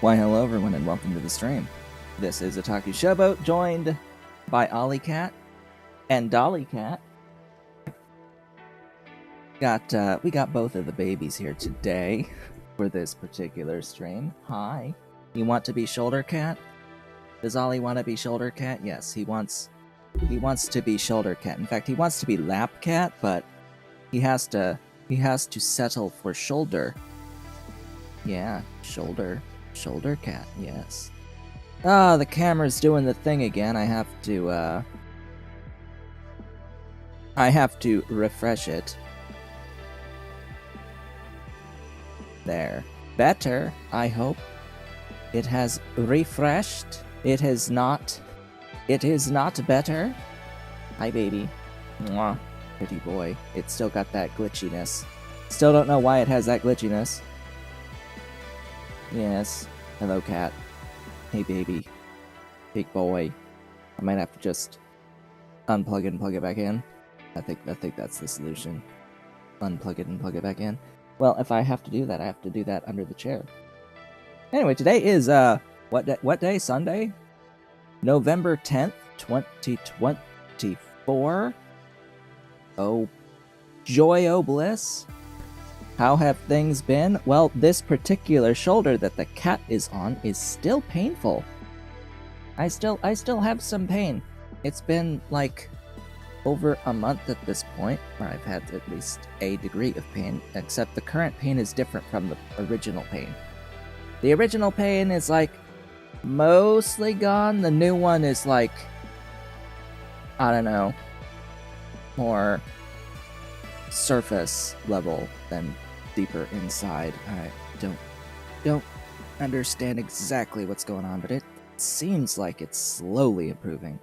Why, hello everyone, and welcome to the stream. This is Otaku Showboat, joined by Ollie Cat and Dolly Cat. We got both of the babies here today for this particular stream. Hi. You want to be Shoulder Cat? Does Ollie want to be Shoulder Cat? Yes, he wants to be Shoulder Cat. In fact, he wants to be Lap Cat, but he has to settle for Shoulder. Yeah, Shoulder Cat, yes. Ah, the camera's doing the thing again. I have to refresh it. There. Better, I hope. It has refreshed. It is not better. Hi, baby. Mwah. Pretty boy. It's still got that glitchiness. Still don't know why it has that glitchiness. Yes. Hello, cat. Hey, baby. Big boy. I might have to just unplug it and plug it back in. I think that's the solution. Unplug it and plug it back in. Well, if I have to do that, I have to do that under the chair. Anyway, today is what day? Sunday? November 10th, 2024. Oh, joy, oh bliss. How have things been? Well, this particular shoulder that the cat is on is still painful. I still have some pain. It's been like over a month at this point where I've had at least a degree of pain, except the current pain is different from the original pain. The original pain is like mostly gone. The new one is like, I don't know, more surface level than deeper inside. I don't understand exactly what's going on, but it seems like it's slowly improving.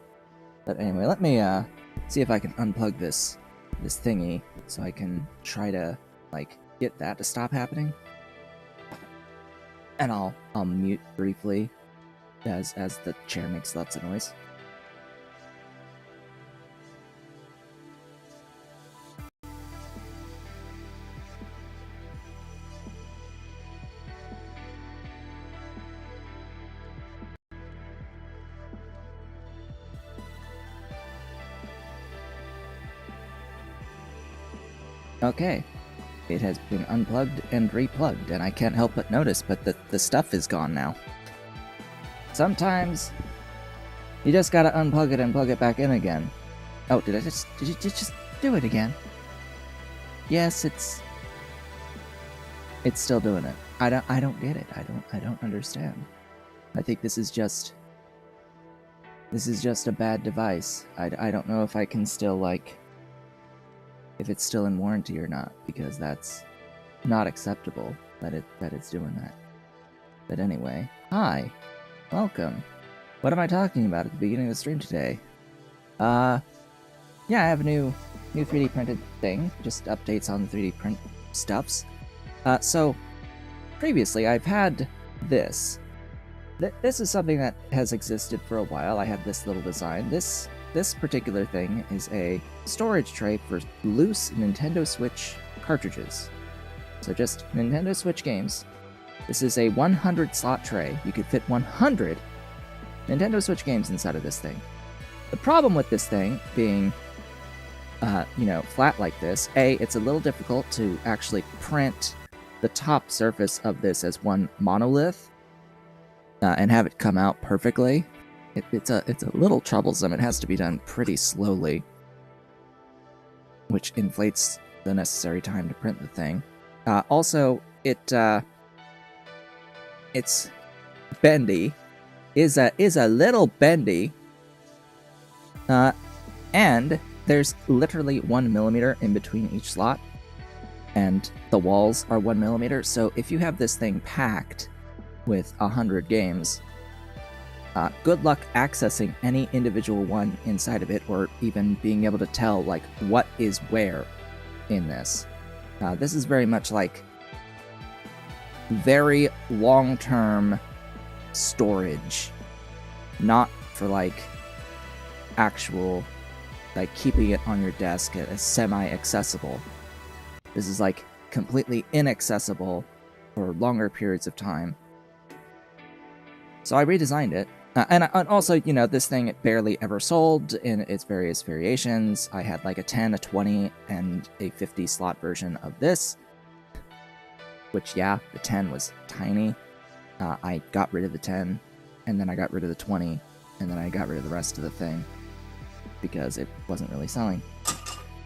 But anyway, let me see if I can unplug this thingy so I can try to like get that to stop happening. And I'll mute briefly as the chair makes lots of noise. Okay, it has been unplugged and replugged, and I can't help but notice, but the stuff is gone now. Sometimes you just gotta unplug it and plug it back in again. Oh, did you just do it again? Yes, it's still doing it. I don't get it. I don't understand. I think this is just a bad device. I don't know if I can still like, if it's still in warranty or not, because that's not acceptable that it's doing that. But anyway, hi, welcome. What am I talking about at the beginning of the stream today? Yeah, I have a new 3D printed thing, just updates on the 3D print stuffs. So previously I've had this. This is something that has existed for a while. I had this little design. This particular thing is a storage tray for loose Nintendo Switch cartridges. So just Nintendo Switch games. This is a 100 slot tray. You could fit 100 Nintendo Switch games inside of this thing. The problem with this thing being, flat like this, it's a little difficult to actually print the top surface of this as one monolith and have it come out perfectly. It's a little troublesome. It has to be done pretty slowly, which inflates the necessary time to print the thing. Also, it's bendy, is a little bendy, and there's literally 1 millimeter in between each slot, and the walls are 1 millimeter. So if you have this thing packed with 100 games, good luck accessing any individual one inside of it, or even being able to tell like what is where in this. This is very much like very long-term storage, not for like actual like keeping it on your desk as semi-accessible. This is like completely inaccessible for longer periods of time. So I redesigned it. And also, you know, this thing barely ever sold in its various variations. I had like a 10, a 20, and a 50 slot version of this. Which, yeah, the 10 was tiny. I got rid of the 10, and then I got rid of the 20, and then I got rid of the rest of the thing because it wasn't really selling.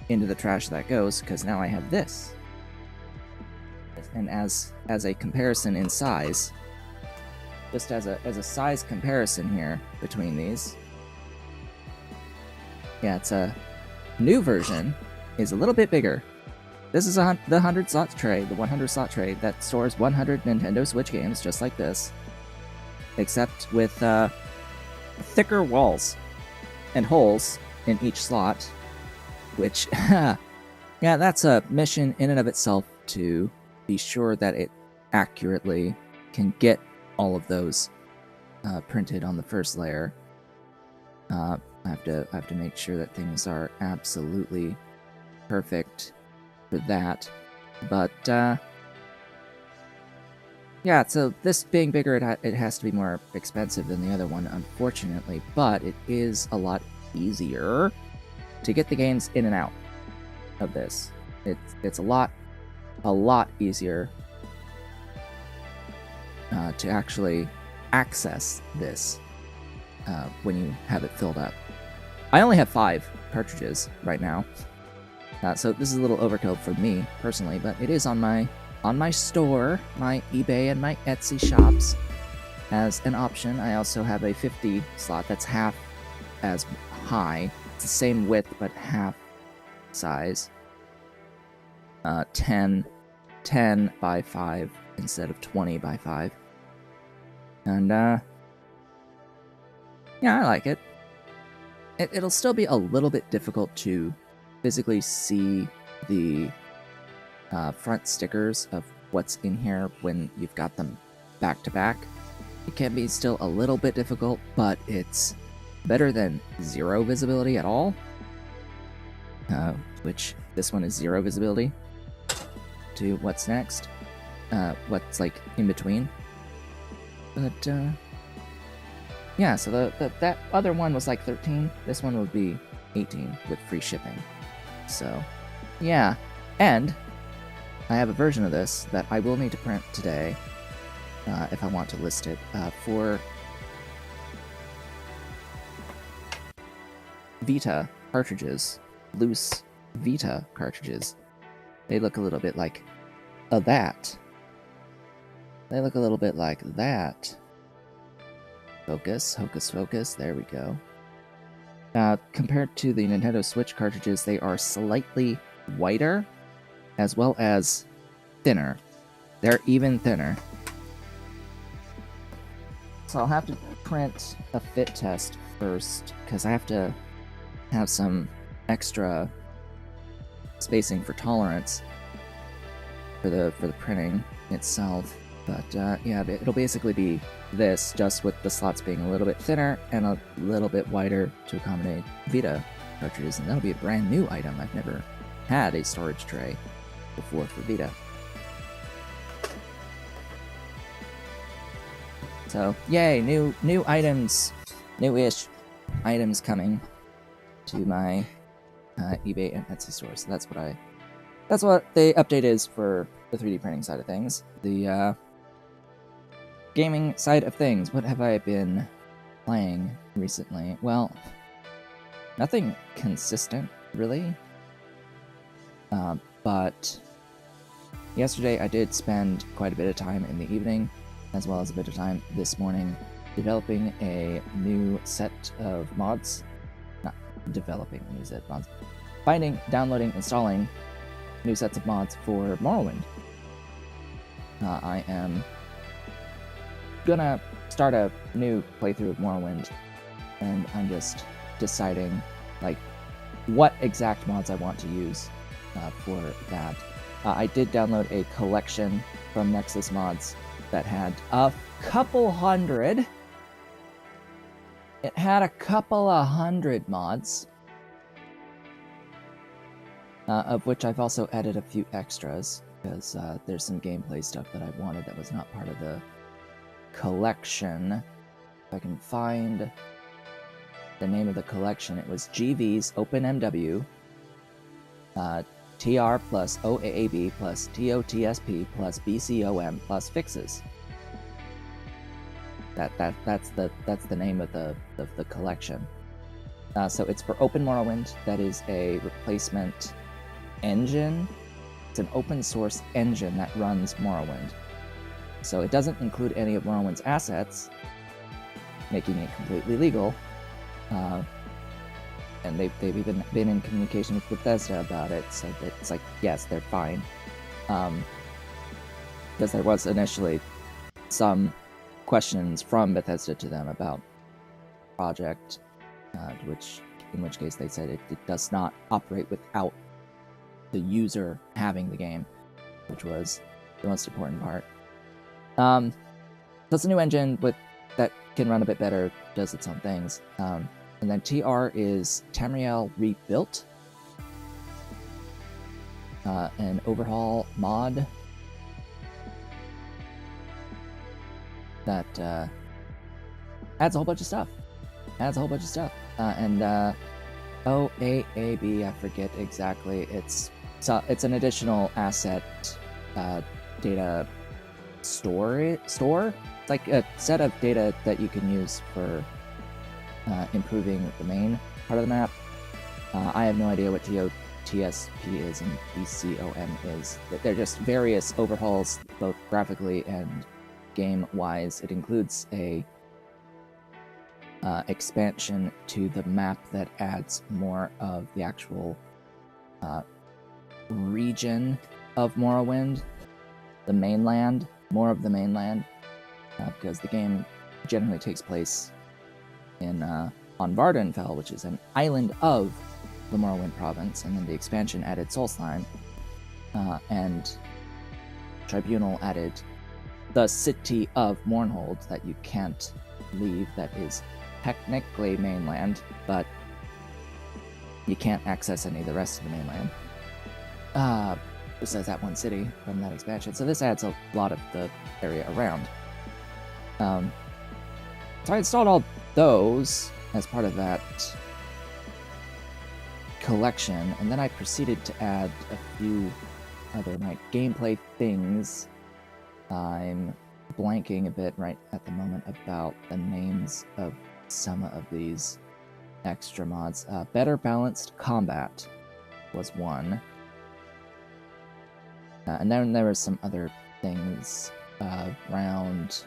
Into the trash that goes, because now I have this. And as a comparison in size, just as a size comparison here between these, yeah, it's a new version is a little bit bigger. This is the 100 slot tray, the 100 slot tray that stores 100 Nintendo Switch games, just like this, except with thicker walls and holes in each slot, which, yeah, that's a mission in and of itself to be sure that it accurately can get all of those printed on the first layer. I have to make sure that things are absolutely perfect for that. But yeah, so this being bigger, it has to be more expensive than the other one, unfortunately. But it is a lot easier to get the games in and out of this. It's a lot easier to actually access this when you have it filled up. I only have 5 cartridges right now, so this is a little overkill for me personally, but it is on my store, my eBay and my Etsy shops as an option. I also have a 50 slot that's half as high. It's the same width but half size. 10 by 5 instead of 20 by 5. And yeah, I like it. It'll still be a little bit difficult to physically see the front stickers of what's in here when you've got them back to back. It can be still a little bit difficult, but it's better than 0 visibility at all. Which this one is 0 visibility to what's next. What's like in between. But yeah, so that other one was like 13. This one would be 18 with free shipping. So yeah, and I have a version of this that I will need to print today if I want to list it for Vita cartridges, loose Vita cartridges. They look a little bit like that. They look a little bit like that. Focus, hocus focus, there we go. Compared to the Nintendo Switch cartridges, they are slightly whiter, as well as thinner. They're even thinner. So I'll have to print a fit test first, because I have to have some extra spacing for tolerance for the printing itself. But yeah, it'll basically be this, just with the slots being a little bit thinner and a little bit wider to accommodate Vita cartridges, and that'll be a brand new item. I've never had a storage tray before for Vita. So yay, new items, new-ish items coming to my eBay and Etsy store. So that's what the update is for the 3D printing side of things. The gaming side of things, what have I been playing recently? Well, nothing consistent, really. But yesterday I did spend quite a bit of time in the evening, as well as a bit of time this morning, developing a new set of mods. Not developing a new set of mods. Finding, downloading, installing new sets of mods for Morrowind. I am gonna start a new playthrough of Morrowind, and I'm just deciding like what exact mods I want to use for that. I did download a collection from Nexus Mods that had a couple hundred. It had a couple of hundred mods, of which I've also added a few extras, because there's some gameplay stuff that I wanted that was not part of the collection. if I can find the name of the collection, it was GV's OpenMW, TR plus OAAB plus TOTSP plus BCOM plus fixes. That's the name of the collection. So it's for Open Morrowind. That is a replacement engine. It's an open source engine that runs Morrowind. So it doesn't include any of Morrowind's assets, making it completely legal. And they've even been in communication with Bethesda about it, so it's like, yes, they're fine. Because there was initially some questions from Bethesda to them about project, in which case they said it does not operate without the user having the game, which was the most important part. So it's a new engine that can run a bit better, does its own things. And then TR is Tamriel Rebuilt, an overhaul mod that adds a whole bunch of stuff. And OAAB, I forget exactly. It's an additional asset data store. It's like a set of data that you can use for improving the main part of the map. I have no idea what TOTSP is and BCOM is. They're just various overhauls, both graphically and game-wise. It includes a expansion to the map that adds more of the actual region of Morrowind, more of the mainland, because the game generally takes place on Vardenfell, which is an island of the Morrowind province, and then the expansion added Solstheim, and Tribunal added the city of Mournhold that you can't leave, that is technically mainland, but you can't access any of the rest of the mainland, besides that one city from that expansion. So this adds a lot of the area around. So I installed all those as part of that collection, and then I proceeded to add a few other gameplay things. I'm blanking a bit right at the moment about the names of some of these extra mods. Better Balanced Combat was one. And then there were some other things around.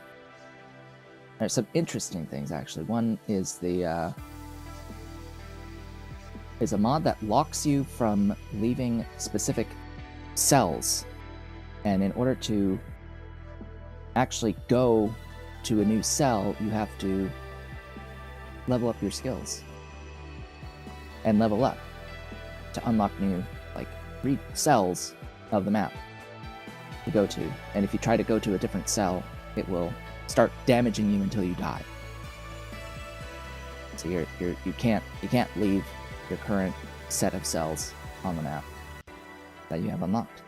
There's some interesting things, actually. One is is a mod that locks you from leaving specific cells, and in order to actually go to a new cell, you have to level up your skills and level up to unlock new cells of the map to go to. And if you try to go to a different cell, it will start damaging you until you die. So you can't leave your current set of cells on the map that you have unlocked.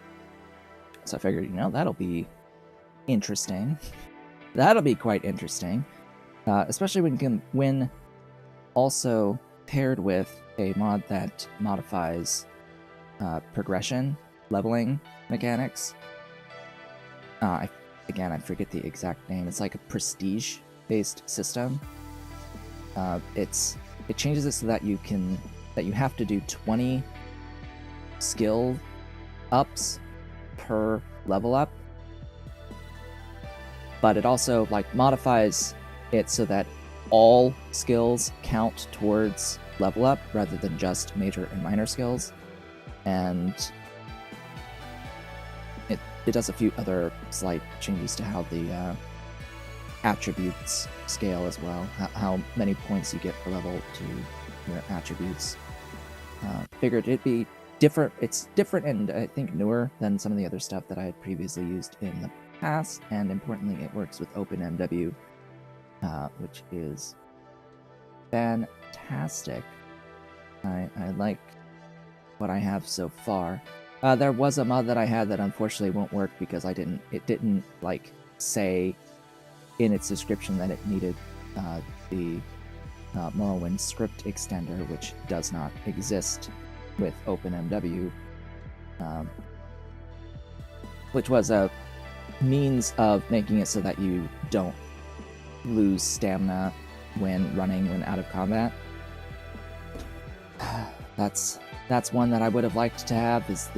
So I figured, that'll be interesting. That'll be quite interesting, especially when also paired with a mod that modifies progression leveling mechanics. I forget the exact name. It's like a prestige-based system. It changes it so that you have to do 20 skill ups per level up, but it also modifies it so that all skills count towards level up rather than just major and minor skills, and it does a few other slight changes to how the attributes scale as well, how many points you get per level to your attributes. Figured it'd be different. It's different and I think newer than some of the other stuff that I had previously used in the past, and importantly, it works with OpenMW, which is fantastic. I like what I have so far. There was a mod that I had that unfortunately won't work because it didn't say in its description that it needed the Morrowind script extender, which does not exist with OpenMW, which was a means of making it so that you don't lose stamina when running when out of combat. That's one that I would have liked to have, is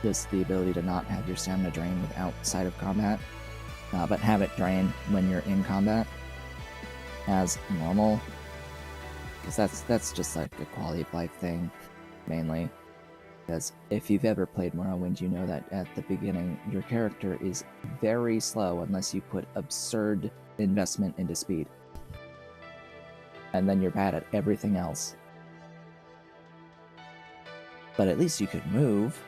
just the ability to not have your stamina drain outside of combat, but have it drain when you're in combat as normal, because that's just like a quality of life thing mainly. Because if you've ever played Morrowind, you know that at the beginning your character is very slow unless you put absurd investment into speed, and then you're bad at everything else. But at least you could move.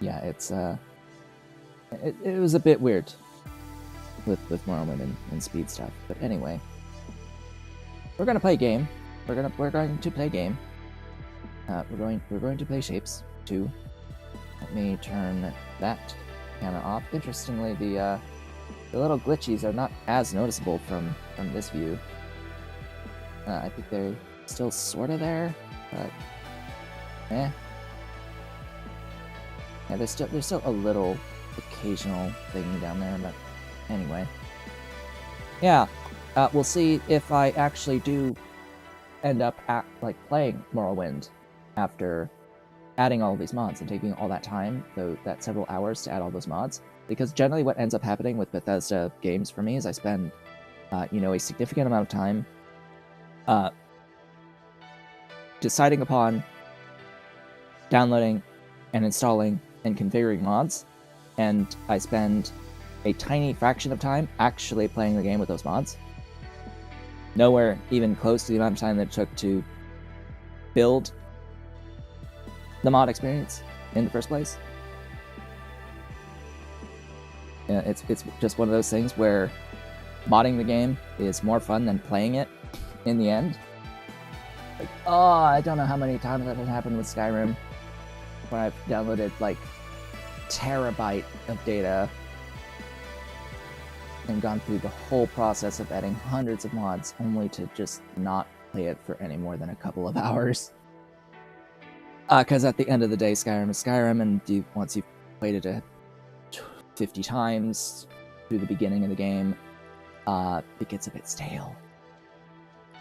Yeah, it's it was a bit weird with Morrowind and speed stuff. But anyway, we're gonna play a game. We're going to play a game. We're going to play Shapez 2. Let me turn that camera off. Interestingly, the little glitchies are not as noticeable from this view. I think they're still sort of there, but yeah, there's still a little occasional thing down there, but anyway. Yeah, we'll see if I actually do end up playing Morrowind after adding all these mods and taking all that time, that several hours to add all those mods. Because generally what ends up happening with Bethesda games for me is I spend, a significant amount of time deciding upon downloading and installing and configuring mods, and I spend a tiny fraction of time actually playing the game with those mods. Nowhere even close to the amount of time that it took to build the mod experience in the first place. Yeah, it's just one of those things where modding the game is more fun than playing it in the end. Like, I don't know how many times that has happened with Skyrim, where I've downloaded like terabyte of data and gone through the whole process of adding hundreds of mods only to just not play it for any more than a couple of hours. Because at the end of the day, Skyrim is Skyrim, and once you've played it 50 times through the beginning of the game, it gets a bit stale.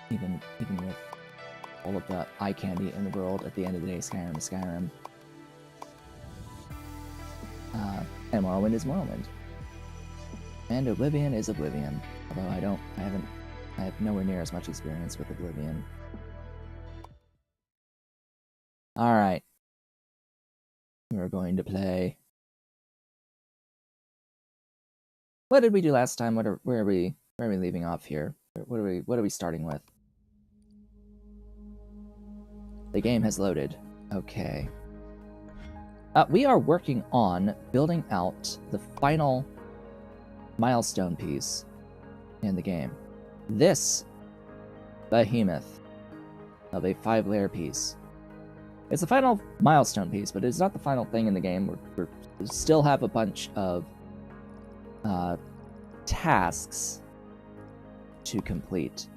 Even with all of the eye candy in the world, at the end of the day, Skyrim is Skyrim. And Morrowind is Morrowind. And Oblivion is Oblivion. Although I have nowhere near as much experience with Oblivion. Alright. We're going to play. What did we do last time? Where are we leaving off here? What are we starting with? The game has loaded. Okay. We are working on building out the final milestone piece in the game. This behemoth of a 5-layer piece. It's the final milestone piece, but it's not the final thing in the game. We still have a bunch of tasks to complete.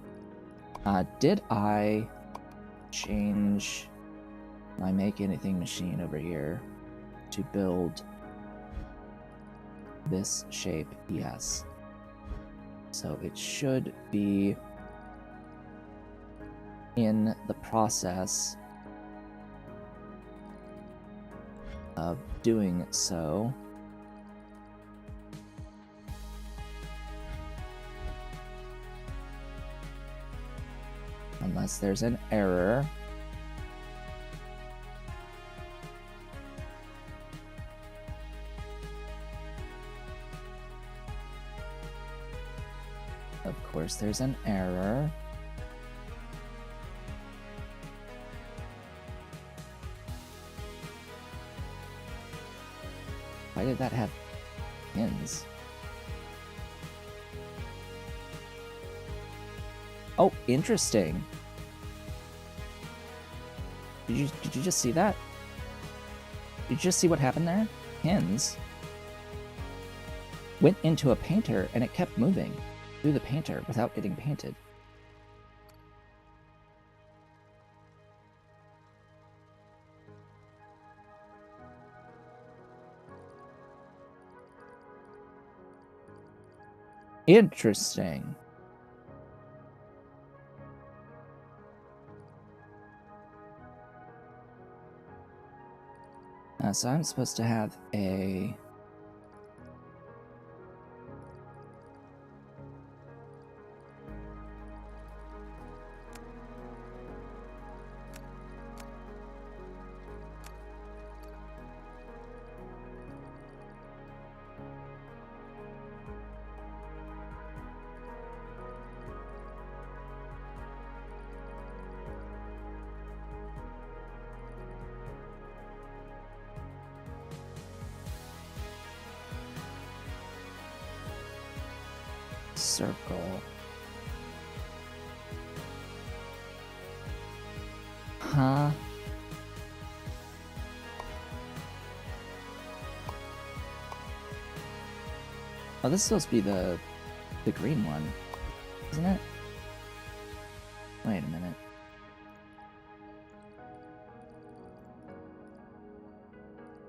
Did I change my make anything machine over here to build this shape? Yes. So it should be in the process of doing so. Unless there's an error. Of course, there's an error. Why did that have pins? Oh, interesting. Did you just see that? Did you just see what happened there? Pins went into a painter and it kept moving. do the painter without getting painted. Interesting. So I'm supposed to have a... circle. Huh? Oh, this is supposed to be the green one, isn't it? Wait a minute.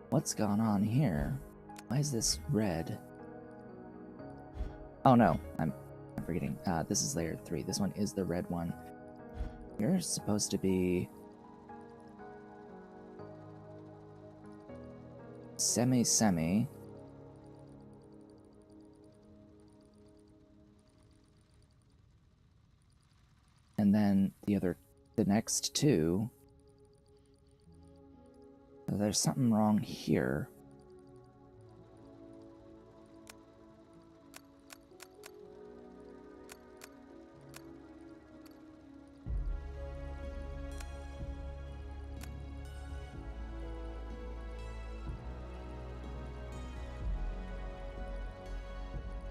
What's gone on here? Why is this red? Oh no, I'm forgetting. This is layer 3. This one is the red one. You're supposed to be... semi-semi. And then the next two... So there's something wrong here.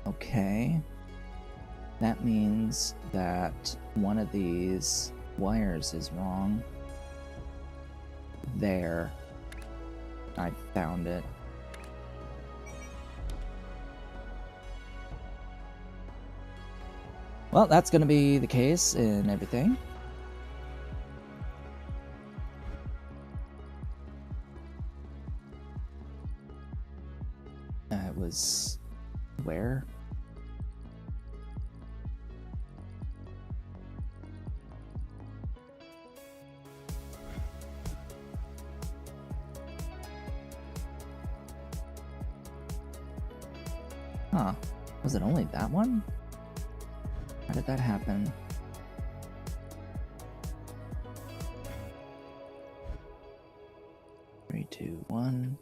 Okay. That means that one of these wires is wrong. There. I found it. Well, that's going to be the case in everything. It was... where? Huh. Was it only that one? How did that happen? Three, two, one.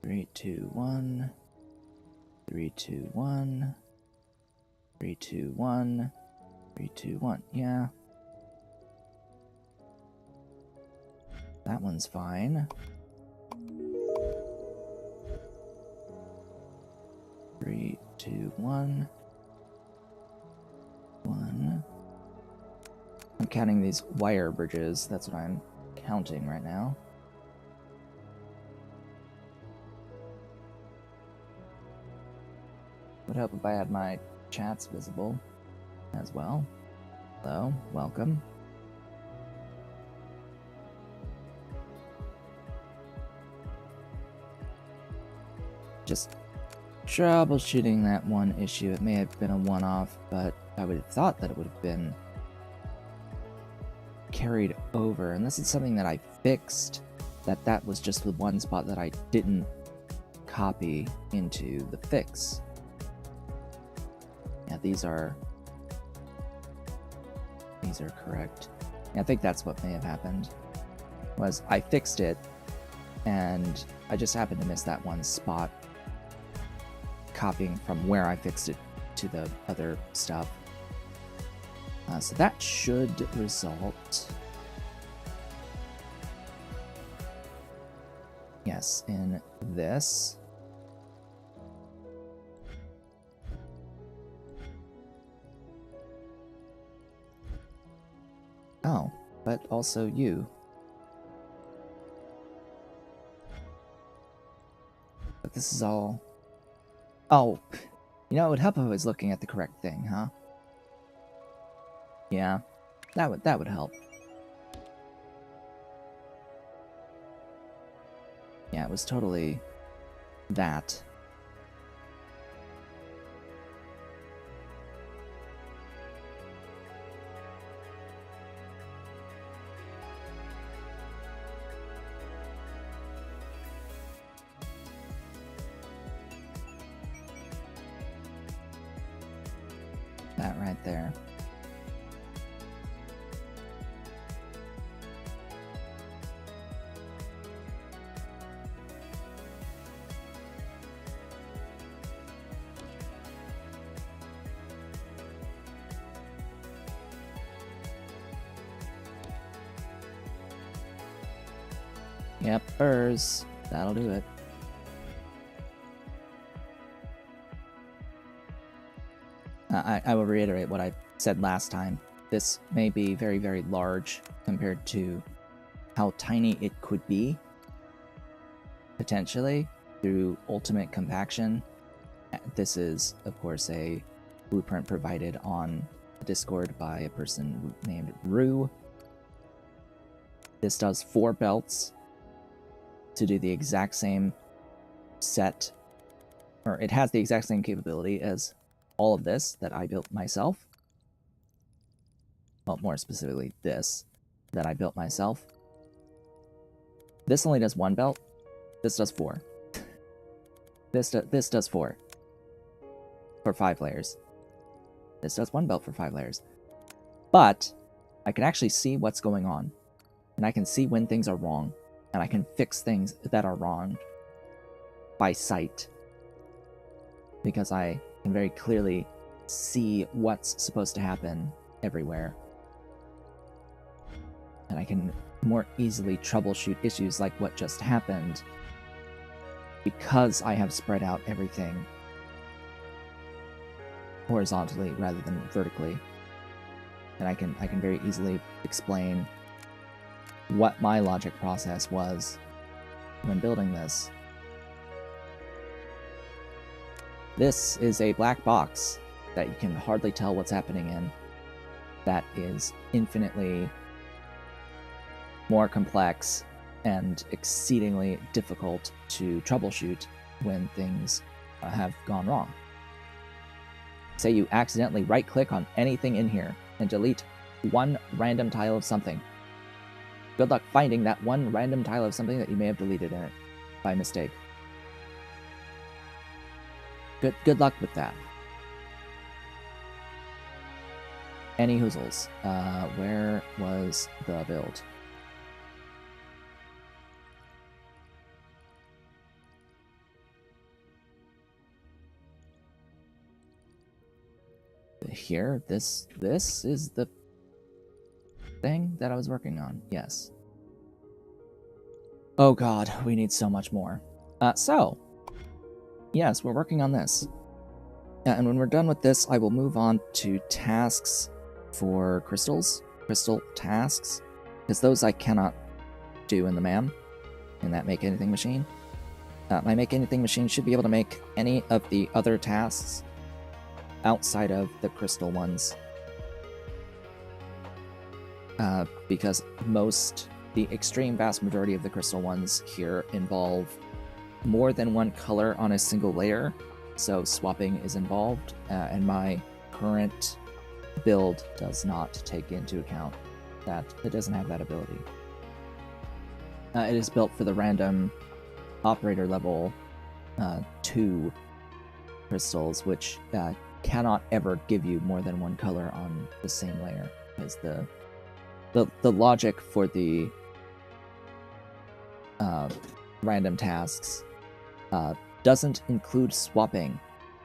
3, 2, 1. 3, 2, 1. 3, 2, 1. 3, 2, 1. Yeah. That one's fine. 3, 2, 1. 1. I'm counting these wire bridges. That's what I'm counting right now. Would help if I had my chats visible as well. Hello, welcome. Just troubleshooting that one issue. It may have been a one-off, but I would have thought that it would have been carried over. And this is something that I fixed, that was just the one spot that I didn't copy into the fix. Yeah, these are correct. Yeah, I think that's what may have happened. Was I fixed it, and I just happened to miss that one spot, copying from where I fixed it to the other stuff. So that should result, yes, in this. Oh, but also you. But this is all... Oh, You know, it would help if I was looking at the correct thing, huh? Yeah, that would help. Yeah, it was totally that. That right there. Yep, burrs. That'll do it. I will reiterate what I said last time. This may be very, very large compared to how tiny it could be, potentially, through ultimate compaction. This is, of course, a blueprint provided on Discord by a person named Rue. This does 4 belts to do the exact same set, or it has the exact same capability as all of this that I built myself. Well, more specifically, this that I built myself. This only does 1 belt. This does 4. This does 4 for 5 layers. This does 1 belt for 5 layers. But I can actually see what's going on, and I can see when things are wrong, and I can fix things that are wrong by sight, because I can very clearly see what's supposed to happen everywhere. And I can more easily troubleshoot issues like what just happened because I have spread out everything horizontally rather than vertically. And I can very easily explain what my logic process was when building this. This is a black box that you can hardly tell what's happening in, that is infinitely more complex and exceedingly difficult to troubleshoot when things have gone wrong. Say you accidentally right-click on anything in here and delete one random tile of something. Good luck finding that one random tile of something that you may have deleted in it by mistake. Good luck with that. Any hoozles. Where was the build? Here, this is the thing that I was working on. Yes. Oh god, we need so much more. So, yes, we're working on this. And when we're done with this, I will move on to tasks for crystals. Crystal tasks. Because those I cannot do in the MAM, in that Make Anything machine. My Make Anything machine should be able to make any of the other tasks outside of the crystal ones. Because the extreme vast majority of the crystal ones here involve more than one color on a single layer, so swapping is involved, and my current build does not take into account that. It doesn't have that ability. It is built for the random operator level 2 crystals, which cannot ever give you more than one color on the same layer, because the logic for the random tasks doesn't include swapping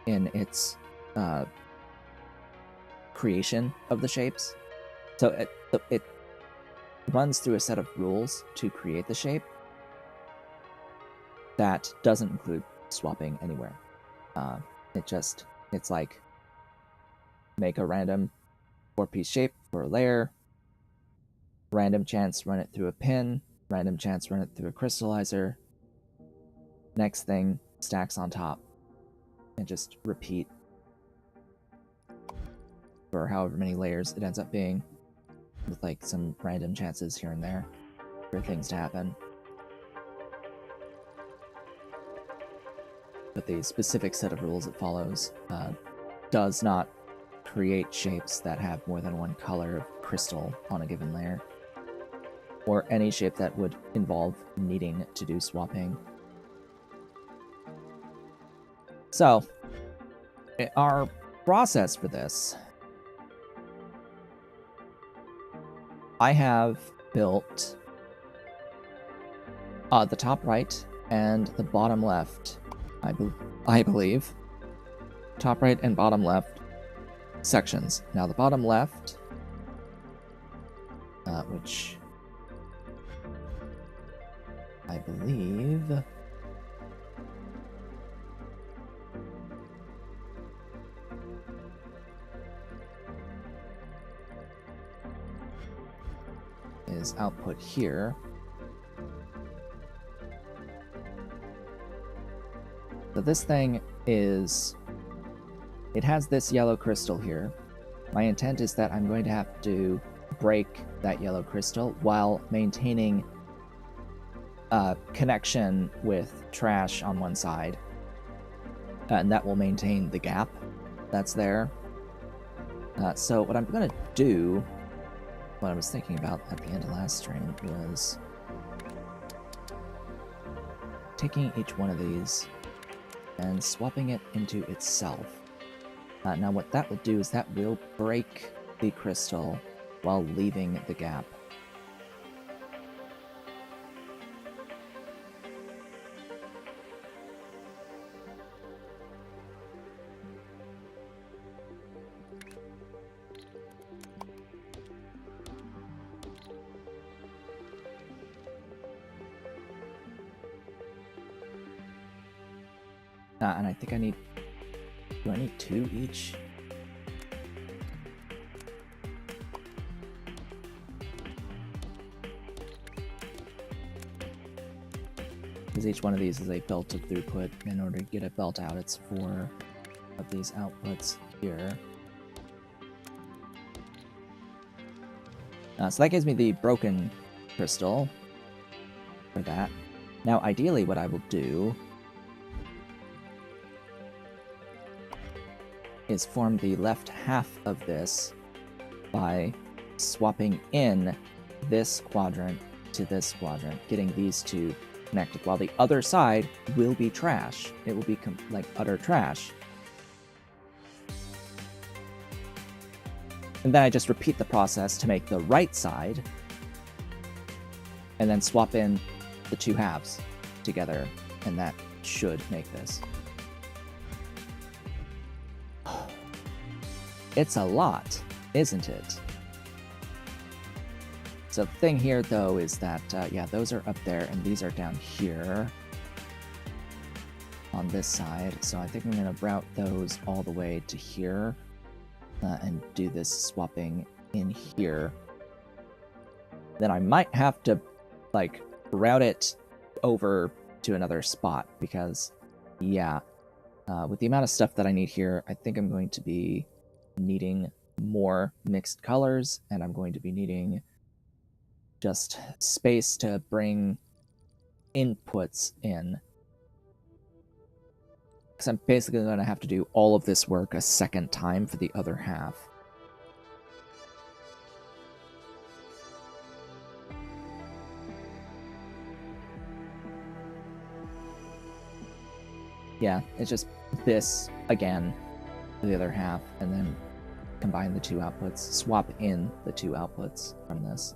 in its creation of the shapes. So it runs through a set of rules to create the shape that doesn't include swapping anywhere. It's like, make a random 4-piece shape for a layer, random chance run it through a pin, random chance run it through a crystallizer, next thing stacks on top, and just repeat or however many layers it ends up being, with like some random chances here and there for things to happen. But the specific set of rules it follows does not create shapes that have more than one color of crystal on a given layer, or any shape that would involve needing to do swapping. So, our process for this, I have built the top right and the bottom left, I believe. Top right and bottom left sections. Now the bottom left, which I believe is output here. So this thing is, it has this yellow crystal here. My intent is that I'm going to have to break that yellow crystal while maintaining a connection with trash on one side. And that will maintain the gap that's there. So what I'm going to do, what I was thinking about at the end of last stream, was taking each one of these and swapping it into itself. Now what that will do is that will break the crystal while leaving the gap. And I think I need... Do I need 2 each? Because each one of these is a belt of throughput. In order to get a belt out, it's 4 of these outputs here. So that gives me the broken crystal for that. Now, ideally, what I will do is form the left half of this by swapping in this quadrant to this quadrant, getting these two connected, while the other side will be trash. It will be like utter trash. And then I just repeat the process to make the right side, and then swap in the 2 halves together, and that should make this. It's a lot, isn't it? So the thing here, though, is that, yeah, those are up there, and these are down here on this side. So I think I'm going to route those all the way to here and do this swapping in here. Then I might have to, like, route it over to another spot because, yeah, with the amount of stuff that I need here, I think I'm going to be needing more mixed colors, and I'm going to be needing just space to bring inputs in. Because I'm basically going to have to do all of this work a second time for the other half. Yeah, it's just this again for the other half, and then combine the 2 outputs, swap in the 2 outputs from this.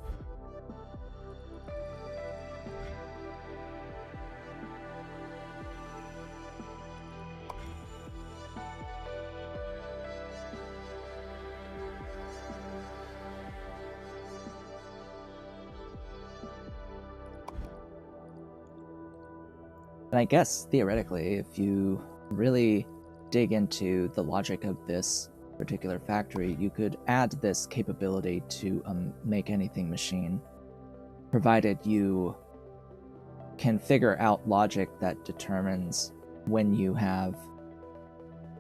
And I guess, theoretically, if you really dig into the logic of this particular factory, you could add this capability to make anything machine, provided you can figure out logic that determines when you have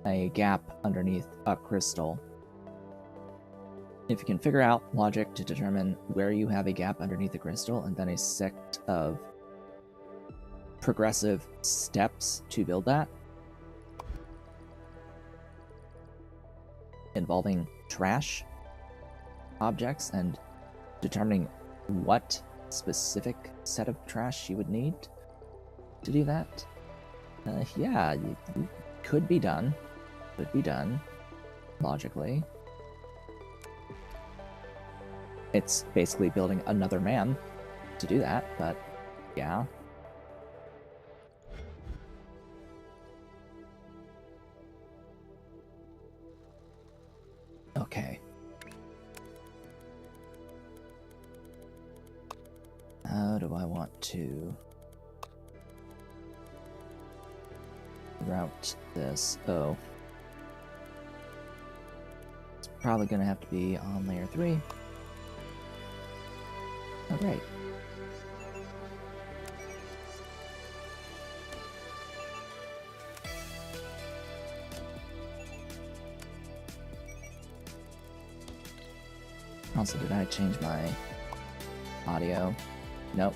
a gap underneath a crystal. If you can figure out logic to determine where you have a gap underneath the crystal, and then a set of progressive steps to build that, involving trash objects and determining what specific set of trash you would need to do that, yeah, you could be done. Could be done, logically. It's basically building another man to do that, but yeah. Okay. How do I want to route this? Oh. It's probably going to have to be on layer 3. Oh, great. Also, did I change my audio? Nope.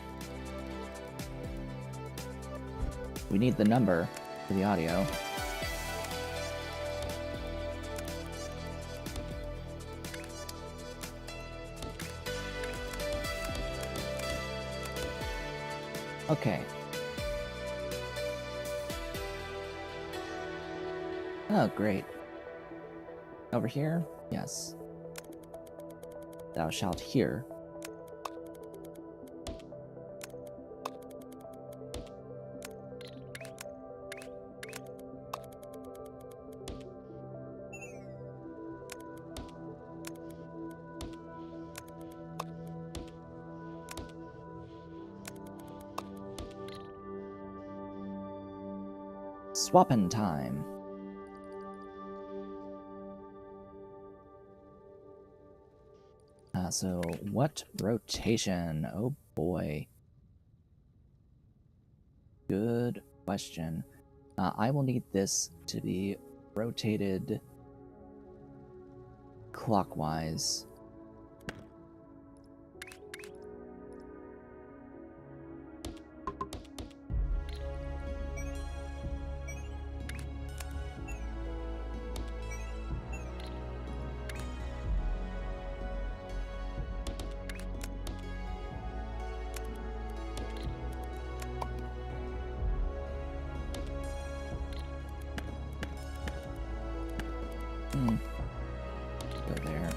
We need the number for the audio. Okay. Oh, great. Over here? Yes. Thou shalt hear. Swappin' time. So what rotation? Oh boy. Good question. I will need this to be rotated clockwise. Go there.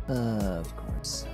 Of course.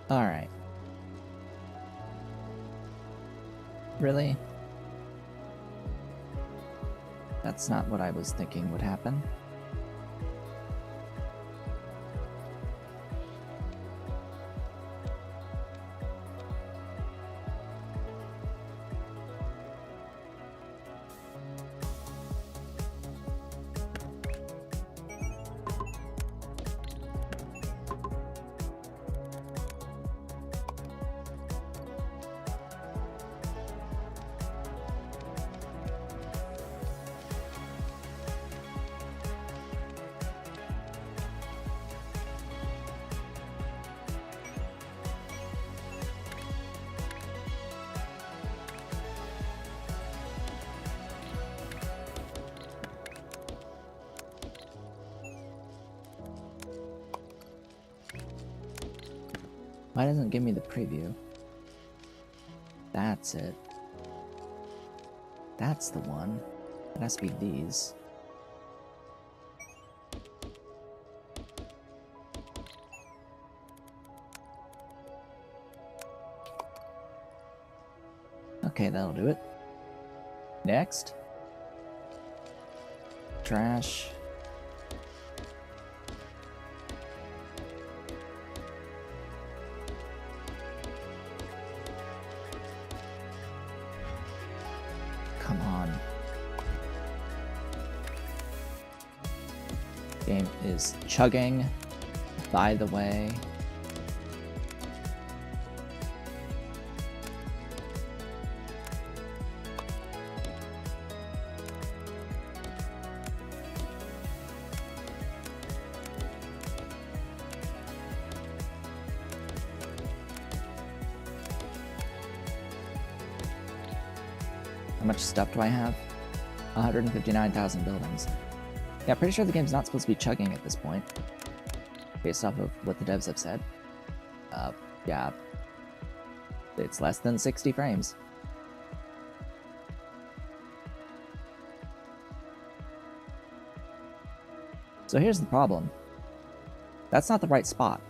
All right. Really? That's not what I was thinking would happen. Why doesn't it give me the preview? That's it. That's the one. It has to be these. Okay, that'll do it. Next. Trash. Come on. Game is chugging, by the way. How much stuff do I have? 159,000 buildings. Yeah, pretty sure the game's not supposed to be chugging at this point, based off of what the devs have said. Yeah. It's less than 60 frames. So here's the problem. That's not the right spot.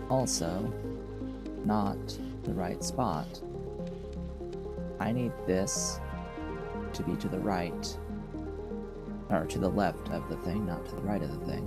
Also, not the right spot. I need this to be to the right, or to the left of the thing, not to the right of the thing.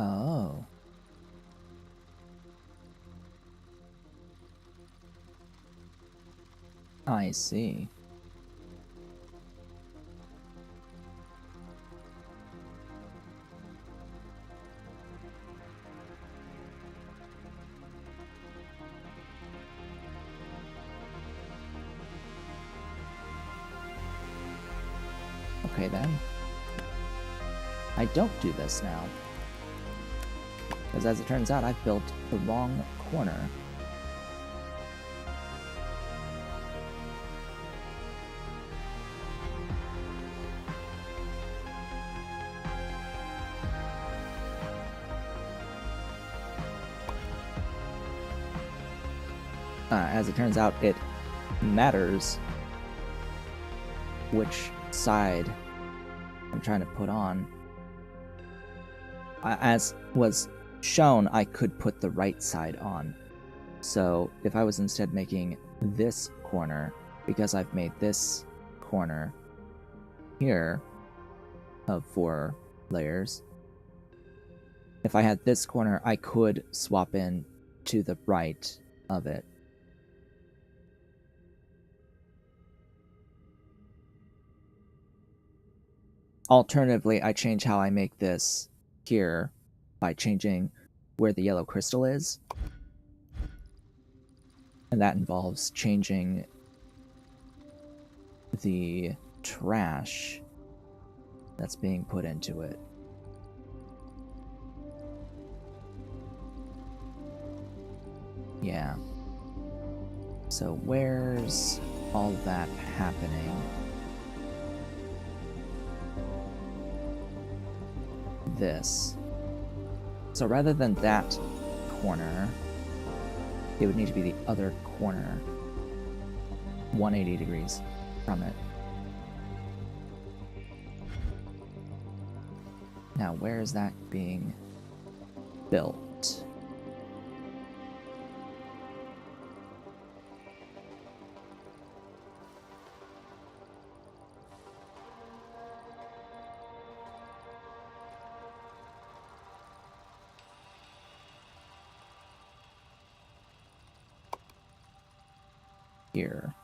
Oh. I see. Okay then. I don't do this now. Because as it turns out, I've built the wrong corner. As it turns out, it matters which side I'm trying to put on. As was shown, I could put the right side on. So if I was instead making this corner, because I've made this corner here of 4 layers, if I had this corner, I could swap in to the right of it. Alternatively, I change how I make this here by changing where the yellow crystal is. And that involves changing the trash that's being put into it. Yeah. So where's all that happening? This. So rather than that corner, it would need to be the other corner, 180 degrees from it. Now, where is that being built? Here.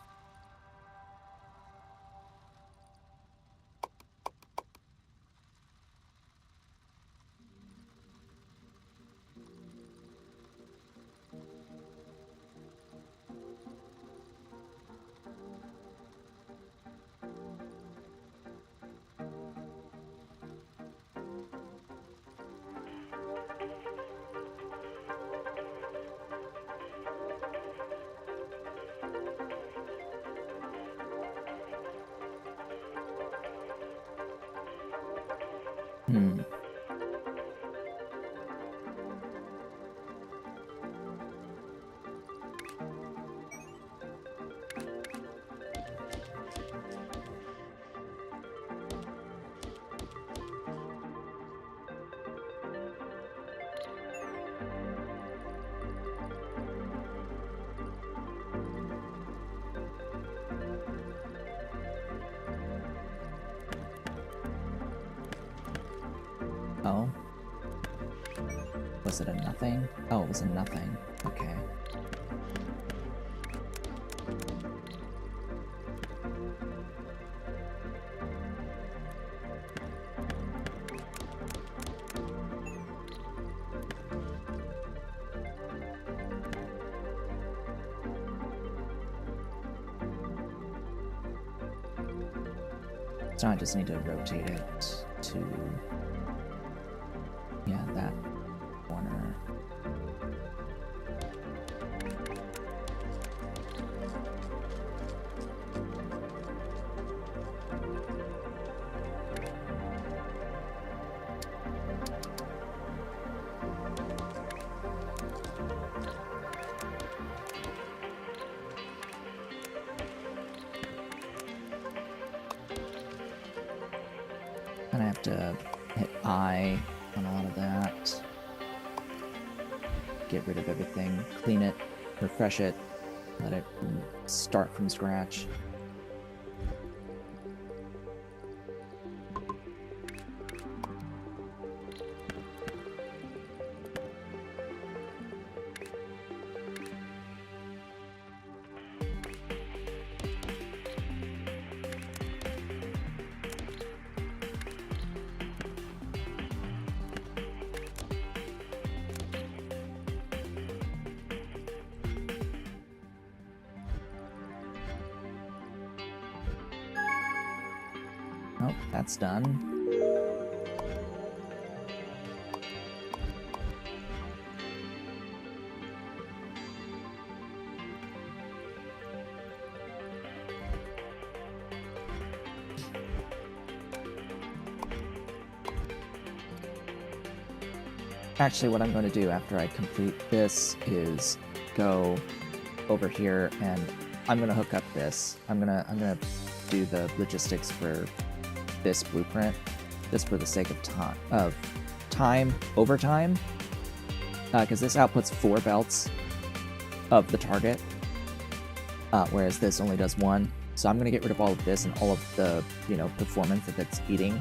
Oh. Was it a nothing? Oh, it was a nothing. Okay. So I just need to rotate it to, yeah, that corner. And I have to hit I on a lot of that. Get rid of everything, clean it, refresh it, let it start from scratch. Oh, that's done. Actually, what I'm going to do after I complete this is go over here and I'm going to hook up this. I'm gonna do the logistics for this blueprint just for the sake of time over time, because this outputs 4 belts of the target, whereas this only does 1. So I'm going to get rid of all of this and all of the, performance that it's eating.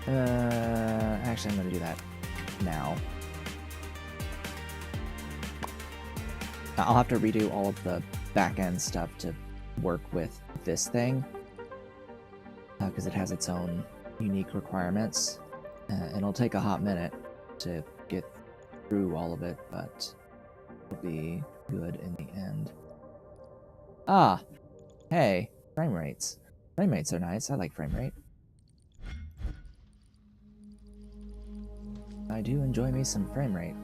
Actually, I'm going to do that now. I'll have to redo all of the back-end stuff to work with this thing, because it has its own unique requirements. It'll take a hot minute to get through all of it, but it'll be good in the end. Ah! Hey, frame rates. Frame rates are nice. I like frame rate. I do enjoy me some frame rate.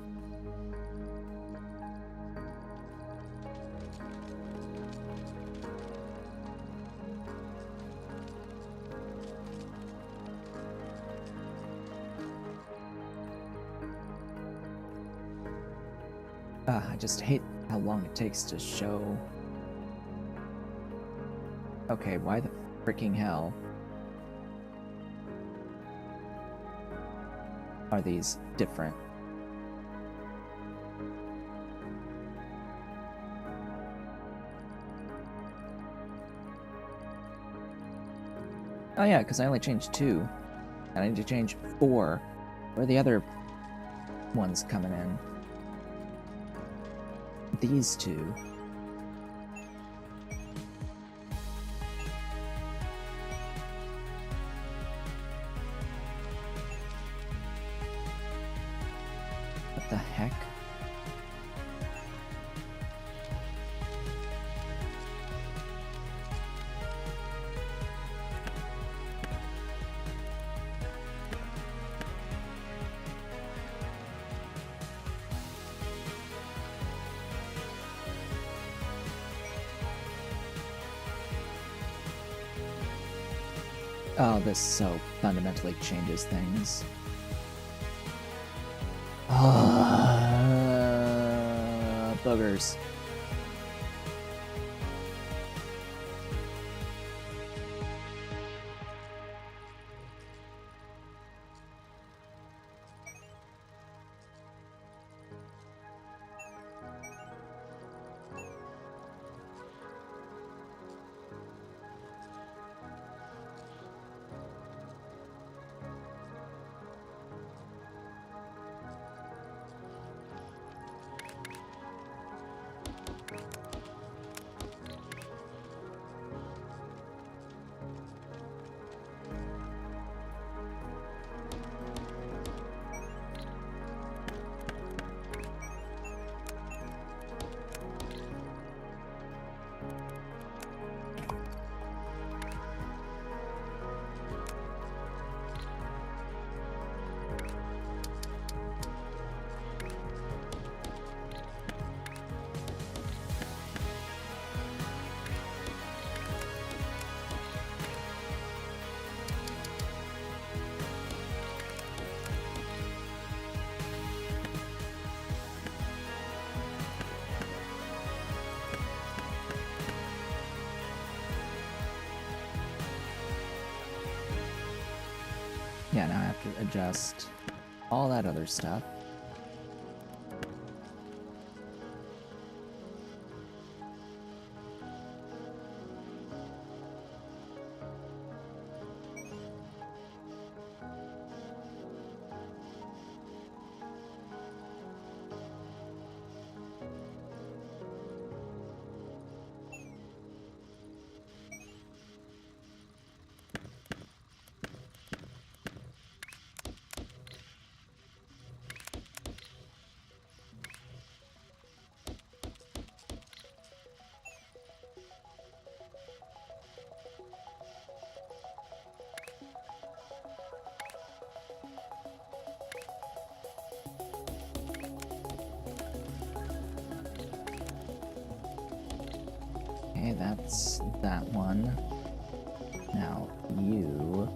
I just hate how long it takes to show. Okay, why the freaking hell are these different? Oh yeah, because I only changed 2. And I need to change 4. Where are the other ones coming in? These 2. What the heck? Oh, this so fundamentally changes things. Boogers. Yeah, now I have to adjust all that other stuff. Okay, that's that one. Now, you...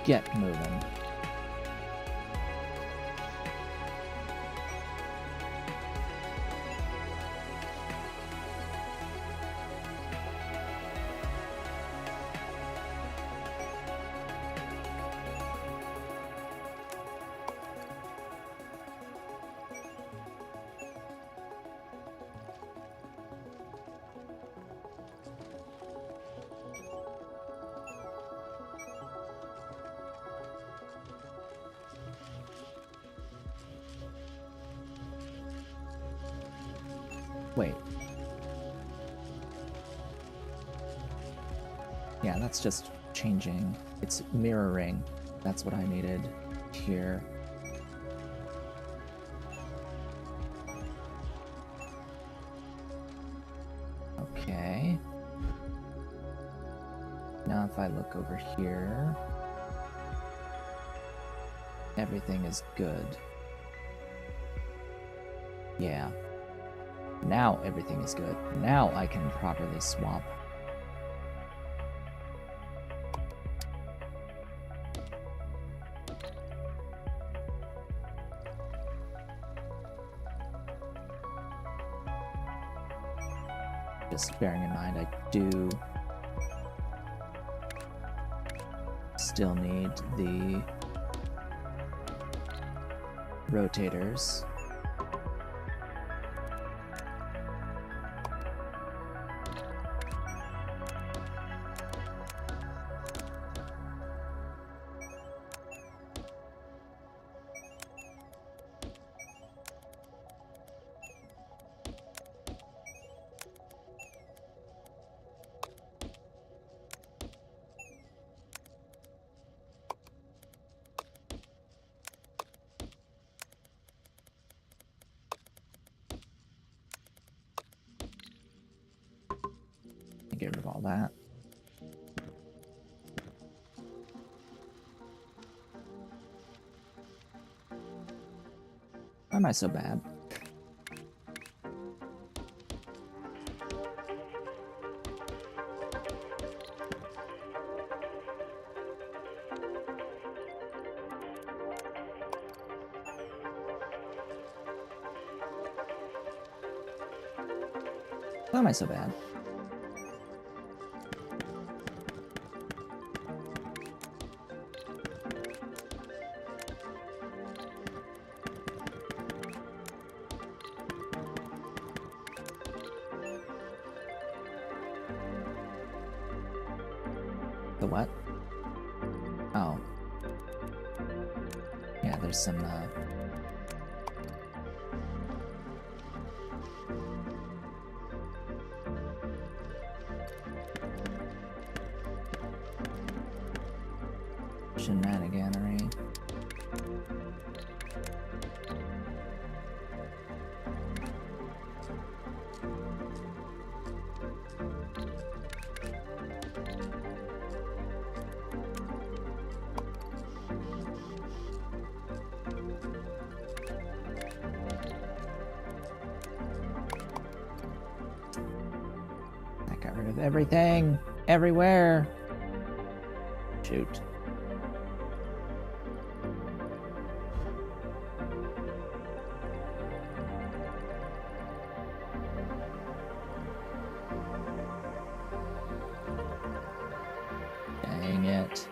get moving. Wait. Yeah, that's just changing. It's mirroring. That's what I needed here. Okay. Now if I look over here, everything is good. Yeah. Now everything is good. Now I can properly swap. Just bearing in mind I do still need the rotators. Get rid of all that. Why am I so bad? Why am I so bad? The what? Oh. Yeah, there's some, shenaniganery. I got rid of everything, everywhere. Shoot. Dang it.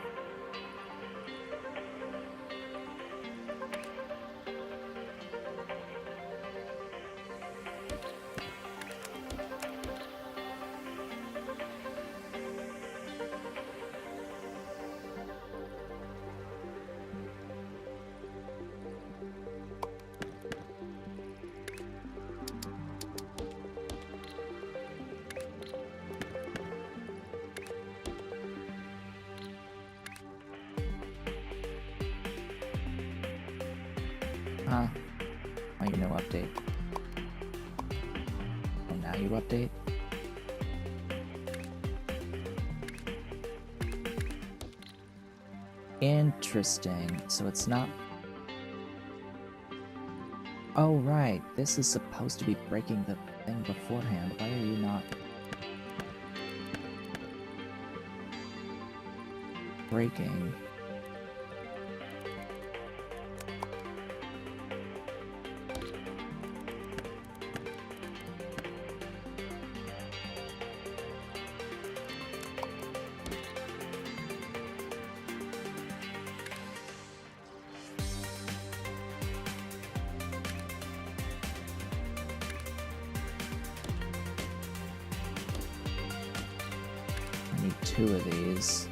Huh. Oh, you know, update. Oh, now you update? Interesting. So it's not... Oh, right. This is supposed to be breaking the thing beforehand. Why are you not... breaking? need 2 of these.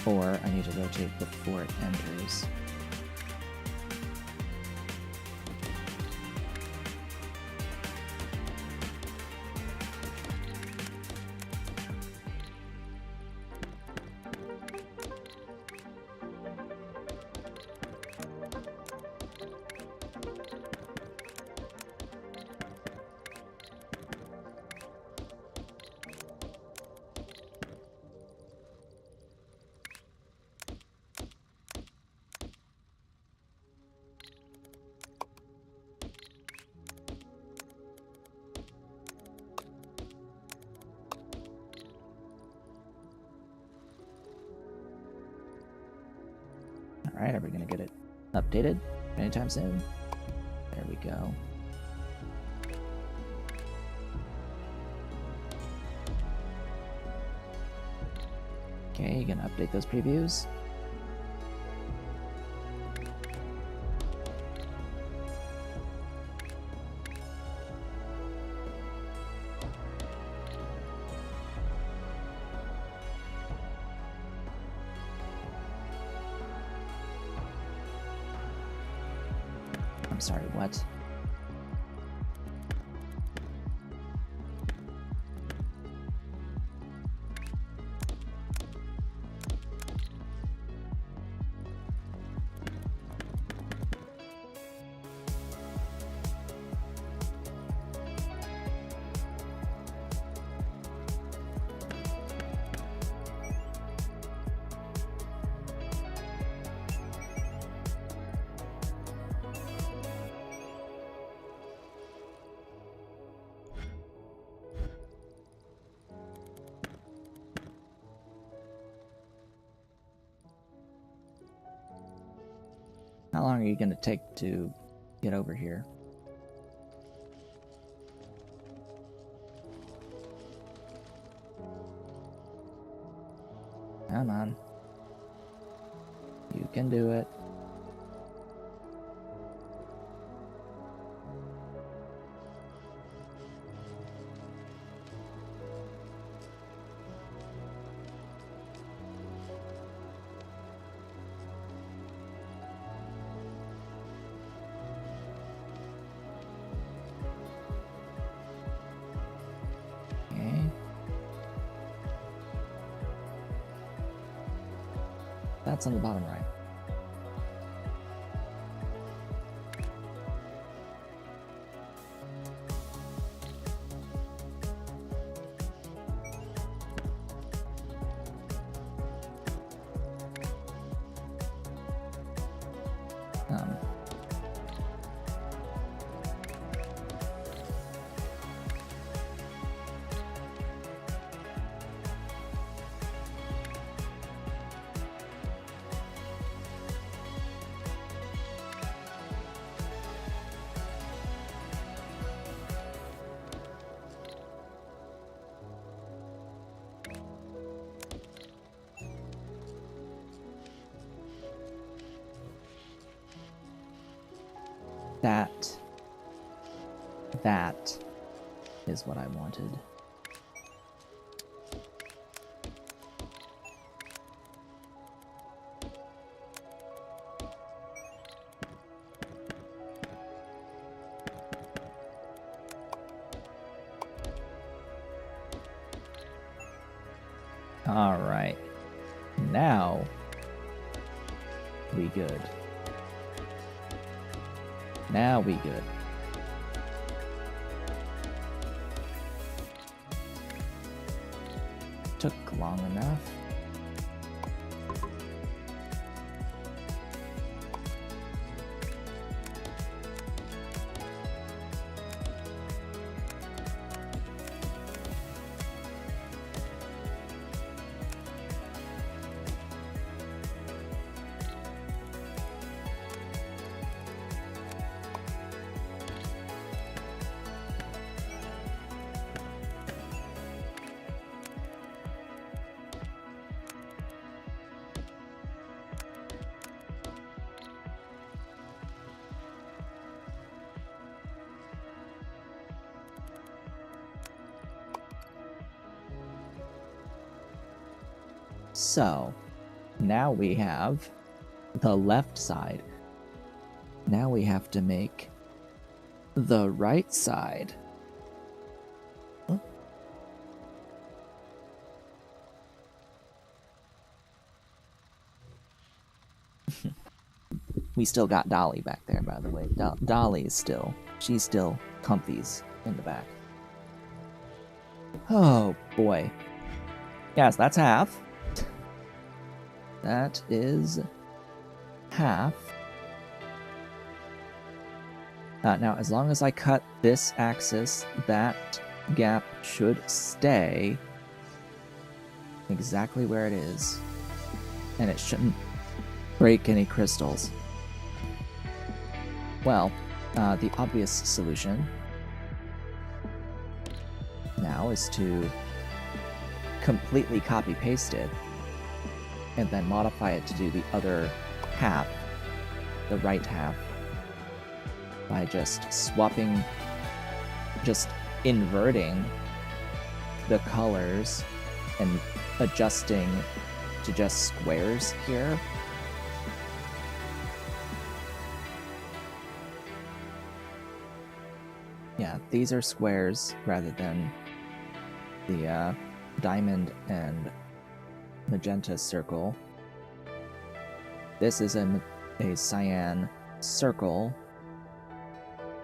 Or I need to rotate before it enters. Alright, are we gonna get it updated anytime soon? There we go. Okay, you gonna update those previews? I'm sorry, what? How long are you gonna take to get over here? Come on. You can do it. That's on the bottom right. That is what I wanted. All right. Now we good. Now we good. Took long enough. So, now we have the left side. Now we have to make the right side. We still got Dolly back there, by the way. Dolly is she's still comfies in the back. Oh, boy. Yes, that's half. That is half. Now, as long as I cut this axis, that gap should stay exactly where it is. And it shouldn't break any crystals. Well, the obvious solution now is to completely copy-paste it and then modify it to do the other half, the right half, by just swapping, just inverting the colors and adjusting to just squares here. Yeah, these are squares rather than the diamond and magenta circle. This is a cyan circle.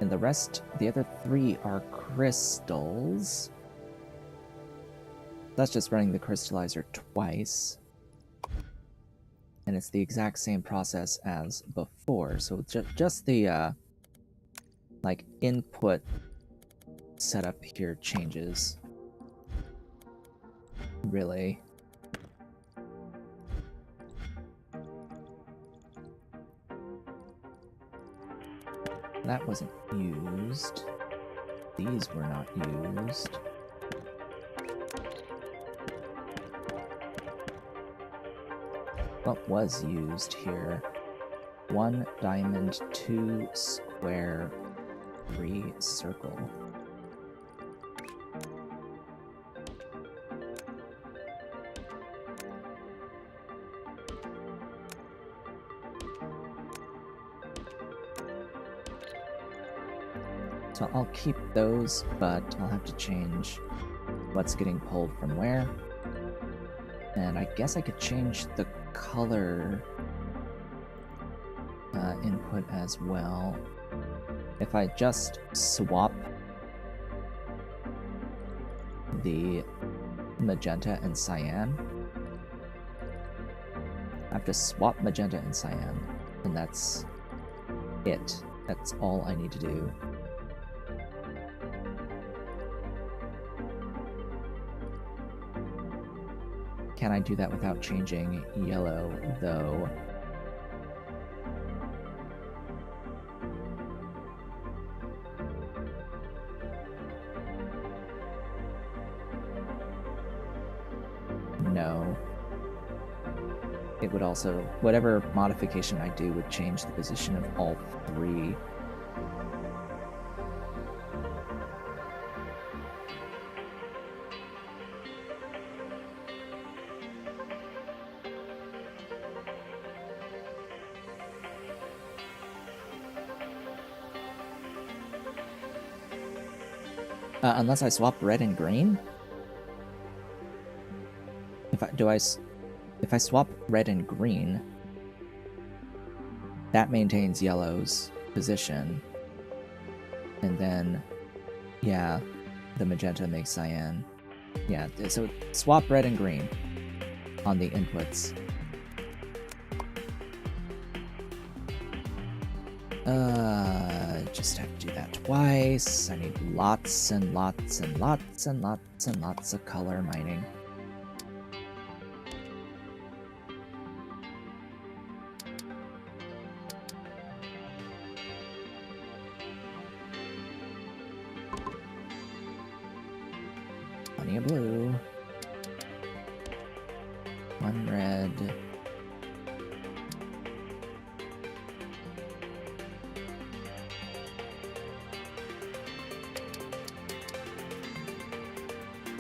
And the other three are crystals. That's just running the crystallizer twice. And it's the exact same process as before. So just the, like, input setup here changes. Really. That wasn't used. These were not used. What was used here? 1 diamond, 2 square, 3 circle. So I'll keep those, but I'll have to change what's getting pulled from where. And I guess I could change the color input as well. If I just swap the magenta and cyan, I have to swap magenta and cyan, and that's it. That's all I need to do. Can I do that without changing yellow, though? No. It would also, whatever modification I do would change the position of all 3. Unless I swap red and green? If I swap red and green, that maintains yellow's position. And then, yeah, the magenta makes cyan. Yeah, so swap red and green on the inputs. Just have to do that twice. I need lots and lots and lots and lots and lots of color mining. Plenty of blue. 1 red.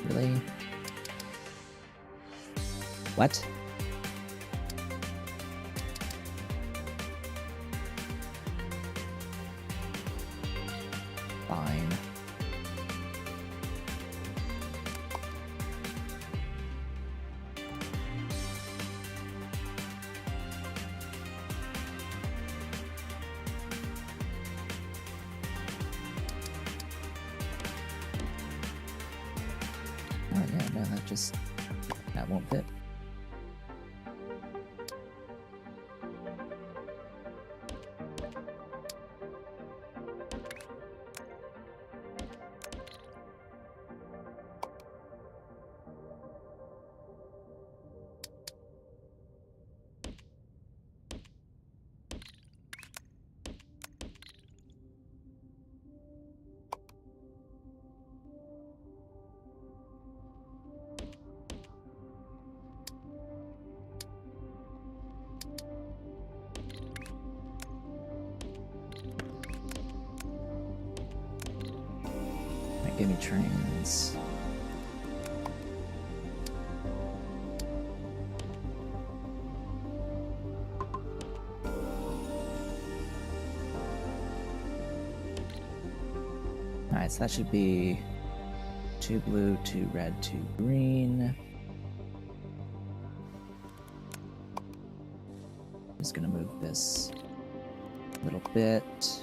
Really? What? fine. Oh yeah, no, that won't fit. Give me trains. Alright, so that should be 2 blue, 2 red, 2 green. Just gonna move this a little bit.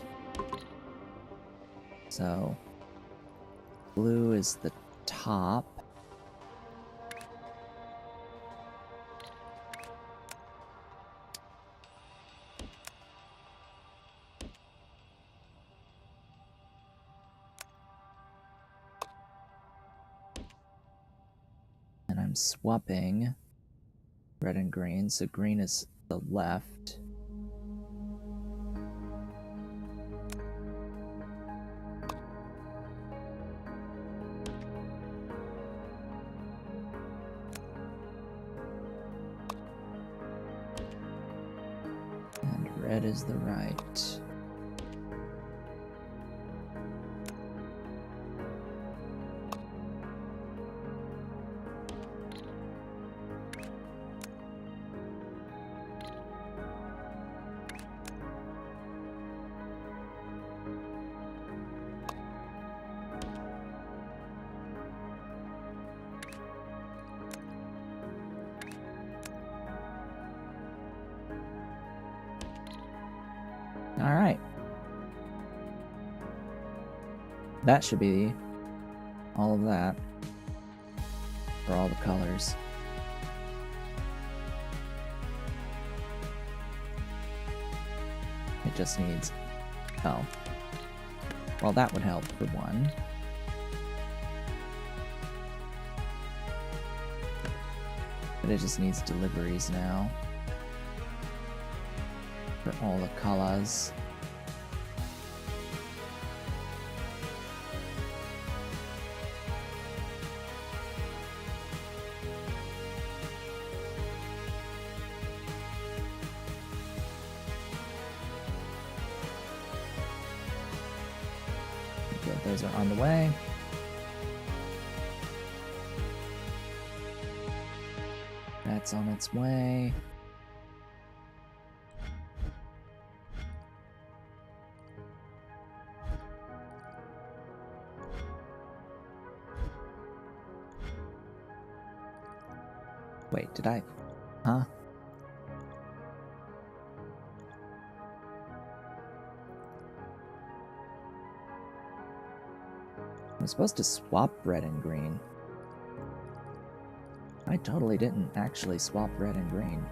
So blue is the top. And I'm swapping red and green, so green is the left. Red is the right. All right. That should be all of that for all the colors. It just needs... oh. Well, that would help for one. But it just needs deliveries now. For all the colors. Good, those are on the way. That's on its way. Wait, did I? Huh? I'm supposed to swap red and green. I totally didn't actually swap red and green.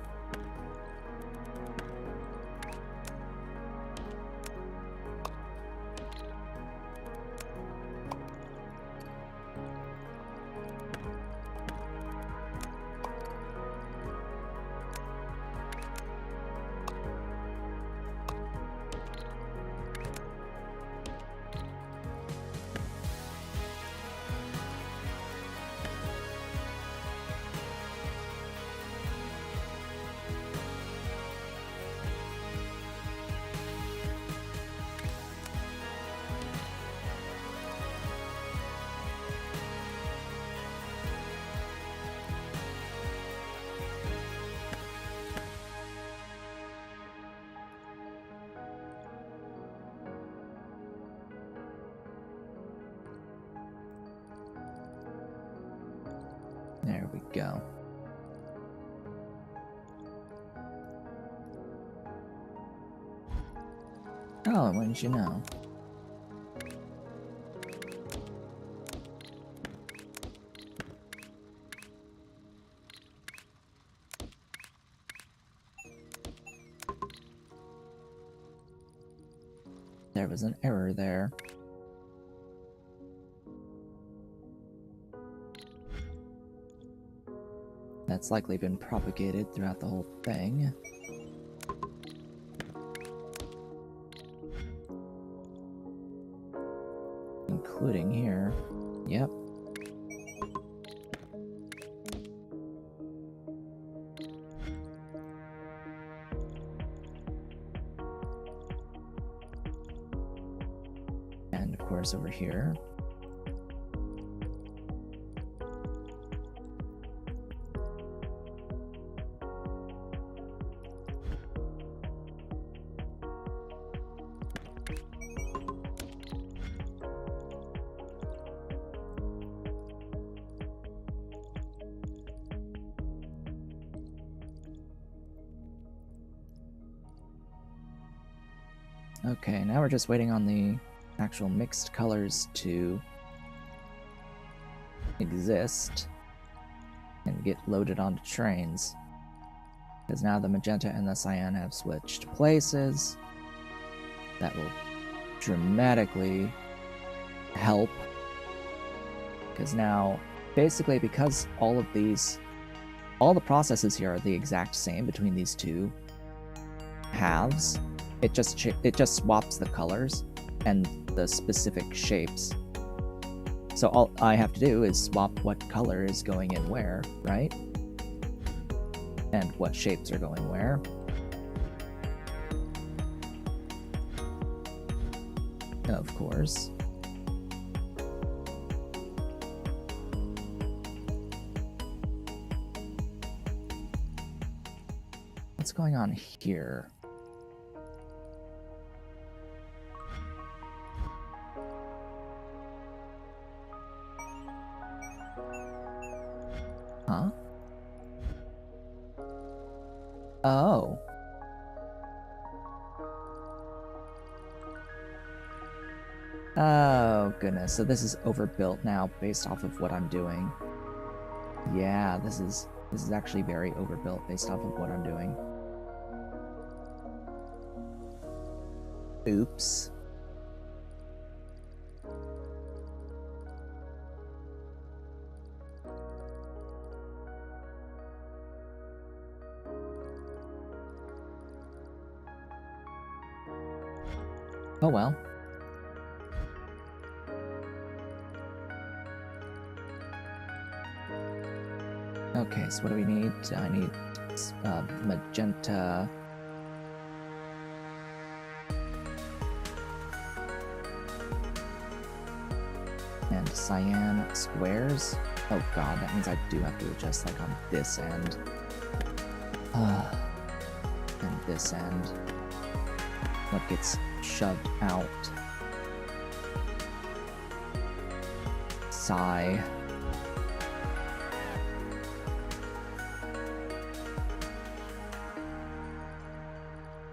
we go. Oh, wouldn't you know? There was an error there. That's likely been propagated throughout the whole thing. Including here. Yep. And of course over here. Okay, now we're just waiting on the actual mixed colors to exist and get loaded onto trains. Because now the magenta and the cyan have switched places. That will dramatically help. Because now, basically, because all the processes here are the exact same between these two halves, it just swaps the colors and the specific shapes. So all I have to do is swap what color is going in where, right? And what shapes are going where. Of course. What's going on here? Huh? Oh. Oh, goodness. So this is overbuilt now based off of what I'm doing. Yeah, this is actually very overbuilt based off of what I'm doing. Oops. Oh well. Okay, so what do we need? I need magenta. And cyan squares. Oh god, that means I do have to adjust like on this end. And this end. What gets shoved out? Sigh.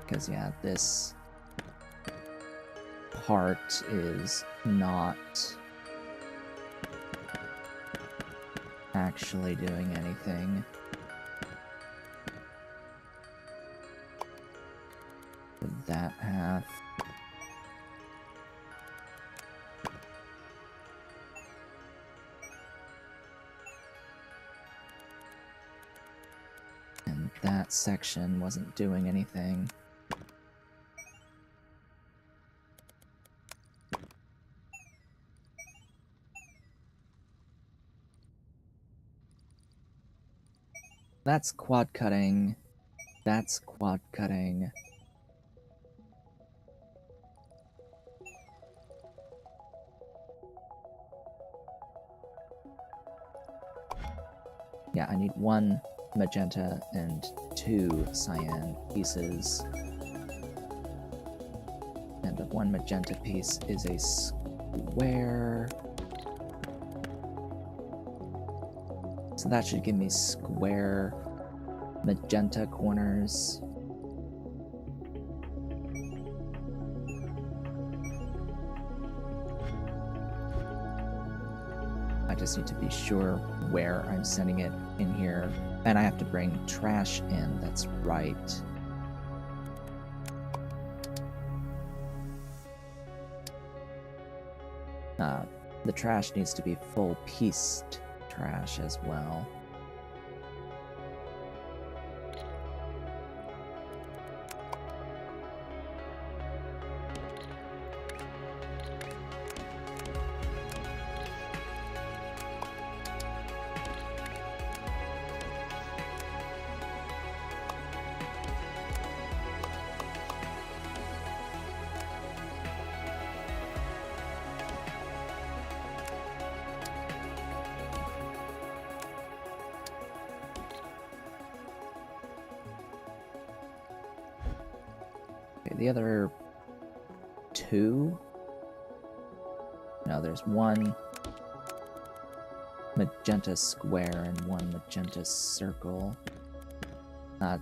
Because yeah, this part is not actually doing anything. For that half. And that section wasn't doing anything. That's quad cutting. That's quad cutting. Yeah, I need one magenta and two cyan pieces. And the one magenta piece is a square. So that should give me square magenta corners. I just need to be sure where I'm sending it in here. And I have to bring trash in, that's right. The trash needs to be full pieced trash as well. The other two? No, there's one magenta square and one magenta circle.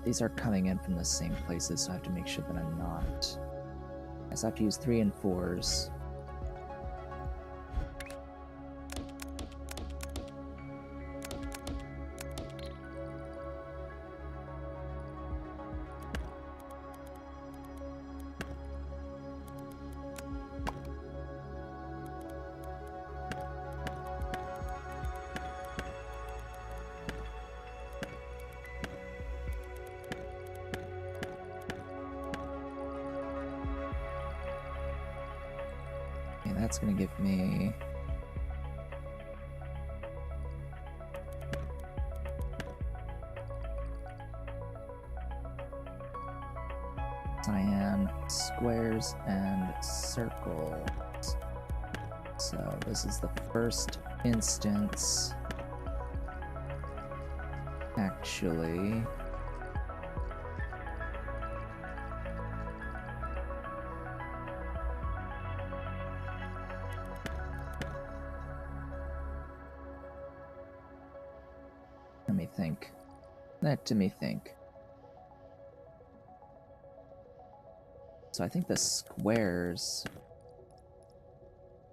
These are coming in from the same places, so I have to make sure that I'm not. So I have to use 3 and 4s. That's going to give me cyan squares and circles. So this is the first instance. Actually, let me think. Let me think. So I think the squares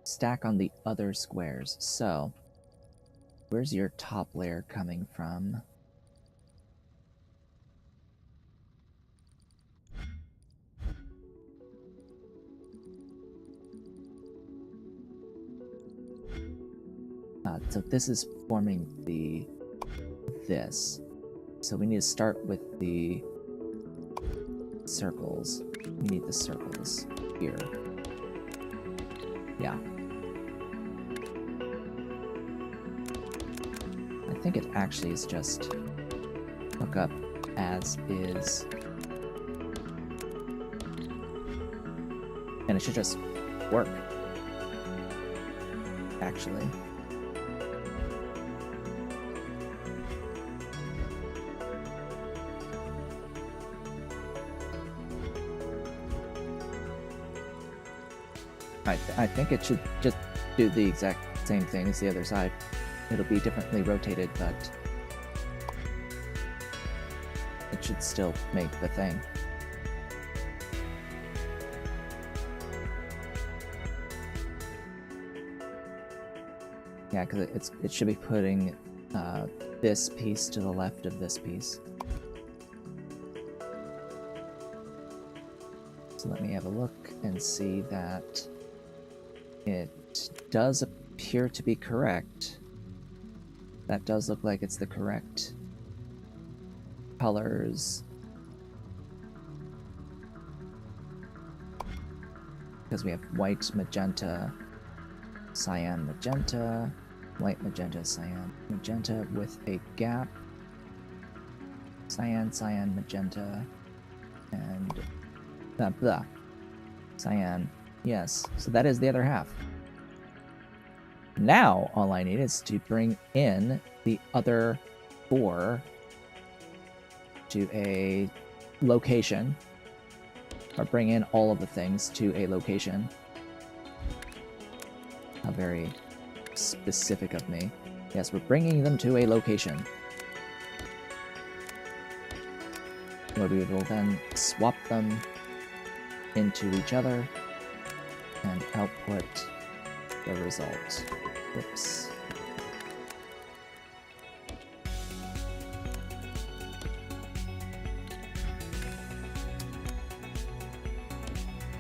stack on the other squares. So where's your top layer coming from? So this is forming this. So we need to start with the circles. We need the circles here. Yeah. I think it actually is just hook up as is. And it should just work. Actually. I think it should just do the exact same thing as the other side. It'll be differently rotated, but it should still make the thing. Yeah, because it should be putting this piece to the left of this piece. So let me have a look and see that it does appear to be correct. That does look like it's the correct colors. Because we have white, magenta, cyan, magenta, white, magenta, cyan, magenta with a gap, cyan, cyan, magenta, and blah, blah. Cyan. Yes, so that is the other half. Now, all I need is to bring in the other 4 to a location, or bring in all of the things to a location. How very specific of me. Yes, we're bringing them to a location. Where we will then swap them into each other and output the result. Whoops.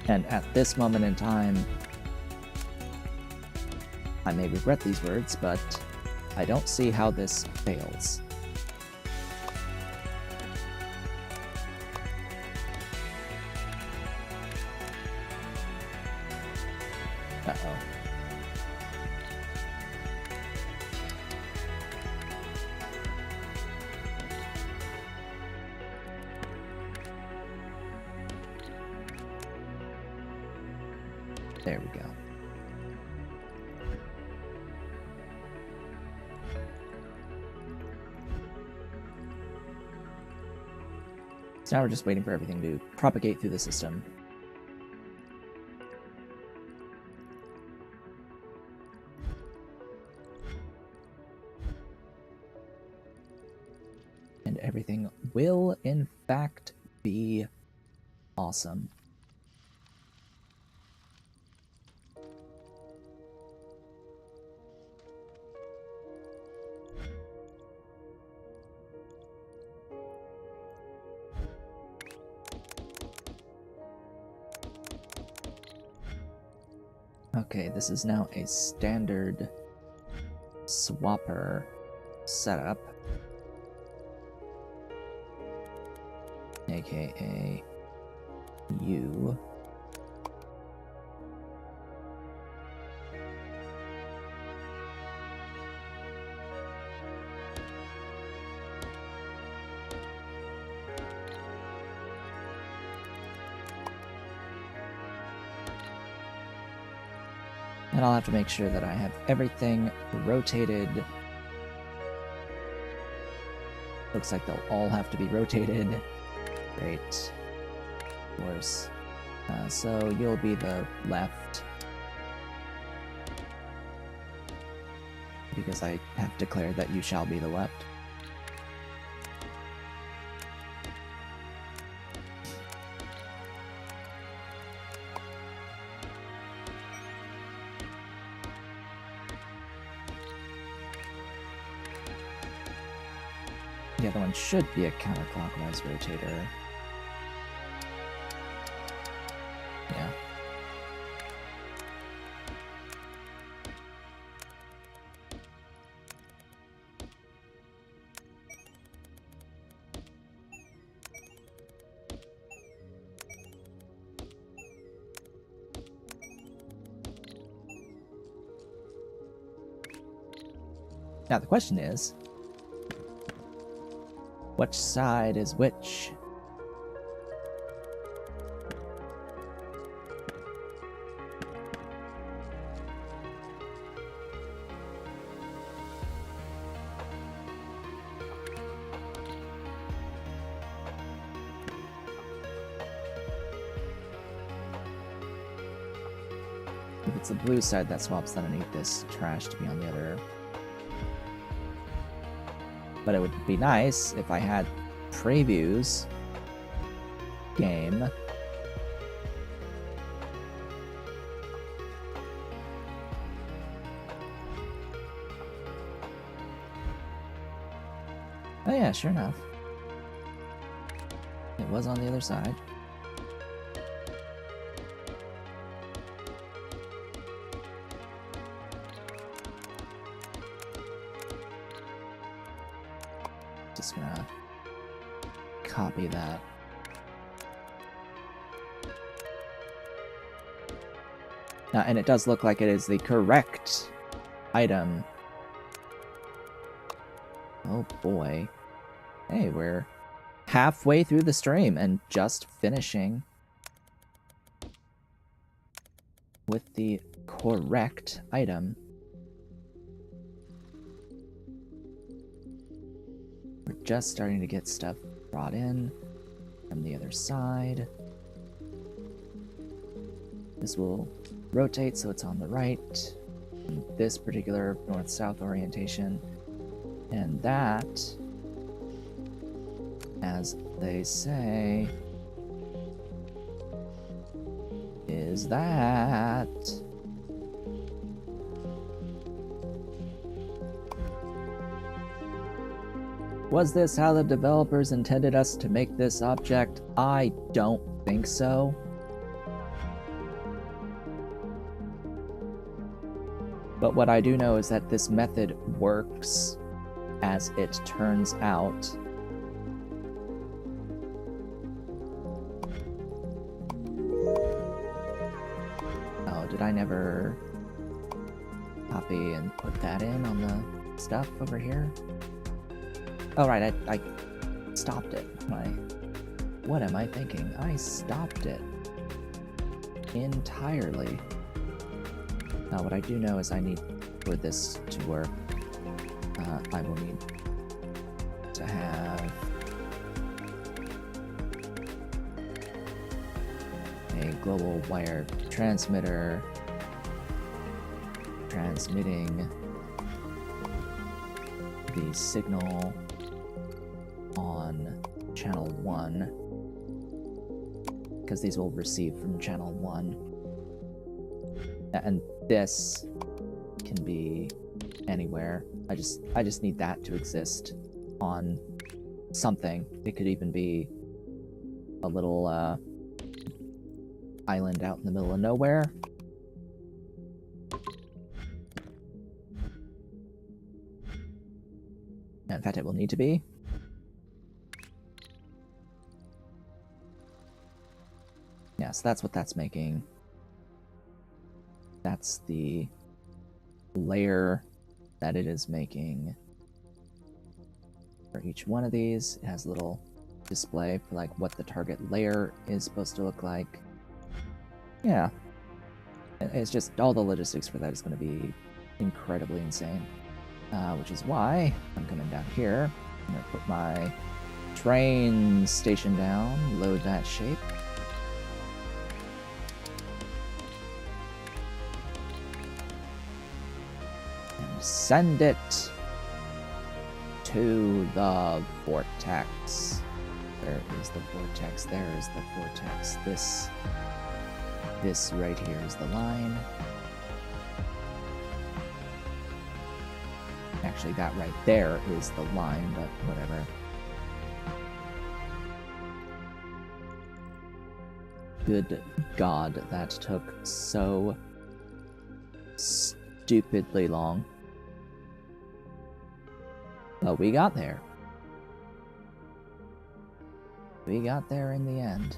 And at this moment in time, I may regret these words, but I don't see how this fails. Uh-oh. There we go. So now we're just waiting for everything to propagate through the system. And everything will, in fact, be awesome. Okay, this is now a standard swapper setup, aka you. And I'll have to make sure that I have everything rotated. Looks like they'll all have to be rotated. Great. Of course. So you'll be the left. Because I have declared that you shall be the left. The other one should be a counterclockwise rotator. Yeah. Now the question is, which side is which? If it's the blue side that swaps, then I need this trash to be on the other. But it would be nice if I had previews game. Oh yeah, sure enough. It was on the other side. Just gonna copy that. And it does look like it is the correct item. Oh boy. Hey, we're halfway through the stream and just finishing with the correct item. We're just starting to get stuff brought in from the other side. This will rotate so it's on the right. in this particular north-south orientation. And that, as they say, is that. Was this how the developers intended us to make this object? I don't think so. But what I do know is that this method works, as it turns out. Oh, did I never copy and put that in on the stuff over here? Oh, right, I stopped it. What am I thinking? I stopped it entirely. Now, what I do know is I need, for this to work, I will need to have a global wire transmitter transmitting the signal on channel 1, because these will receive from channel 1, and this can be anywhere. I just need that to exist on something. It could even be a little island out in the middle of nowhere. In fact, it will need to be. Yeah, so that's what that's making. That's the layer that it is making. For each one of these, it has a little display for like what the target layer is supposed to look like. Yeah. It's just all the logistics for that is going to be incredibly insane. Which is why I'm coming down here. I'm going to put my train station down, load that shape. Send it to the vortex. Where is the vortex? There is the vortex. This right here is the line. Actually, that right there is the line, but whatever. Good God, that took so stupidly long. But we got there. We got there in the end.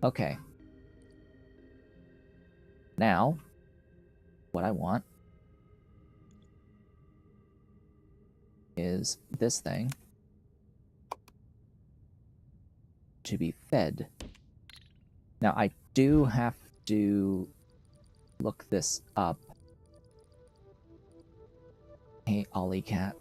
Okay. Now, what I want is this thing to be fed. Now, I do have to look this up. Hey, Ollie Cat.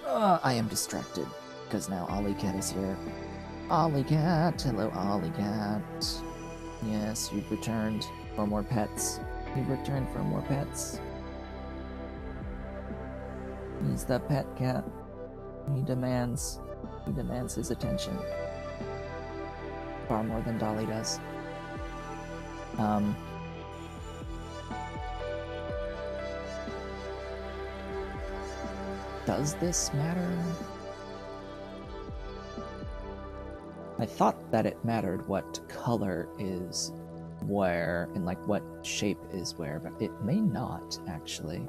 I am distracted because now Ollie Cat is here. Ollie Cat, hello Ollie Cat. Yes, you've returned for more pets. You've returned for more pets. He's the pet cat. He demands his attention. Far more than Dolly does. Does this matter? I thought that it mattered what color is where and like what shape is where, but it may not actually.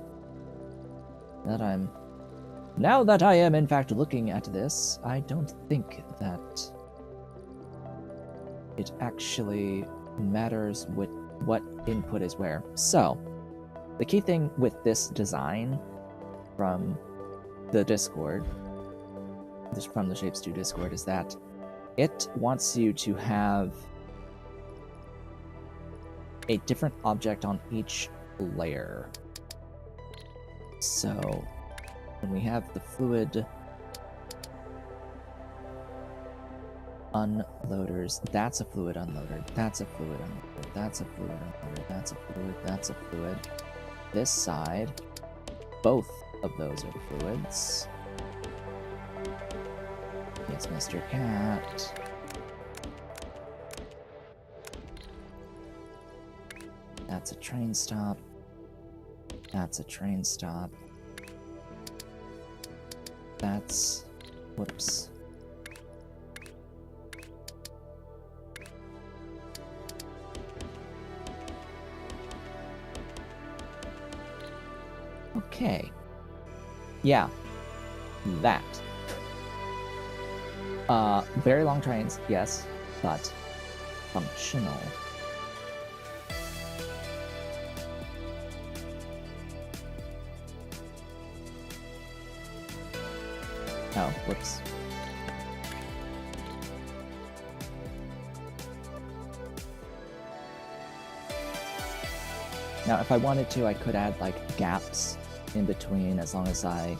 Now that I am in fact looking at this, I don't think that it actually matters with what input is where. So, the key thing with this design from the Discord, from the Shapez 2 Discord, is that it wants you to have a different object on each layer. So, when we have the fluid Unloaders. That's a fluid unloader. That's a fluid unloader. That's a fluid unloader. That's a fluid. That's a fluid. This side, both of those are fluids. It's Mr. Cat. That's a train stop. That's a train stop. That's... whoops. Okay. Yeah. That. Very long trains, yes, but functional. Oh, whoops. Now, if I wanted to, I could add, like, gaps in between as long as I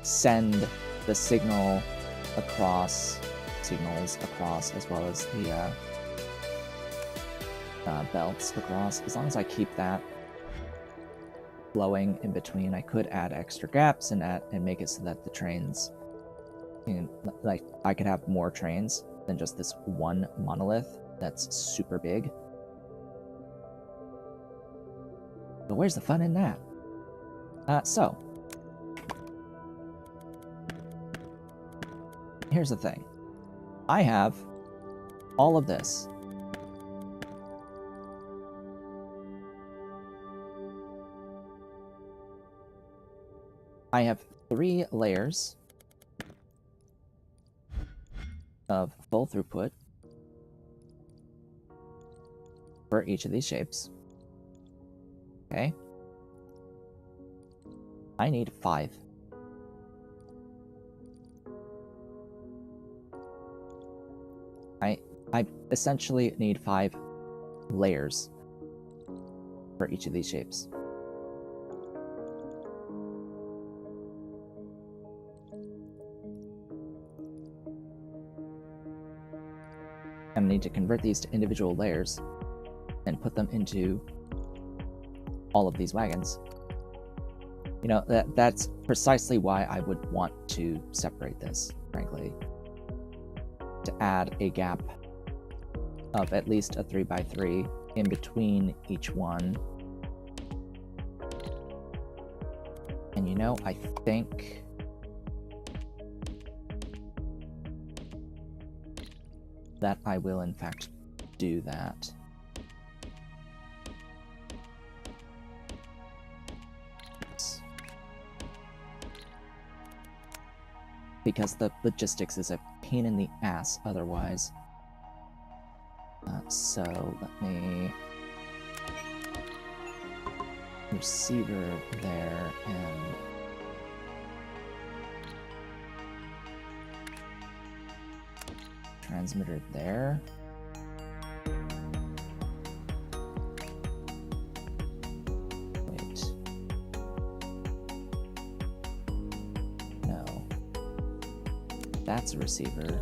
send the signals across, as well as the belts across. As long as I keep that flowing in between, I could add extra gaps and make it so that the trains, like, I could have more trains than just this one monolith that's super big. But where's the fun in that? So, here's the thing. I have all of this. I have 3 layers of full throughput for each of these shapes. Okay. I need 5. I essentially need 5 layers for each of these shapes. I need to convert these to individual layers and put them into all of these wagons. You know, that's precisely why I would want to separate this, frankly. To add a gap of at least a 3x3 in between each one. And you know, I think that I will in fact do that. Because the logistics is a pain in the ass otherwise. So let me... receiver there, and... transmitter there. Wait. No. That's a receiver.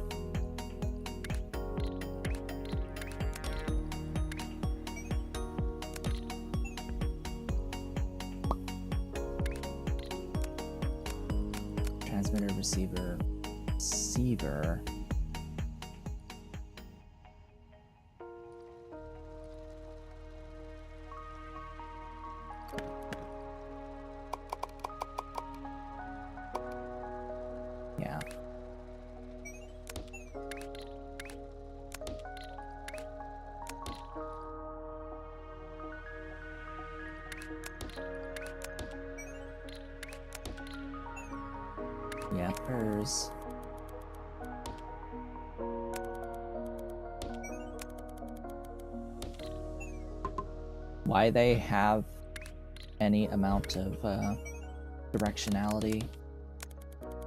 Transmitter, receiver, receiver. Yeah. Yeah, hers. Why they have any amount of directionality,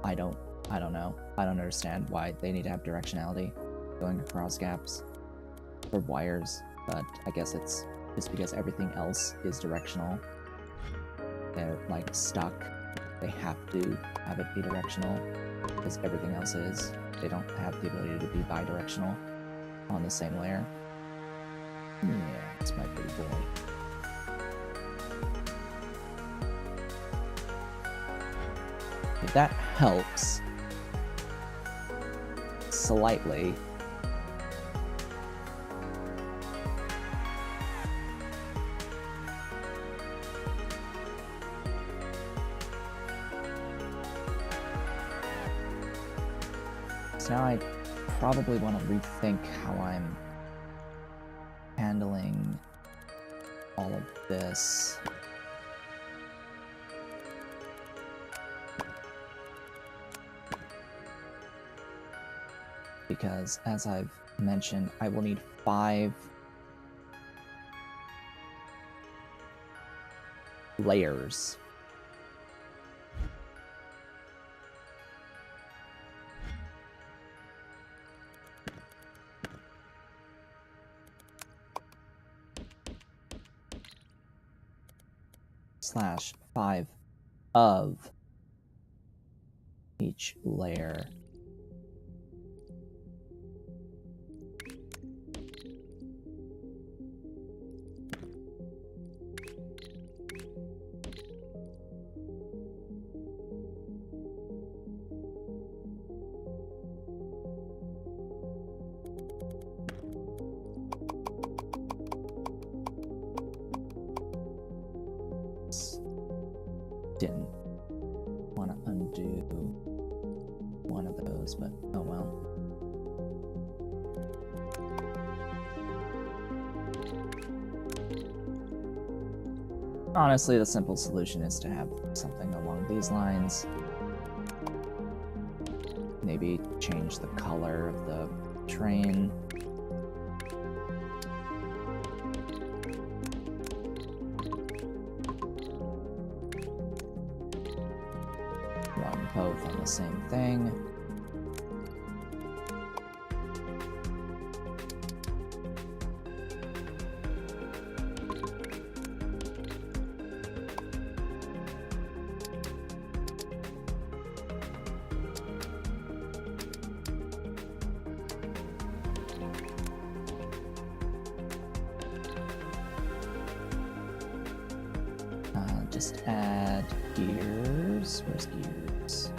I don't know. I don't understand why they need to have directionality going across gaps for wires, but I guess it's just because everything else is directional. They're like stuck. They have to have it be directional. because everything else is. They don't have the ability to be bidirectional on the same layer. Yeah, it's my pretty boy. If that helps slightly. So now I probably want to rethink how I'm handling all of this. Because, as I've mentioned, I will need 5 layers. Slash 5 of each layer. Didn't want to undo one of those, but oh well. Honestly, the simple solution is to have something along these lines. Maybe change the color of the train. Run both on the same thing. Just add gears. Where's gears?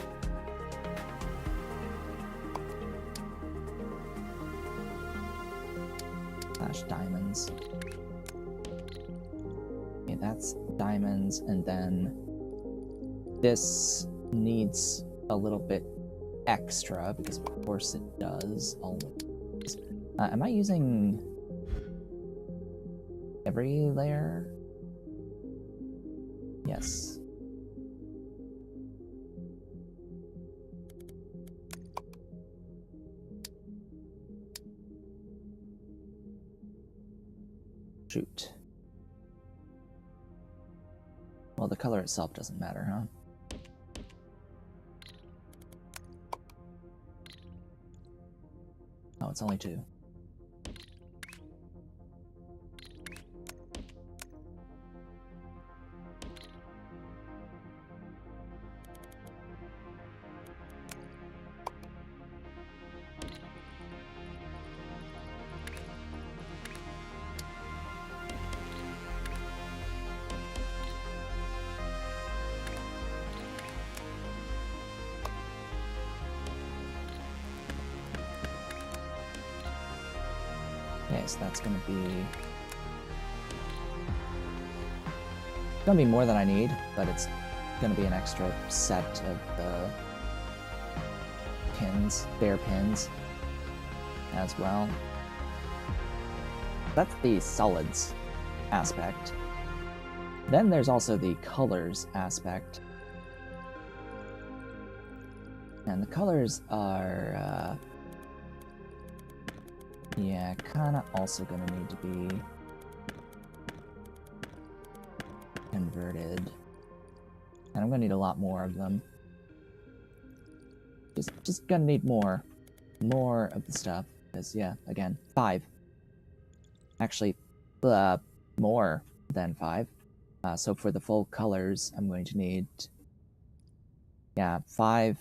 Slash diamonds. Okay, that's diamonds, and then this needs a little bit extra, because of course it does. Always. Am I using every layer? Yes. Shoot. Well, the color itself doesn't matter, huh? Oh, it's only 2. Okay, so that's gonna be more than I need, but it's gonna be an extra set of the pins, bare pins, as well. That's the solids aspect. Then there's also the colors aspect. And the colors are, yeah, kinda also gonna need to be converted. And I'm gonna need a lot more of them. Just gonna need more of the stuff. Because, yeah, again, 5. Actually, more than 5. So for the full colors, I'm going to need, yeah, 5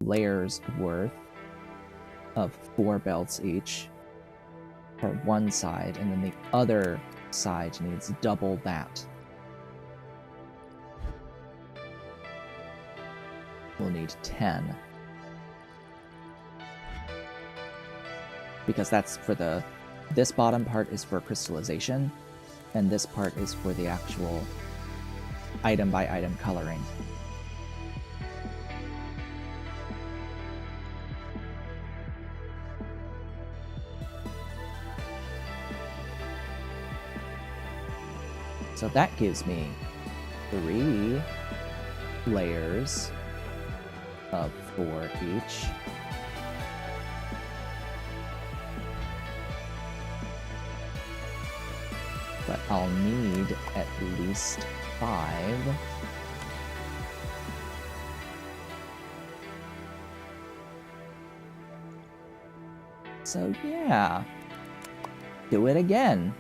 layers worth of 4 belts each for one side, and then the other side needs double that. We'll need 10. Because that's for this bottom part is for crystallization, and this part is for the actual item by item coloring. So that gives me 3 layers of 4 each. But I'll need at least 5. So yeah, do it again.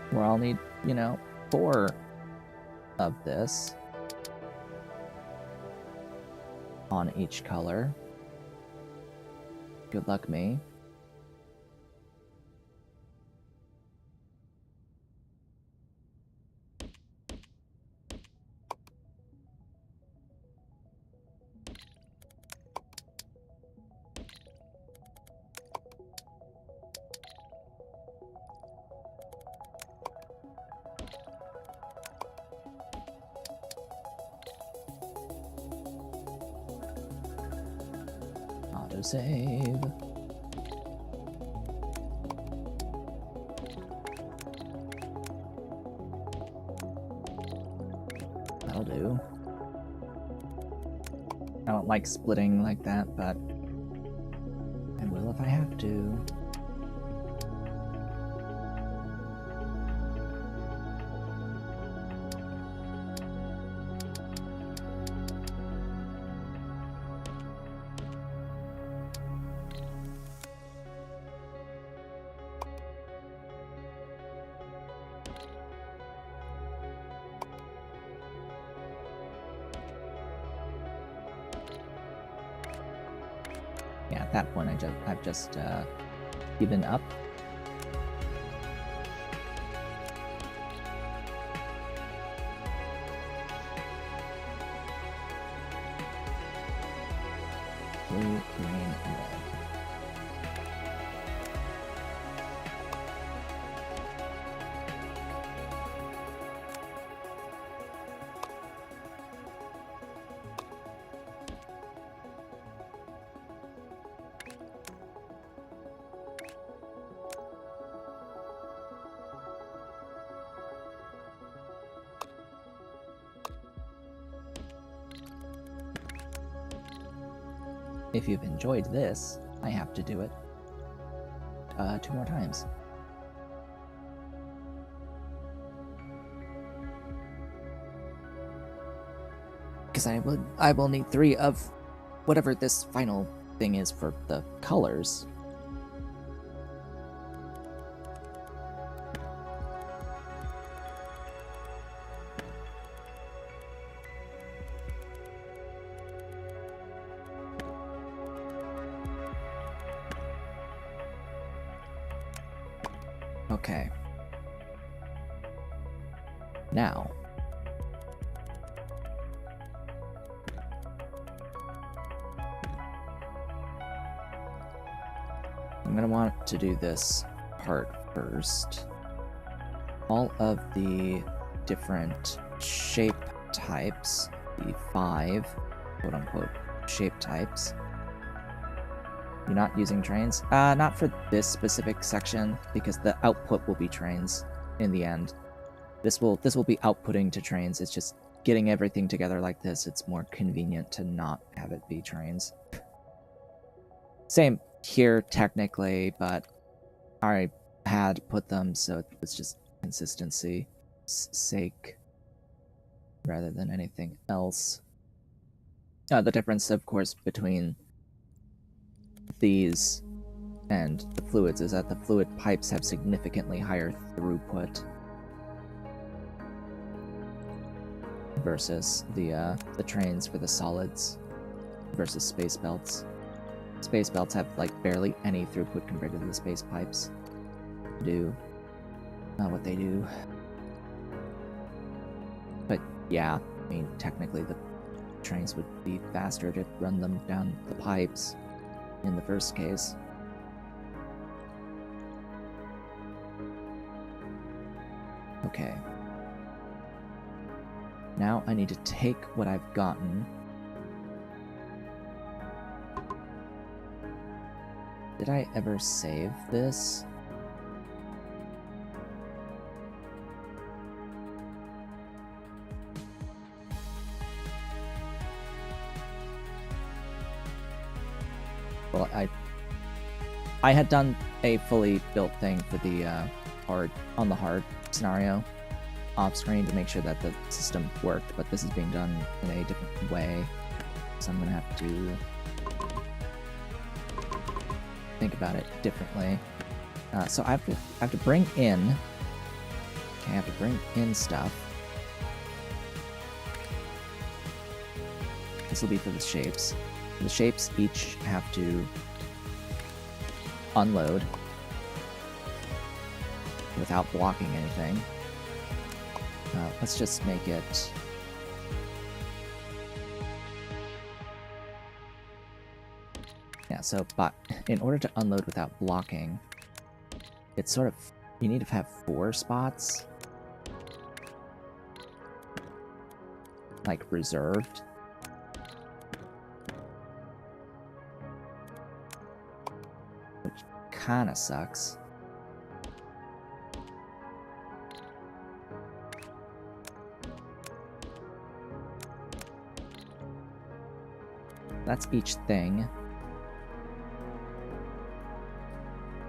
Where I'll need, 4 of this on each color. Good luck, me. Autosave. That'll do. I don't like splitting like that, but I will if I have to. Yeah, at that point I've just given up. Blue, green, and red. If you've enjoyed this, I have to do it 2 more times. Because I will need 3 of whatever this final thing is for the colors. Okay. Now. I'm going to want to do this part first. All of the different shape types, the 5 quote-unquote shape types. You're not using trains? Not for this specific section, because the output will be trains in the end. This will be outputting to trains. It's just getting everything together like this. It's more convenient to not have it be trains. Same here, technically, but I had put them, so it's just consistency sake rather than anything else. The difference, of course, between these and the fluids is that the fluid pipes have significantly higher throughput versus the trains for the solids versus space belts. Space belts have like barely any throughput compared to the space pipes. Do not what they do. But yeah, I mean technically the trains would be faster to run them down the pipes in the first case. Okay. Now I need to take what I've gotten. Did I ever save this? Well, I had done a fully built thing for the hard scenario off screen to make sure that the system worked, but this is being done in a different way, so I'm gonna have to think about it differently. So I have to bring in. Okay, I have to bring in stuff. This will be for the shapes. The shapes each have to unload without blocking anything. Let's just make it... Yeah, so but in order to unload without blocking, it's sort of... You need to have 4 spots, like, reserved. Which kinda sucks. That's each thing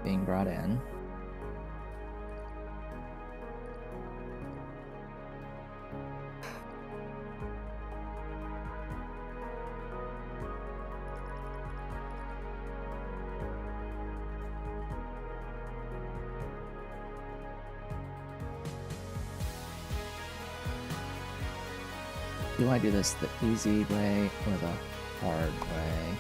being brought in. Do I do this the easy way or the hard way?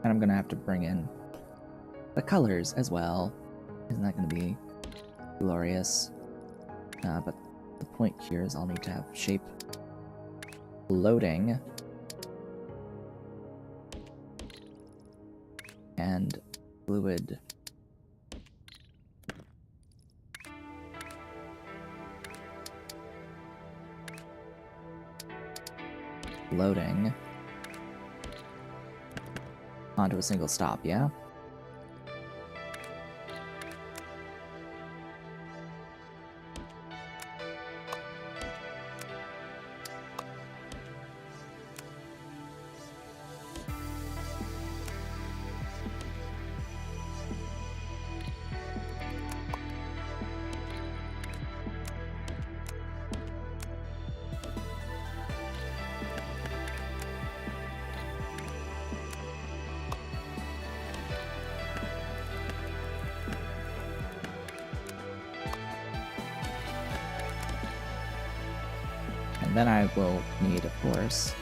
And I'm gonna have to bring in the colors as well. Isn't that gonna be glorious? But the point here is I'll need to have shape loading and fluid loading onto a single stop, yeah? And then I will need, of course,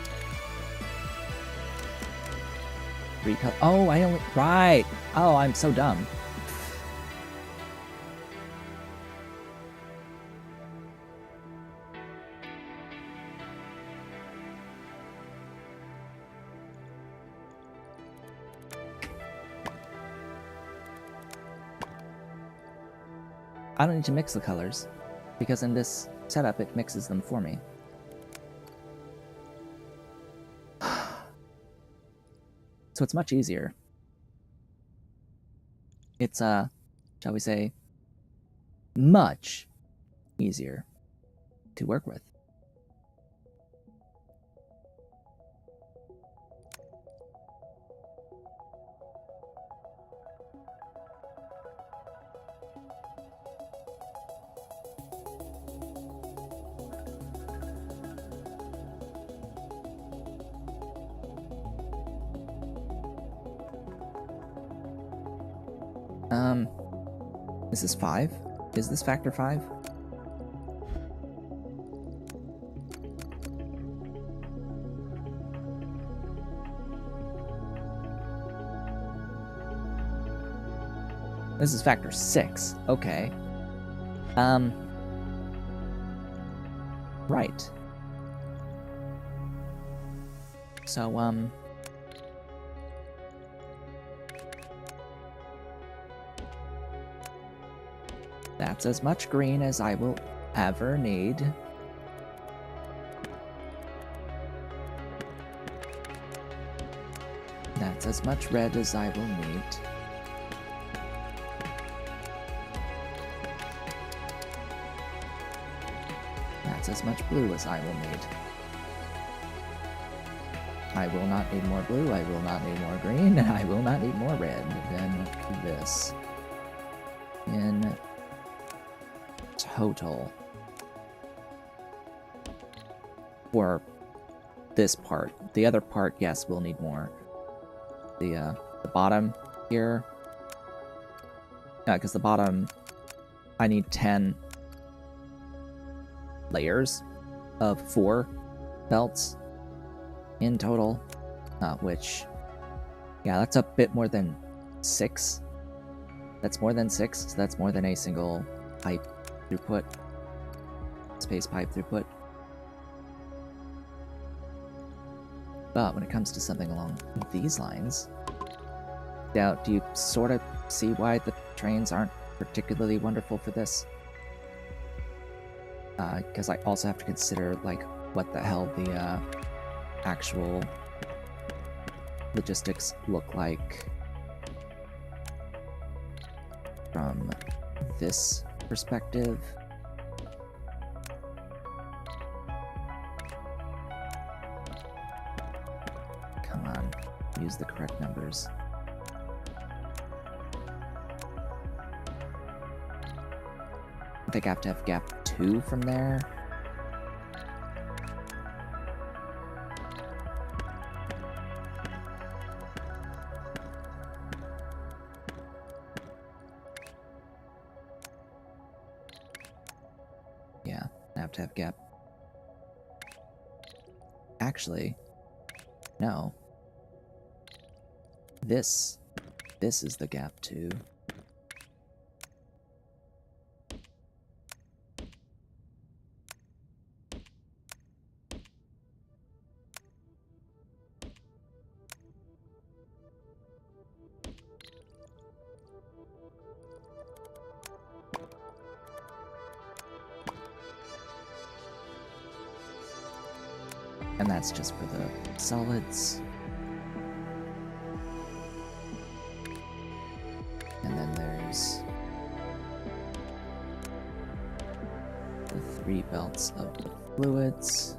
oh, I only... Right! Oh, I'm so dumb. I don't need to mix the colors, because in this setup it mixes them for me. So it's much easier. It's, shall we say, much easier to work with. This is 5? Is this factor 5? This is factor 6. Okay. Right. So, that's as much green as I will ever need. That's as much red as I will need. That's as much blue as I will need. I will not need more blue, I will not need more green, and I will not need more red than this. In total. For this part. The other part, yes, we'll need more. The bottom here. Yeah, because the bottom, I need 10 layers of 4 belts in total, which, yeah, that's a bit more than 6. That's more than 6, so that's more than a single pipe throughput, space pipe throughput. But when it comes to something along these lines, now, do you sort of see why the trains aren't particularly wonderful for this? Because I also have to consider, like, what the hell the actual logistics look like from this perspective. Come on, use the correct numbers. I think I have to have gap 2 from there. Yeah, I have to have gap. Actually, no. This is the gap 2. And that's just for the solids. And then there's the 3 belts of the fluids.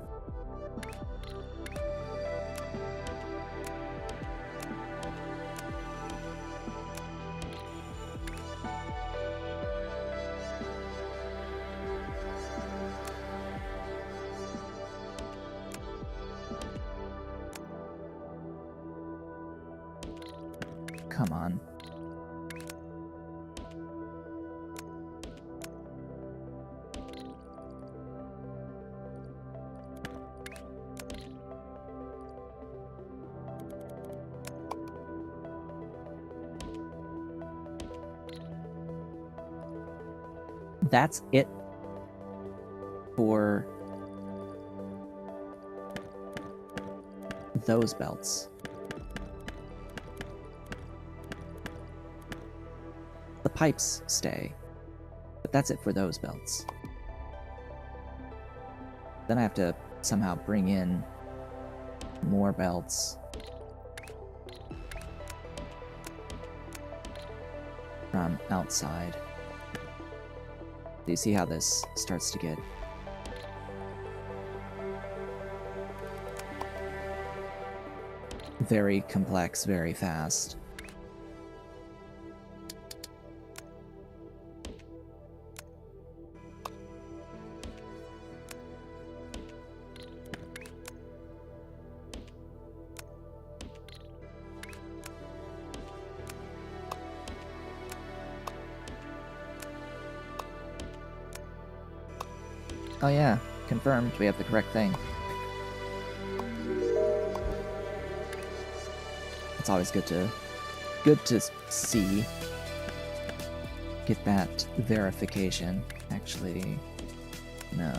Come on. That's it for those belts. The pipes stay, but that's it for those belts. Then I have to somehow bring in more belts from outside. Do you see how this starts to get very complex very fast? Oh yeah, confirmed. We have the correct thing. It's always good to see. Get that verification. Actually, no.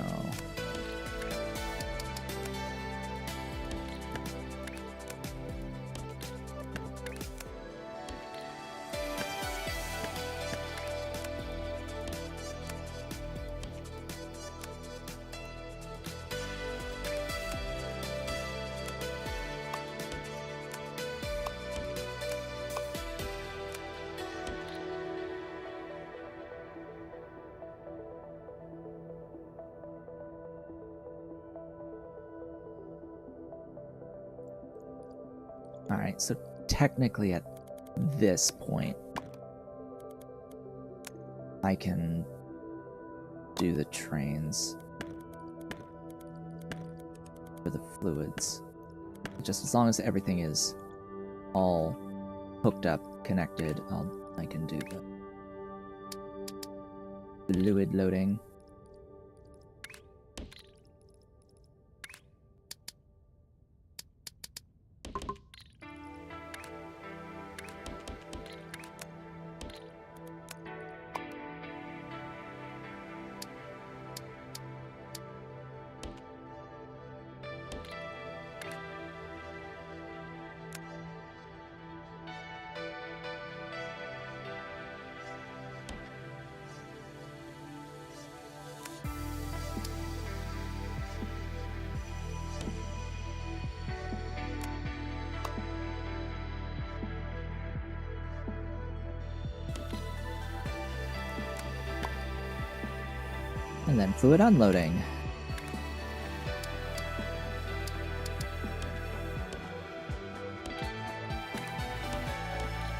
Alright, so technically at this point, I can do the trains for the fluids. Just as long as everything is all hooked up, connected, I can do the fluid loading. And then fluid unloading.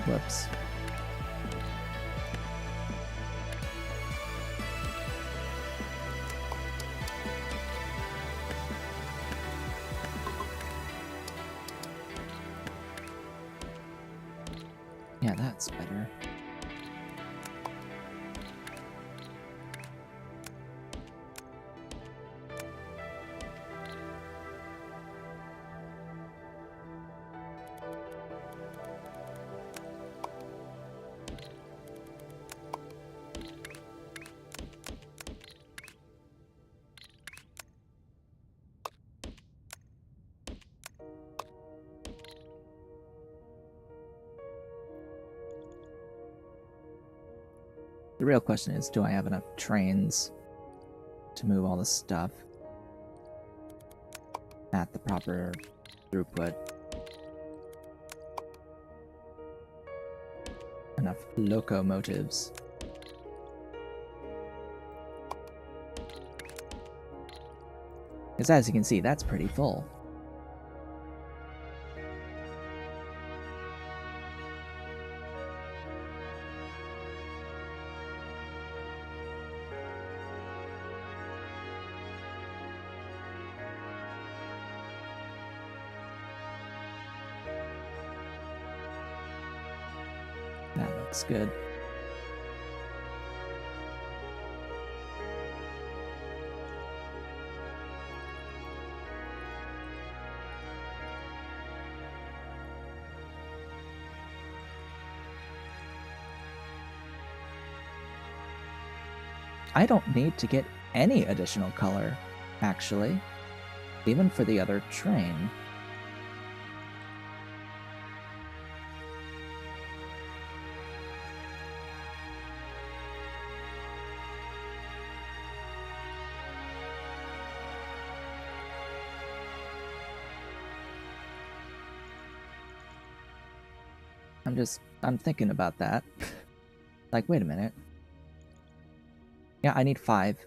Whoops. Yeah, that's better. The real question is, do I have enough trains to move all the stuff at the proper throughput? Enough locomotives. Because as you can see, that's pretty full. That looks good. I don't need to get any additional color, actually, even for the other train. I'm thinking about that. Like, wait a minute. Yeah, I need 5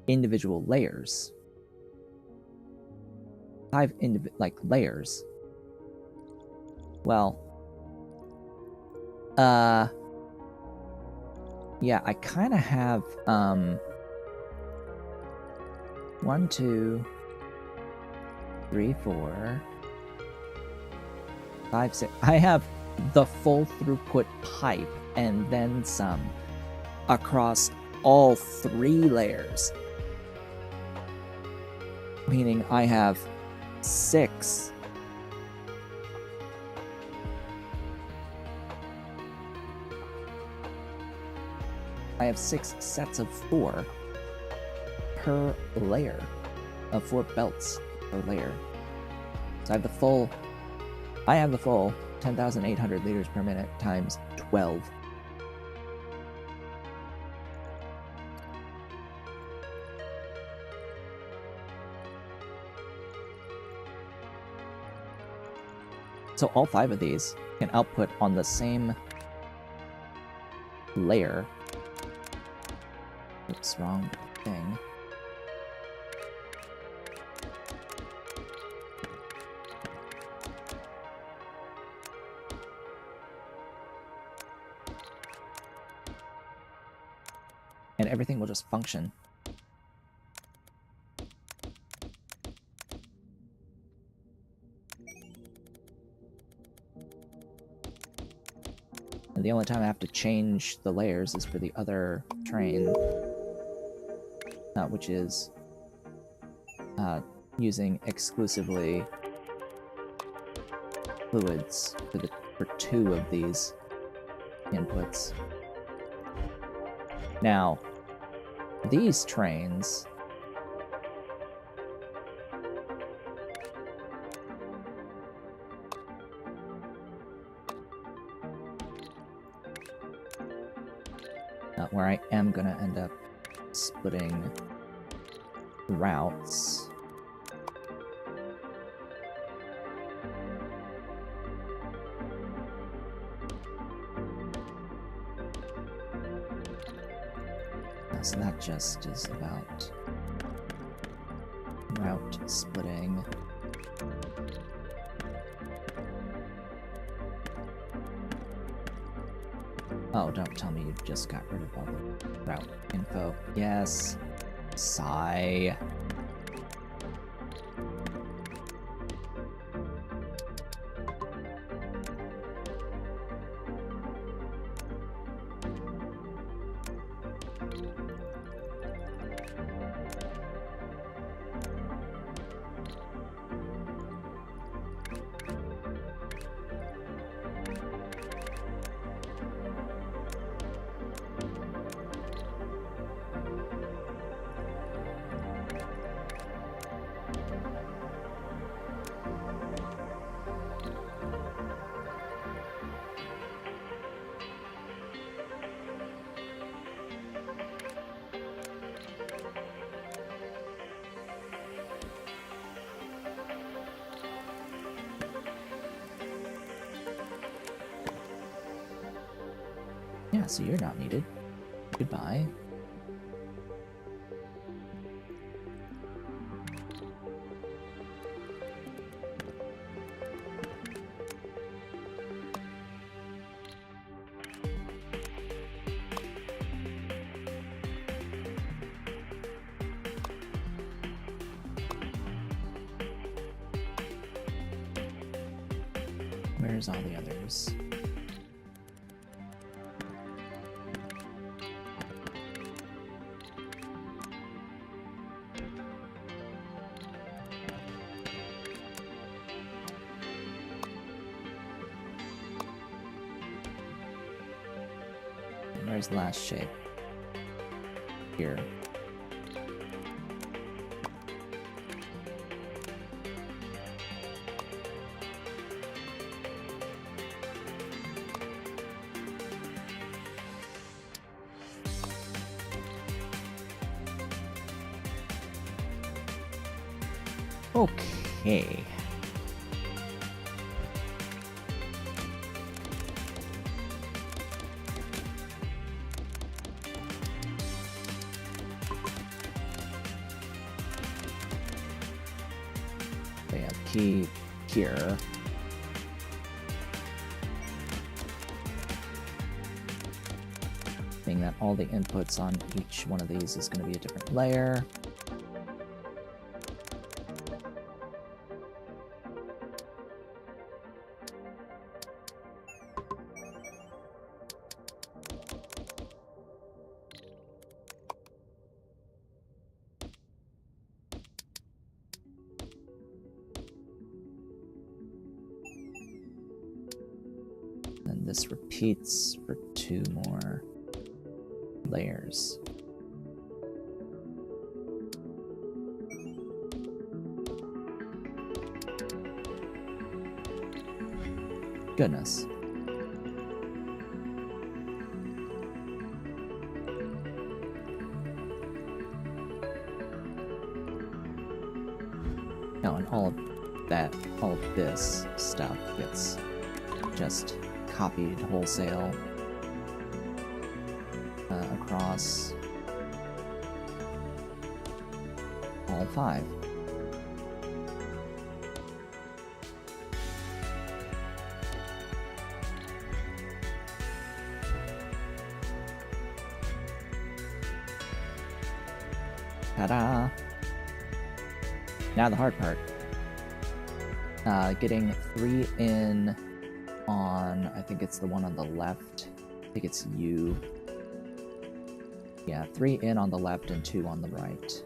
individual layers. 5 layers. Well, yeah, I kind of have 1, 2, 3, 4, 5, 6. I have the full throughput pipe and then some across all 3 layers. Meaning I have 6 sets of 4 per layer, of 4 belts per layer. So I have the full 10,800 liters per minute times 12. So all 5 of these can output on the same layer. Oops, wrong thing. And everything will just function. And the only time I have to change the layers is for the other train, which is using exclusively fluids for 2 of these inputs. Now, these trains where I am gonna end up splitting routes. So that just is about route splitting. Oh, don't tell me you just got rid of all the route info. Yes. Sigh. Yeah, so you're not needed. Goodbye. Where's all the others? Where's the last shape? Here. Okay. They have key here. Being that all the inputs on each one of these is going to be a different layer. this repeats for 2 more layers. Goodness. No, and all of this stuff gets just copied wholesale across all 5. Ta-da! Now the hard part. Getting 3 in on, I think it's the one on the left. I think it's U. Yeah, 3 in on the left and 2 on the right.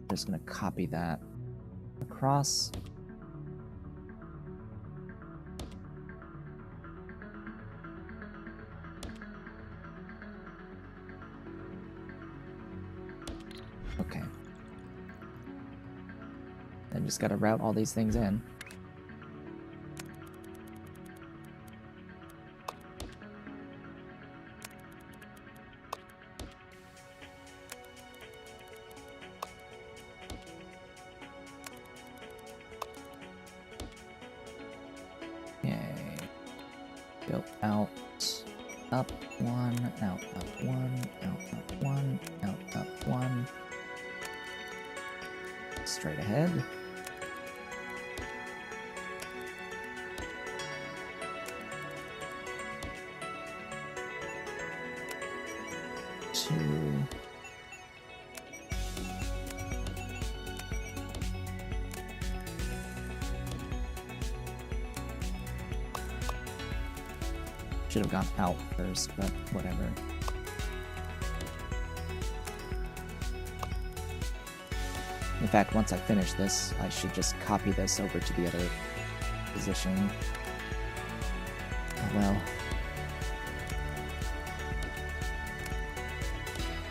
Just gonna copy that across. Okay. Then just gotta route all these things in. Okay. Go out, up 1, out, up 1, out, up 1, out, up 1. Straight ahead. Two. Should have gone out first, but whatever. In fact, once I finish this, I should just copy this over to the other position. Oh well.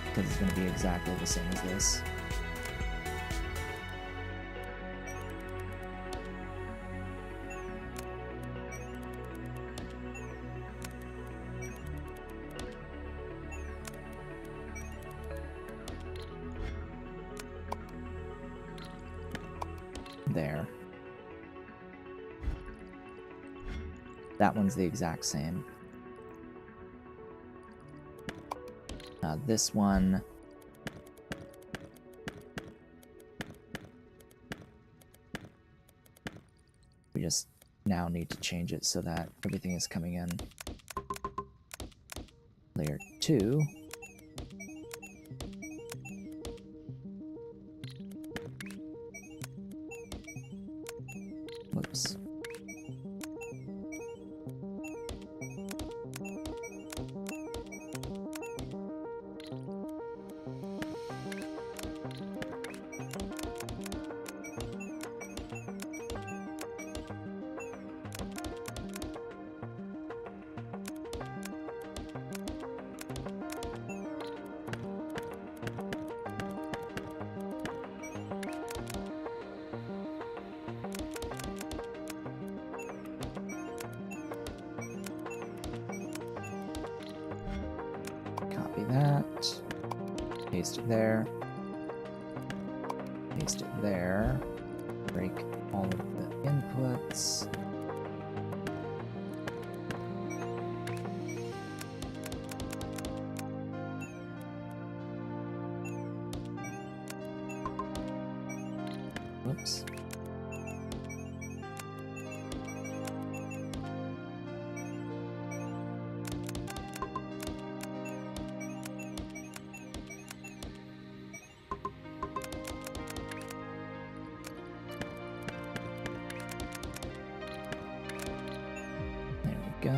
Because it's going to be exactly the same as this. There. That one's the exact same. This one... we just now need to change it so that everything is coming in. Layer 2. Whoops. That, paste it there, paste it there, break all of the inputs. Whoops. Go.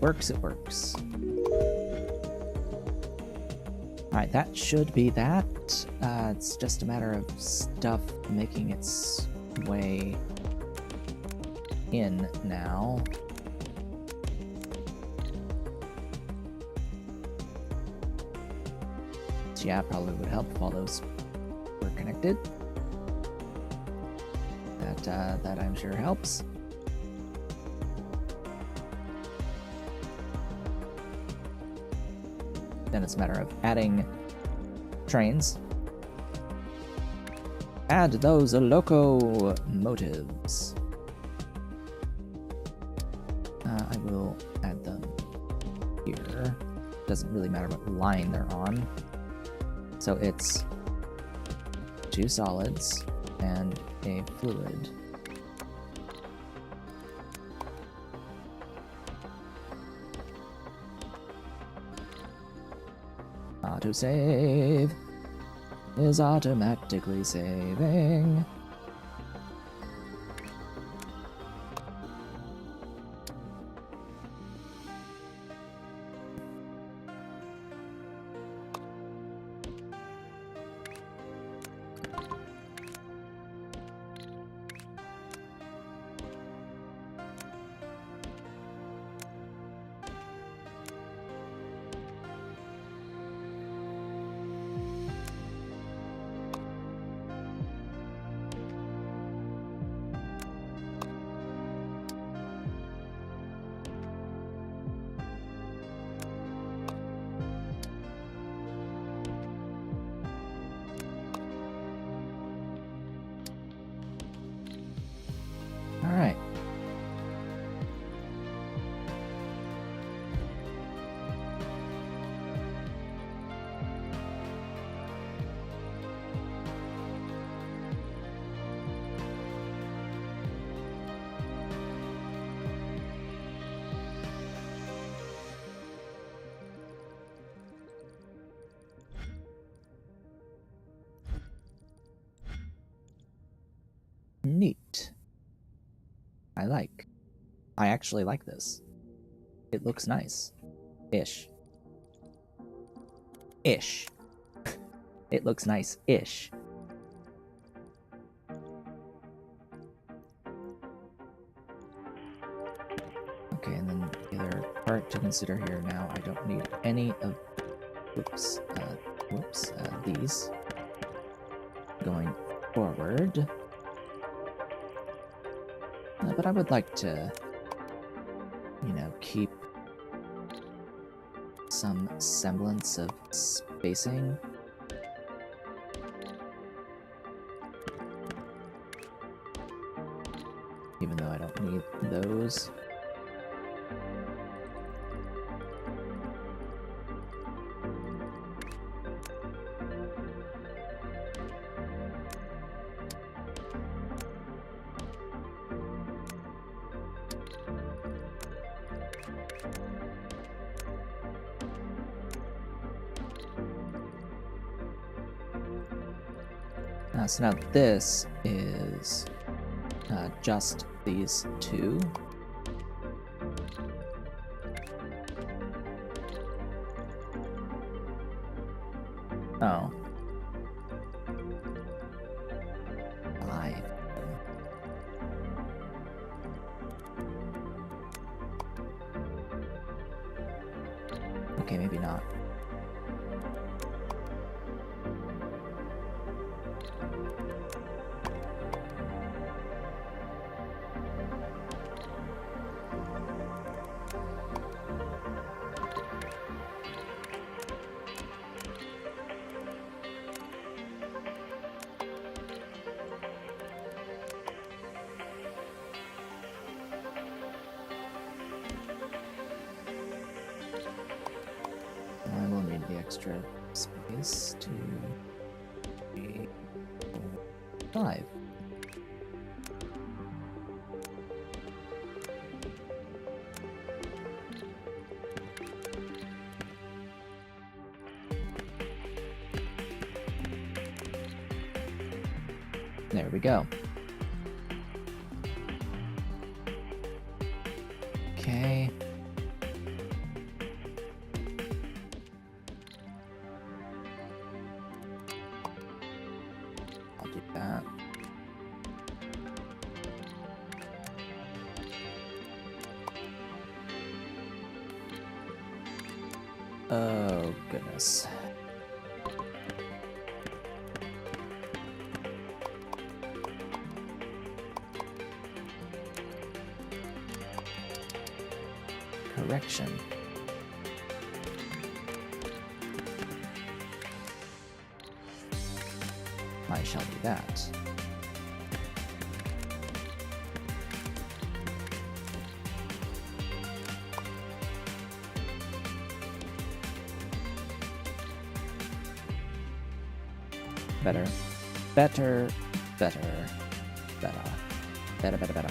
works, it works. Alright, that should be that. It's just a matter of stuff making its way in now. So yeah, probably would help if all those were connected. That I'm sure helps. Then it's a matter of adding trains. Add those locomotives. I will add them here. Doesn't really matter what line they're on. So it's 2 solids and a fluid. Autosave is automatically saving. Alright. Neat. I actually like this. It looks nice. Ish. Ish. It looks nice-ish. Okay, and then the other part to consider here now, I don't need any of these going forward. But I would like to, keep some semblance of spacing. Even though I don't need those. So now this is just these 2. Oh. 5. Okay, maybe not. I will need the extra space to be 5. There we go. Okay. Oh, goodness. Correction. I shall do that. Better. Better. Better. Better. Better, better, better.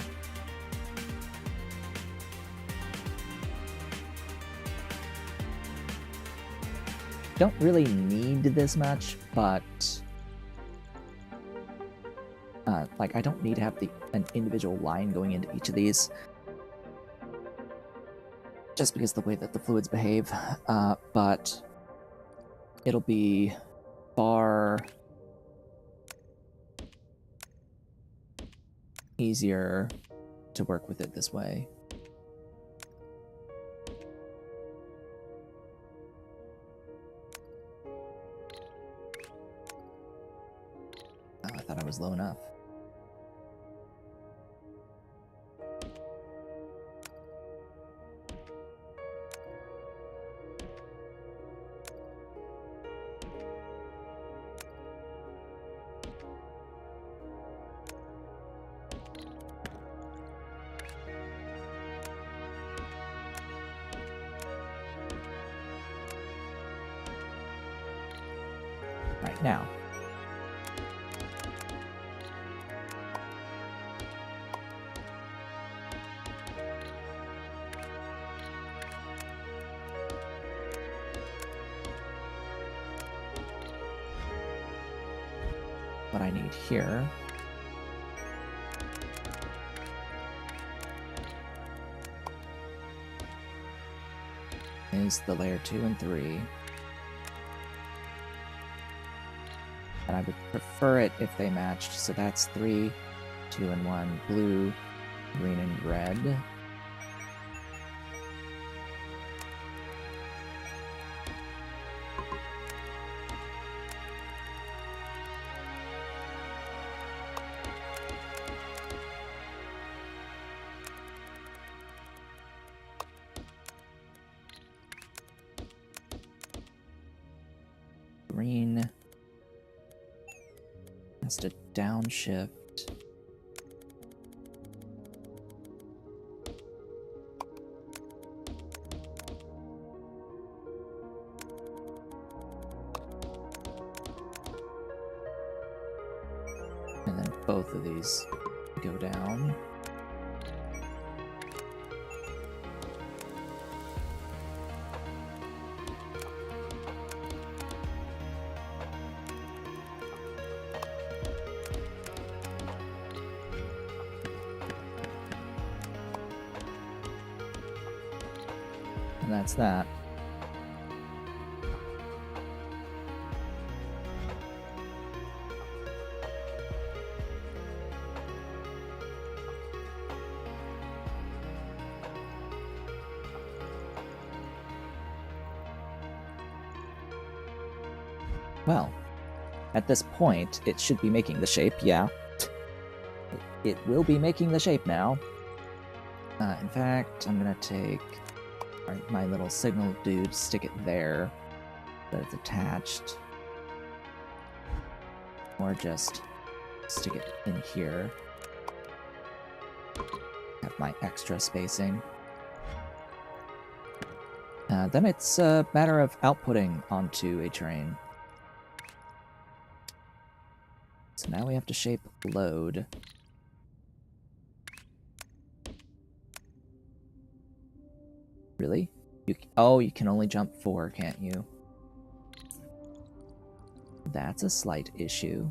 Don't really need this much, but like I don't need to have an individual line going into each of these, just because of the way that the fluids behave. But it'll be far easier to work with it this way. Oh, I thought I was low enough. Right now. What I need here is the layer 2 and 3. And I would prefer it if they matched, so that's 3, 2 and 1, blue, green and red. Green has to downshift. And then both of these go down. And that's that. Well, at this point, it should be making the shape, yeah. It will be making the shape now. In fact, I'm gonna take my little signal dude, stick it there, so it's attached. Or just stick it in here. Have my extra spacing. Then it's a matter of outputting onto a terrain. So now we have to shape load. Really? Oh, you can only jump 4, can't you? That's a slight issue.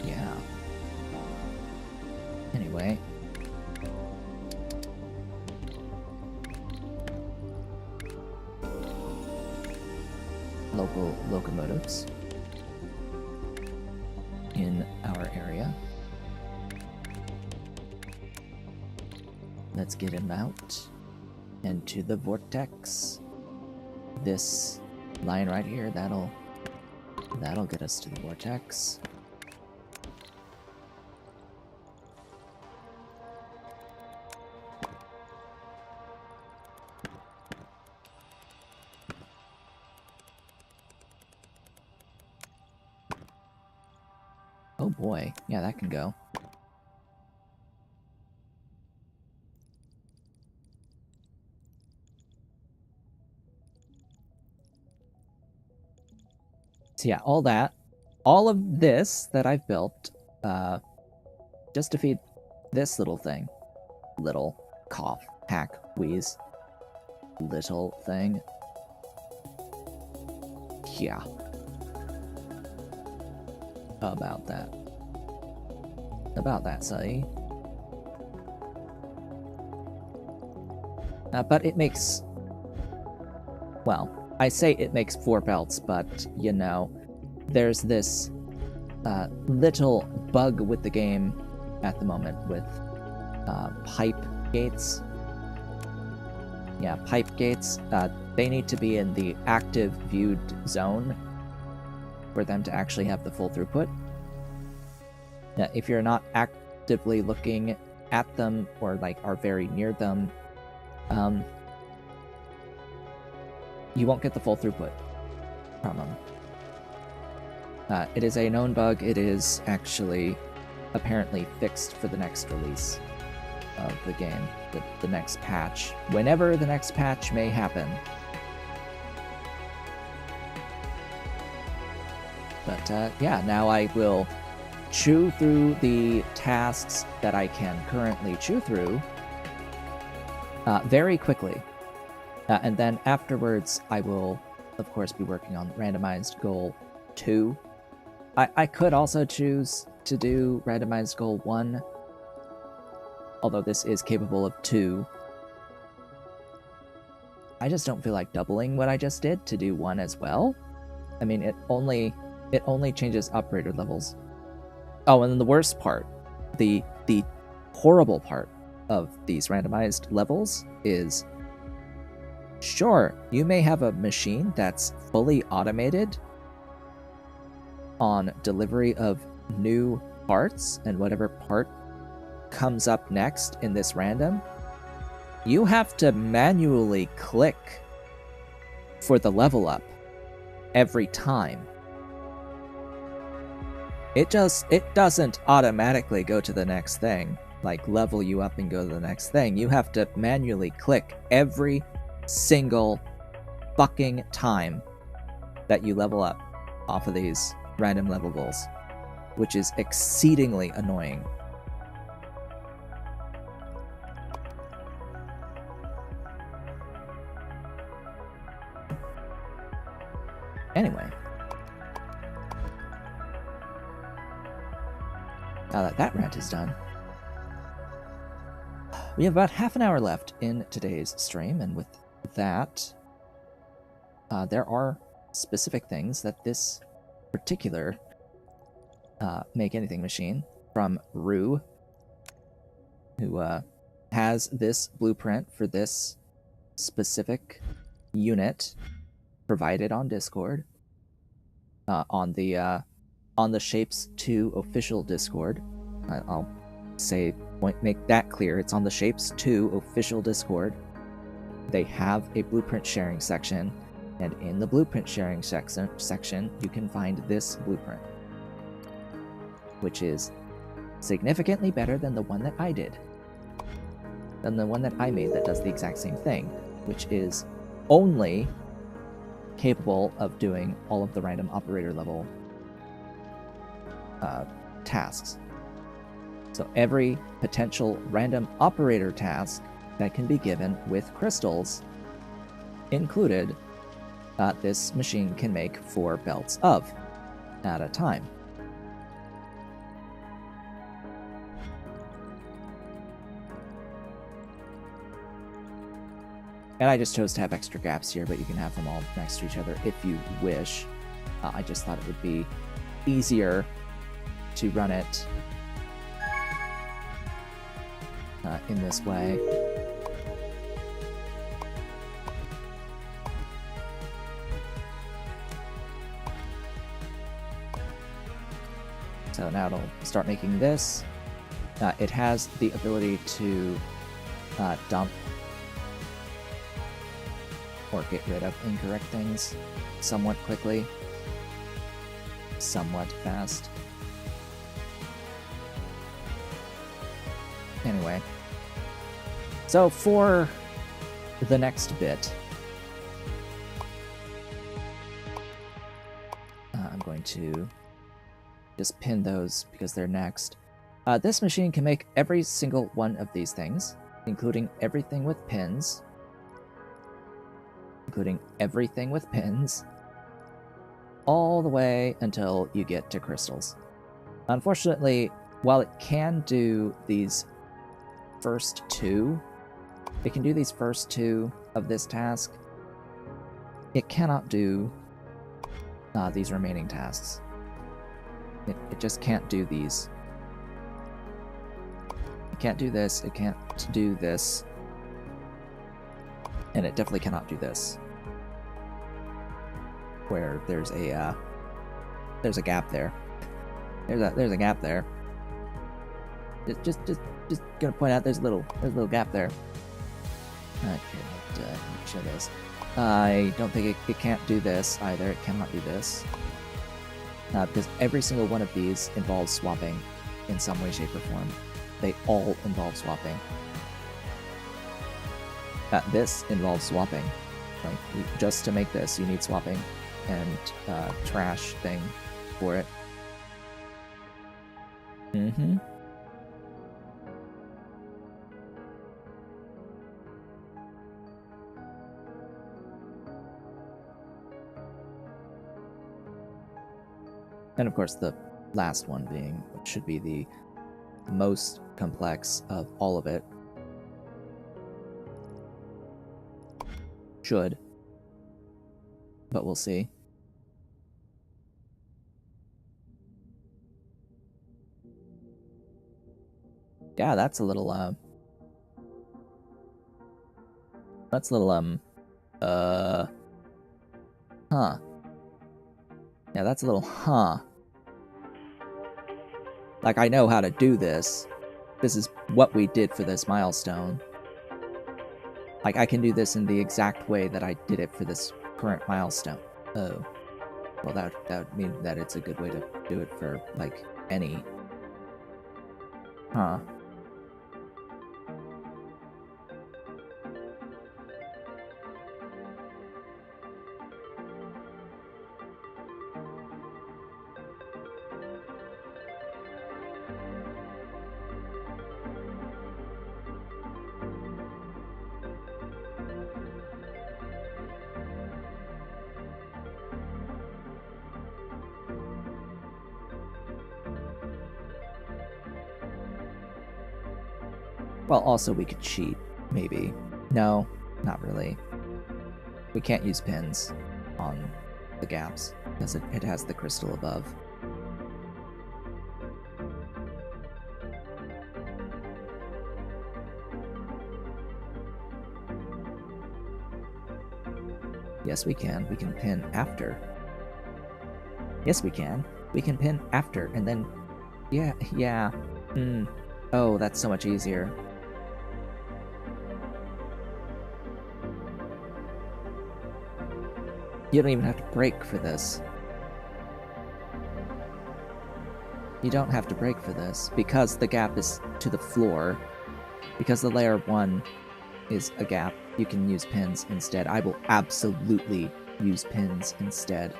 Yeah. Anyway. Local locomotives in our area. Let's get him out. Into the vortex. This line right here, that'll get us to the vortex. Oh boy, yeah, that can go. So yeah, all of this that I've built, just to feed this little thing. Little cough, hack, wheeze. Little thing. Yeah. About that, say. But it makes... Well, I say it makes 4 belts, but, you know, there's this little bug with the game at the moment with pipe gates. Yeah, pipe gates. They need to be in the active viewed zone for them to actually have the full throughput. Now, if you're not actively looking at them or like are very near them, you won't get the full throughput from them. It is a known bug. It is actually apparently fixed for the next release of the game, the next patch, whenever the next patch may happen. But yeah, now I will chew through the tasks that I can currently chew through very quickly. And then afterwards, I will, of course, be working on randomized goal 2. I could also choose to do randomized goal 1, although this is capable of 2. I just don't feel like doubling what I just did to do 1 as well. I mean, it only changes operator levels. Oh, and then the worst part, the horrible part of these randomized levels is, sure, you may have a machine that's fully automated on delivery of new parts, and whatever part comes up next in this random, you have to manually click for the level up every time. It doesn't automatically go to the next thing, like level you up and go to the next thing. You have to manually click every single fucking time that you level up off of these random level goals, which is exceedingly annoying. Anyway, now that that rant is done, we have about half an hour left in today's stream, and with that, there are specific things that this particular Make Anything machine from Rue, who has this blueprint for this specific unit provided on Discord, on the Shapez 2 official Discord. I'll make that clear. It's on the Shapez 2 official Discord. They have a blueprint sharing section, and in the blueprint sharing section, you can find this blueprint, which is significantly better than the one that I did, than the one that I made that does the exact same thing, which is only capable of doing all of the random operator level tasks. So every potential random operator task that can be given with crystals included, this machine can make 4 belts of at a time. And I just chose to have extra gaps here, but you can have them all next to each other if you wish. I just thought it would be easier to run it in this way. So now it'll start making this. It has the ability to dump or get rid of incorrect things somewhat quickly, somewhat fast. Anyway, so for the next bit, I'm going to just pin those because they're next. This machine can make every single one of these things, including everything with pins, all the way until you get to crystals. Unfortunately, while it can do these first two, of this task, it cannot do these remaining tasks. It just can't do these. It can't do this, it can't do this, and it definitely cannot do this. Where there's a gap there. There's a gap there. Just gonna point out there's a little gap there. Okay, let's show this. I don't think it can't do this either. It cannot do this. Because every single one of these involves swapping in some way, shape, or form. They all involve swapping. This involves swapping. Like, just to make this, you need swapping and trash thing for it. Mm-hmm. And of course, the last one being, which should be the most complex of all of it. Should. But we'll see. Yeah, that's a little, huh. Yeah, that's a little, Like, I know how to do this. This is what we did for this milestone. Like, I can do this in the exact way that I did it for this current milestone. Oh. Well, that would mean that it's a good way to do it for, like, any. Huh. Well, also we could cheat, maybe. No, not really. We can't use pins on the gaps, because it has the crystal above. Yes, we can. We can pin after. Yes, we can. We can pin after, and then... Yeah. Oh, that's so much easier. You don't even have to break for this. You don't have to break for this, because the gap is to the floor. Because the layer 1 is a gap, you can use pins instead. I will absolutely use pins instead.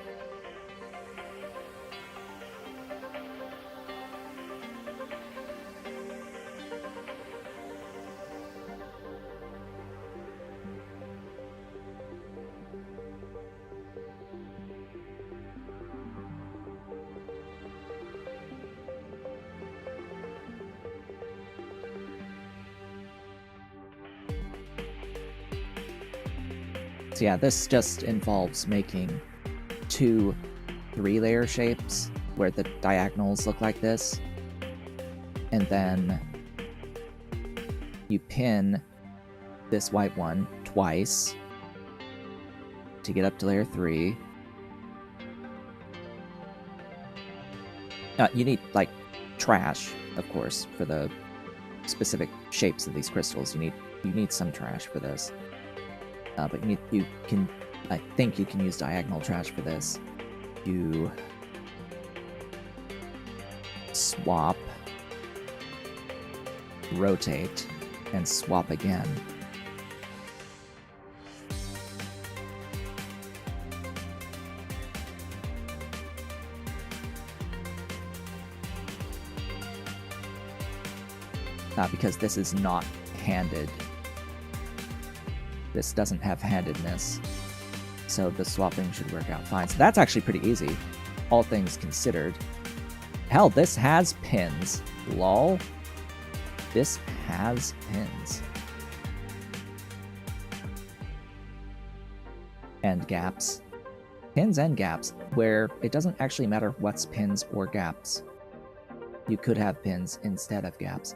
So yeah, this just involves making 2 3-layer shapes where the diagonals look like this. And then you pin this white one twice to get up to layer 3. You need, like, trash, of course, for the specific shapes of these crystals. You need some trash for this. But I think you can use diagonal trash for this. You swap, rotate, and swap again. Because this is not handed. This doesn't have handedness. So the swapping should work out fine. So that's actually pretty easy, all things considered. Hell, this has pins. Lol. This has pins. And gaps. Pins and gaps, where it doesn't actually matter what's pins or gaps. You could have pins instead of gaps.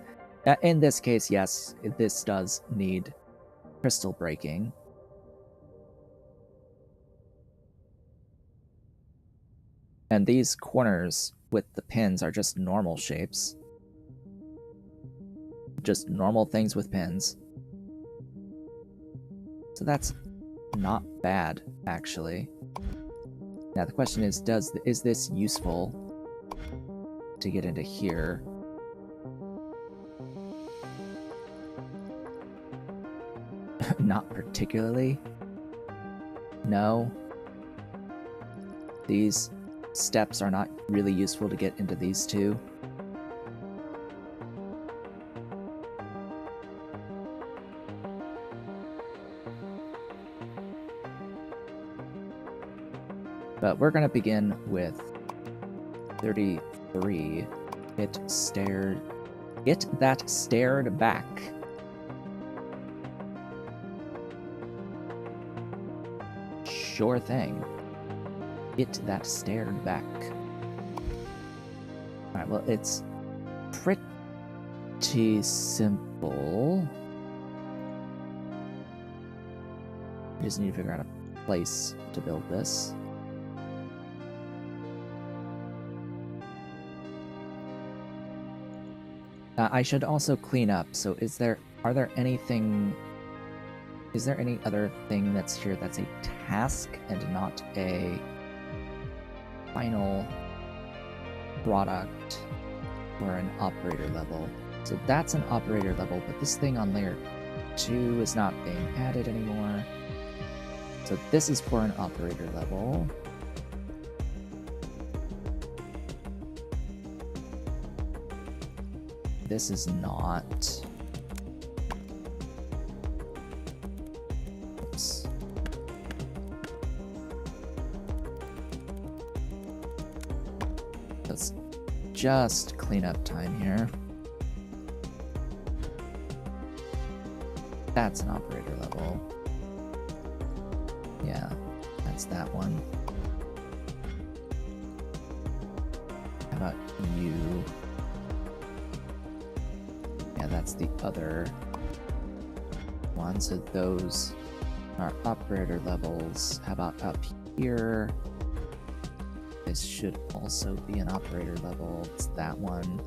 In this case, yes, this does need crystal breaking. And these corners with the pins are just normal shapes. Just normal things with pins. So that's not bad, actually. Now the question is this useful to get into here? Not particularly. No. These steps are not really useful to get into these two. But we're gonna begin with 33. It that stared back. Sure thing. It that stared back. Alright, well, it's pretty simple. You just need to figure out a place to build this. I should also clean up, so is there any other thing that's here that's a task and not a final product or an operator level? So that's an operator level, but this thing on layer 2 is not being added anymore. So this is for an operator level. This is not. Oops. Let's just clean up time here. That's an operator level. Yeah, that's that one. How about you? Yeah, that's the other one. So those are operator levels. How about up here? This should also be an operator level. It's that one.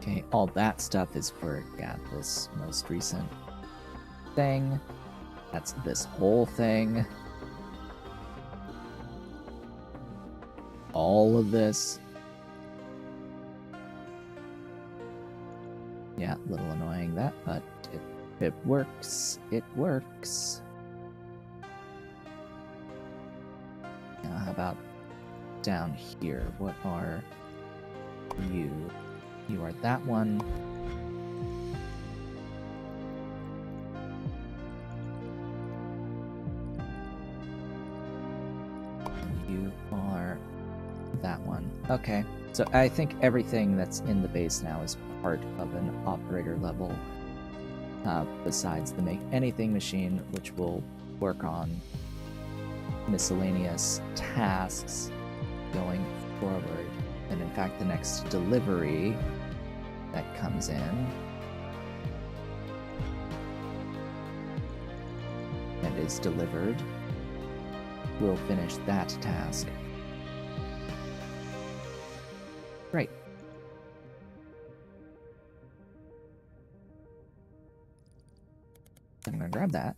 Okay, all that stuff is for, yeah, this most recent thing. That's this whole thing. All of this. Yeah, a little annoying that, but it works. It works. Now, how about down here? What are you? You are that one. You are that one. Okay, so I think everything that's in the base now is part of an operator level, besides the make anything machine, which will work on miscellaneous tasks going forward. And in fact, the next delivery that comes in and is delivered will finish that task. Great. I'm gonna grab that.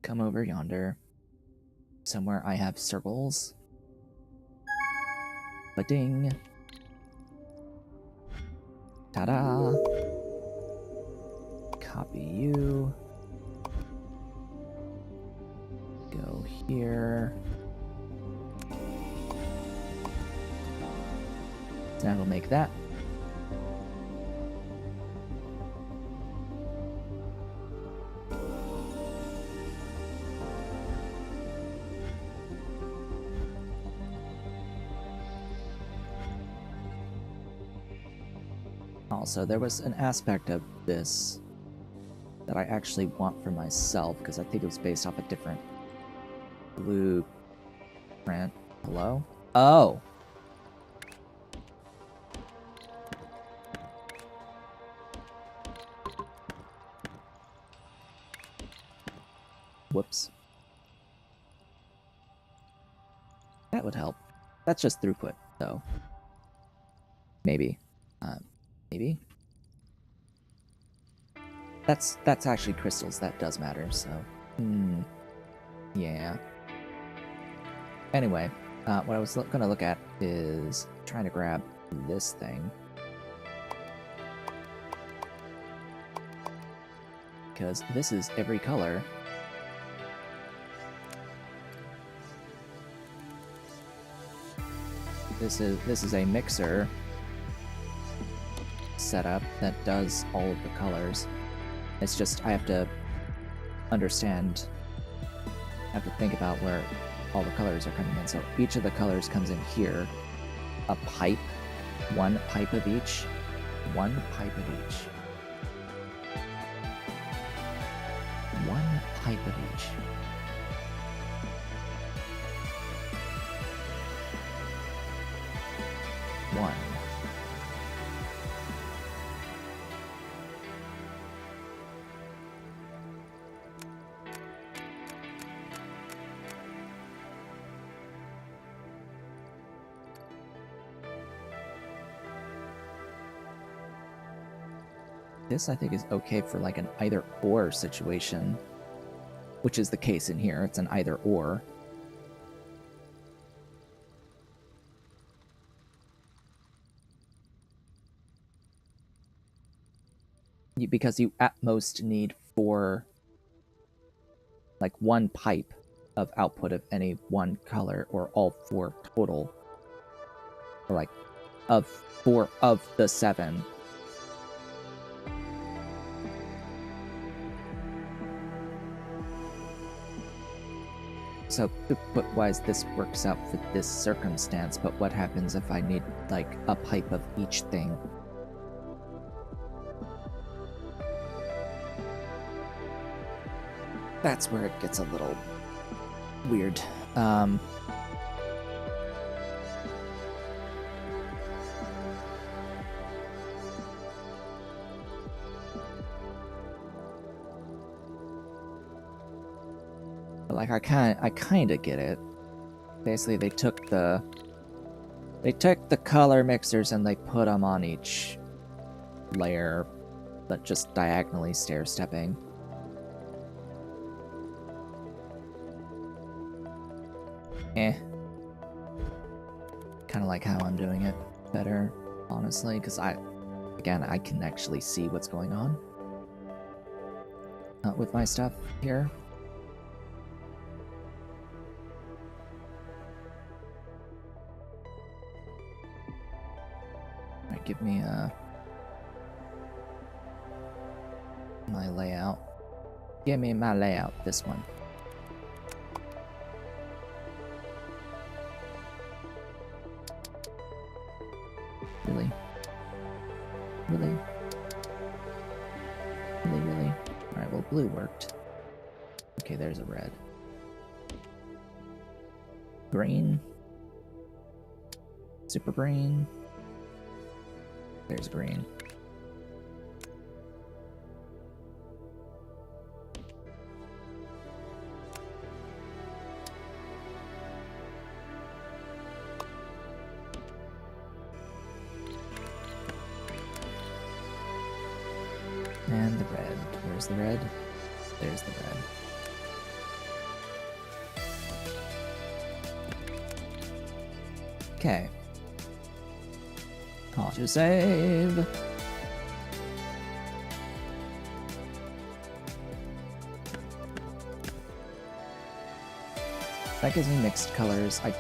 Come over yonder. Somewhere I have circles. Ba-ding. Ta-da. Copy you. Go here. So now we'll make that. Also, there was an aspect of this that I actually want for myself, because I think it was based off a different blueprint. Hello? Oh! Whoops. That would help. That's just throughput, though. Maybe. Maybe? That's actually crystals. That does matter, so... Yeah. Anyway, what I was going to look at is trying to grab this thing. Because this is every color. This is a mixer setup that does all of the colors. It's just I have to understand, I have to think about where all the colors are coming in. So each of the colors comes in here. A pipe, one pipe of each, one pipe of each. One pipe of each. One. This, I think, is okay for like an either-or situation, which is the case in here. It's an either-or. Because you at most need one pipe of output of any one color, or all four total, or like of 4 of the 7. So throughput-wise, this works out for this circumstance, but what happens if I need, like, a pipe of each thing? That's where it gets a little weird. Like, I kind of get it. Basically, they took the color mixers and they put them on each layer, but just diagonally stair-stepping. Kind of like how I'm doing it better, honestly, because I can actually see what's going on with my stuff here. Alright, give me my layout. Give me my layout, this one. Really? Really? Really, really? Alright, well, blue worked. Okay, there's a red. green. Super green. There's green. And the red. Where's the red? There's the red. Okay. I'll just save. That gives me mixed colors. I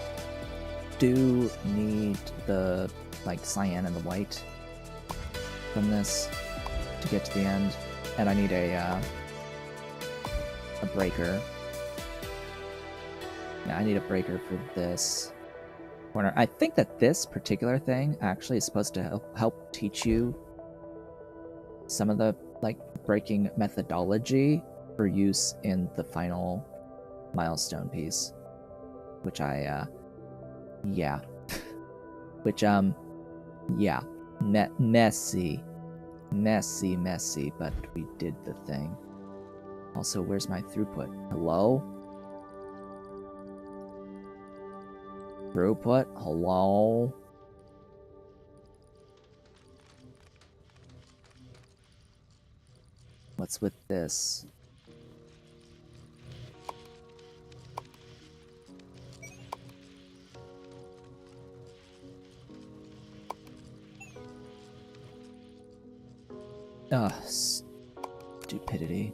do need the like cyan and the white from this to get to the end, and I need a breaker. Yeah, I need a breaker for this corner. I think that this particular thing actually is supposed to help teach you some of the like breaking methodology for use in the final milestone piece, which yeah, which yeah, messy, but we did the thing. Also, where's my throughput? Hello? Throughput? Hello? What's with this? Ugh, stupidity.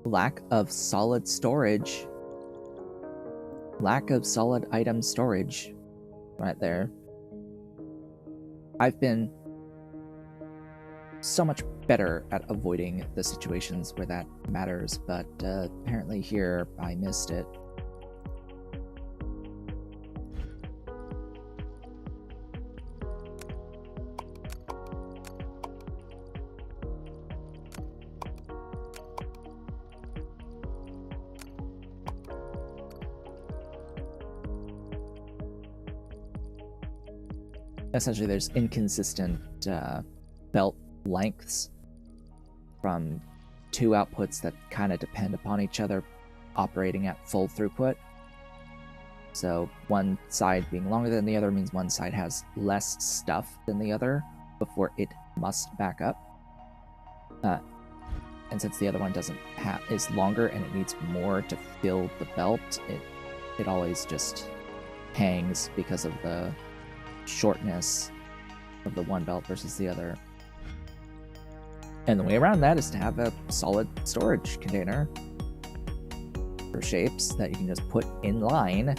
Lack of solid storage. Lack of solid item storage. Right there. I've been so much better at avoiding the situations where that matters, but apparently here I missed it. Essentially, there's inconsistent belt lengths from two outputs that kind of depend upon each other operating at full throughput. So one side being longer than the other means one side has less stuff than the other before it must back up. And since the other one is longer and it needs more to fill the belt, it always just hangs because of the shortness of the one belt versus the other. And the way around that is to have a solid storage container for shapes that you can just put in line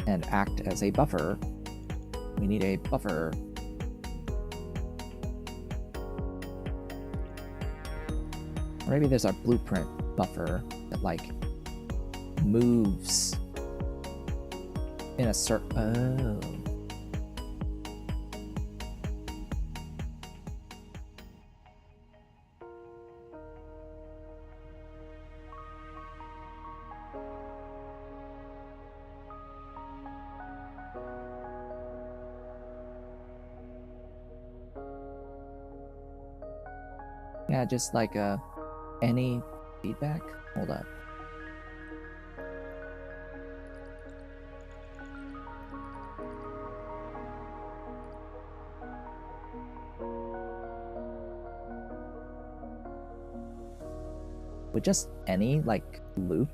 and act as a buffer. We need a buffer. Or maybe there's a blueprint buffer that like moves in a certain... Oh. Yeah, just like any feedback. Hold up. Would just any like loop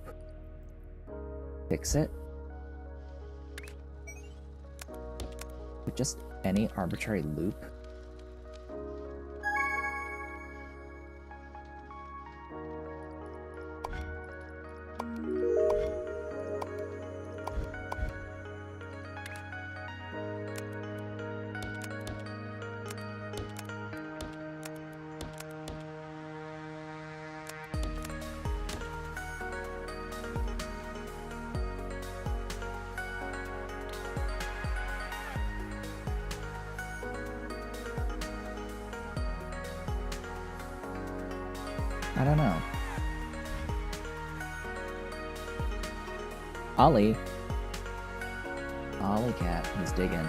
fix it? Would just any arbitrary loop? I don't know. Ollie. Ollie cat, he's digging.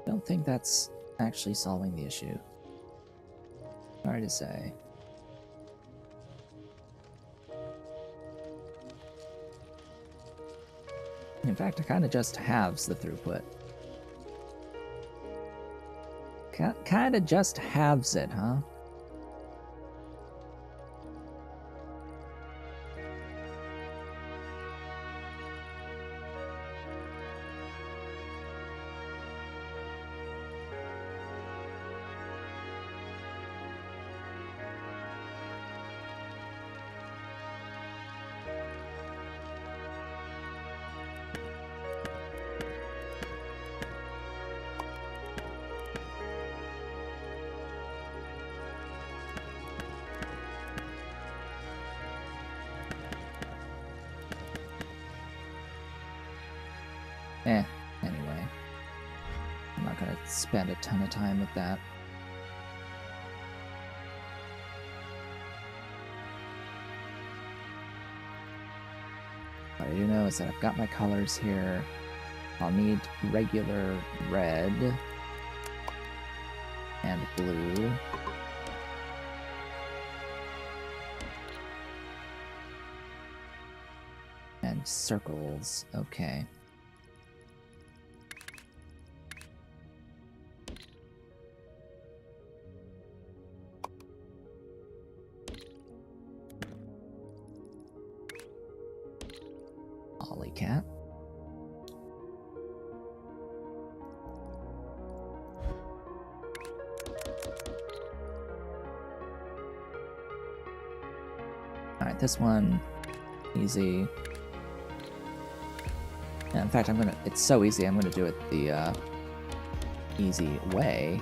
I don't think that's actually solving the issue. Hard to say. In fact, it kind of just halves the throughput. Kind of just halves it, huh? Anyway. I'm not gonna spend a ton of time with that. What I do know is that I've got my colors here. I'll need regular red and blue. And circles, okay. Ollie cat. Alright, this one, easy. Yeah, in fact, it's so easy, I'm gonna do it the easy way.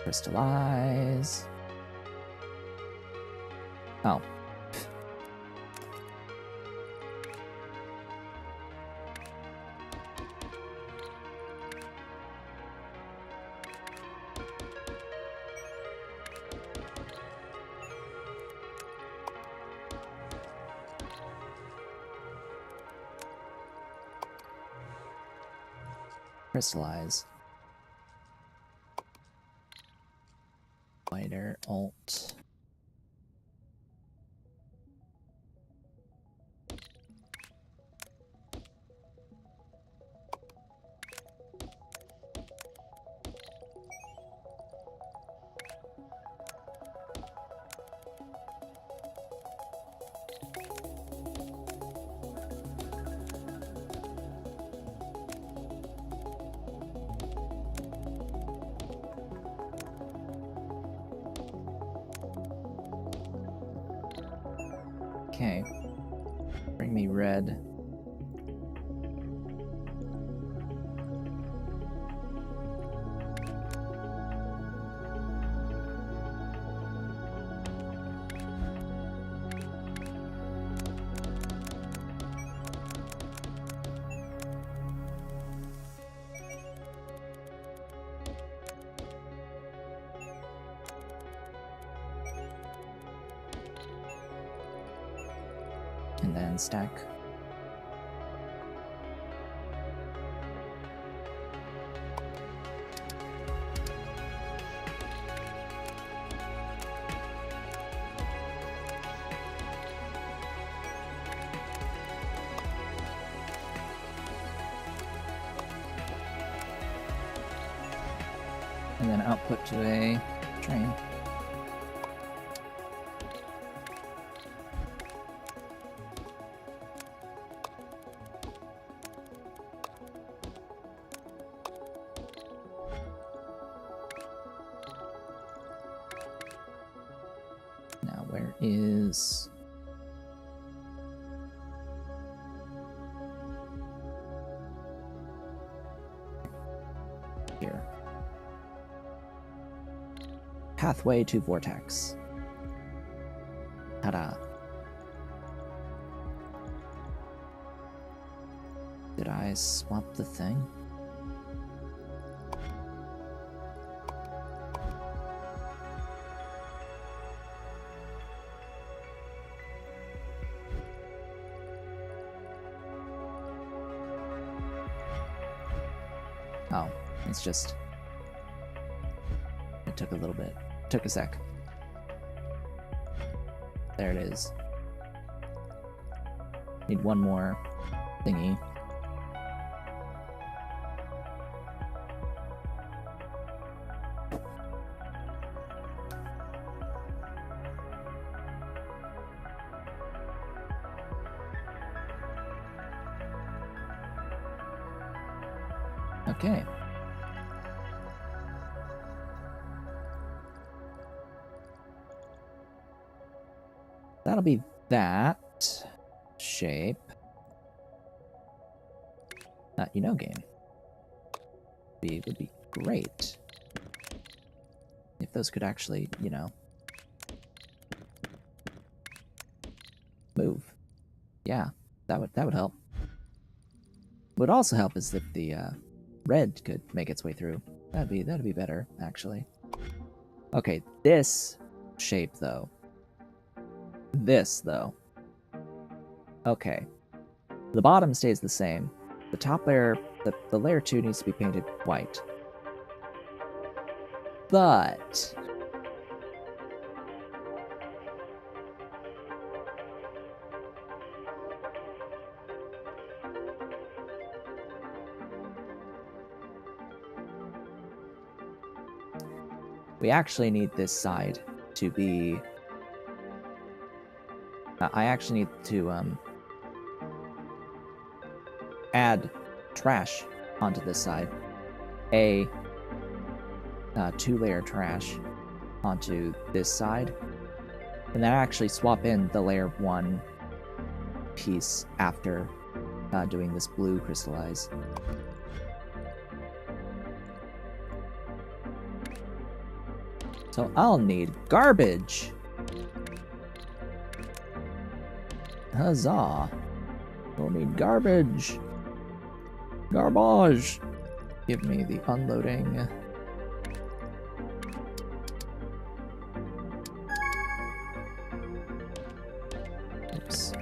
Crystallize. Oh. Crystallize. Lighter, alt. Okay. Bring me red. And then stack. And then output to a train. Now, where is... Here. Pathway to Vortex. Ta-da. Did I swap the thing? Oh, it's just... It took a little bit. Took a sec. There it is. Need one more thingy. Okay. That'll be that shape. You know, game. Would be great if those could actually, you know, move. Yeah, that would help. Would also help is if the red could make its way through. That'd be better, actually. Okay, this shape though. This, though. Okay. The bottom stays the same. The top layer, the layer 2 needs to be painted white. But... we actually need this side to be... I actually need to add trash onto this side. A 2-layer trash onto this side. And then actually swap in the layer 1 piece after doing this blue crystallize. So I'll need garbage. Huzzah! We'll need garbage! Garbage! Give me the unloading. Oops.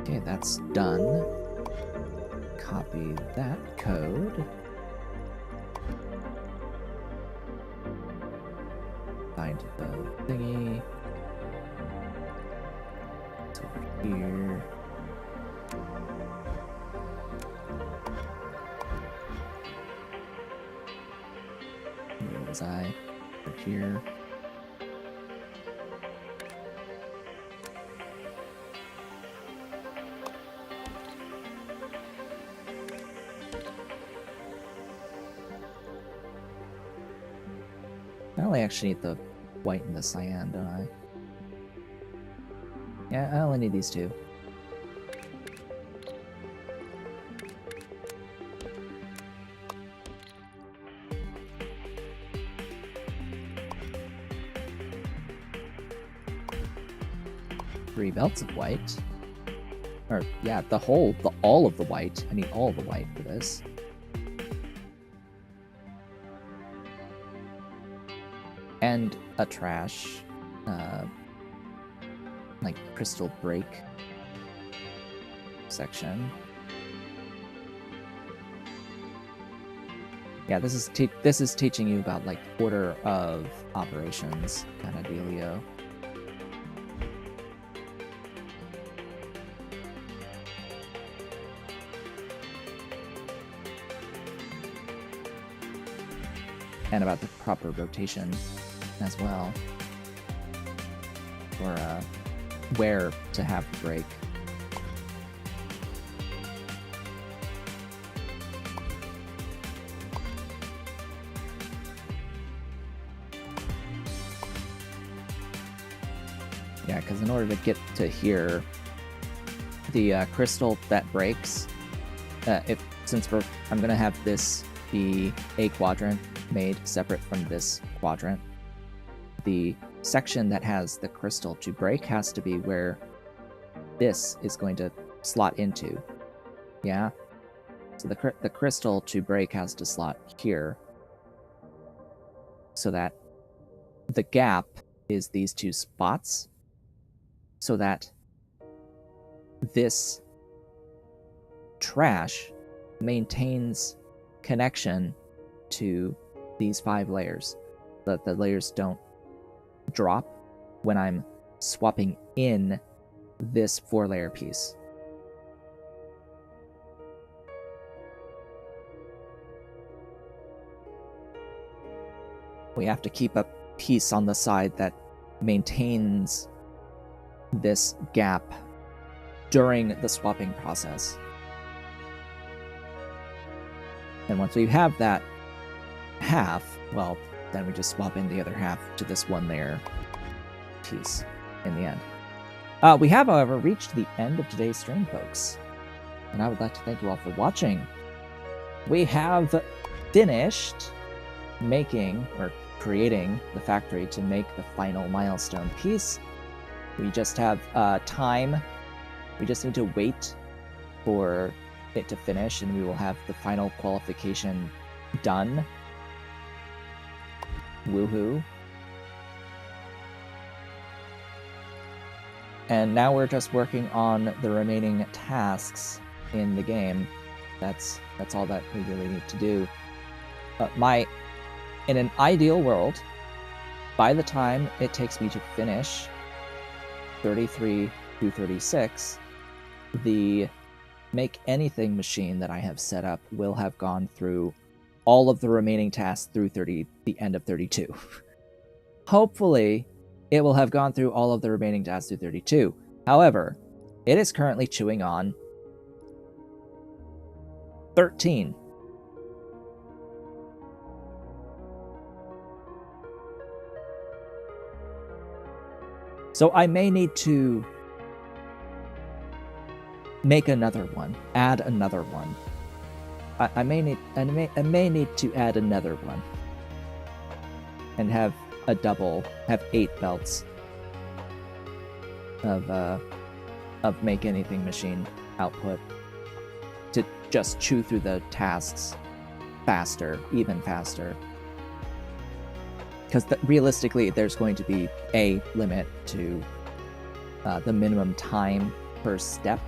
Okay, that's done. Copy that code. Find the thingy. Here. Where was I? Over here. I only actually need the white and the cyan, don't I? Yeah, I only need these two. Three belts of white. Or, yeah, all of the white. I need all of the white for this. And a trash like crystal break section. Yeah, this is teaching you about like order of operations kind of dealio. And about the proper rotation as well, or where to have the break. Yeah, because in order to get to here, the crystal that breaks, I'm gonna have this be a quadrant made separate from this quadrant, the section that has the crystal to break has to be where this is going to slot into. Yeah, so the crystal to break has to slot here, so that the gap is these two spots, so that this trash maintains connection to these 5 layers, so that the layers don't drop when I'm swapping in this 4-layer piece. We have to keep a piece on the side that maintains this gap during the swapping process. And once we have that half, well, then we just swap in the other half to this 1-layer piece in the end. We have, however, reached the end of today's stream, folks. And I would like to thank you all for watching. We have finished making, or creating, the factory to make the final milestone piece. We just have time. We just need to wait for it to finish, and we will have the final qualification done. Woohoo. And now we're just working on the remaining tasks in the game. That's all that we really need to do. In an ideal world, by the time it takes me to finish 33 through 36, the Make Anything machine that I have set up will have gone through all of the remaining tasks through the end of 32. Hopefully, it will have gone through all of the remaining tasks through 32. However, it is currently chewing on 13. So I may need to make another one, add another one. I may need to add another one, and have 8 belts of Make Anything machine output to just chew through the tasks faster, even faster. Because realistically, there's going to be a limit to the minimum time per step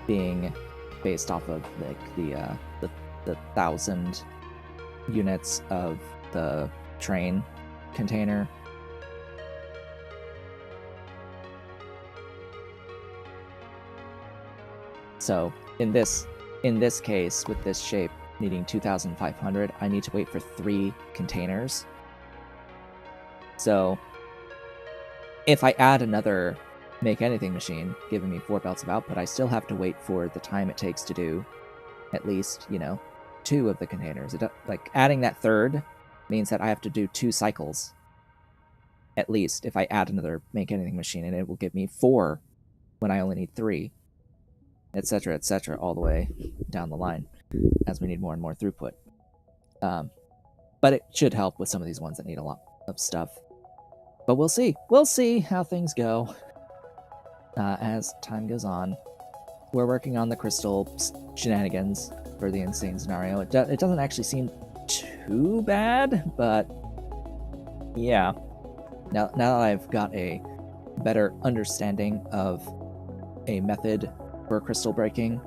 being based off of like the 1,000 units of the train container. So in this case, with this shape needing 2,500, I need to wait for 3 containers. So if I add another Make Anything machine, giving me 4 belts of output, I still have to wait for the time it takes to do at least, 2 of the containers. Like adding that third means that I have to do 2 cycles at least if I add another Make Anything machine, and it will give me 4 when I only need 3, etc., all the way down the line as we need more and more throughput. But it should help with some of these ones that need a lot of stuff. But we'll see. We'll see how things go as time goes on. We're working on the crystal shenanigans for the insane scenario. It doesn't actually seem too bad, but yeah. Now that I've got a better understanding of a method for crystal breaking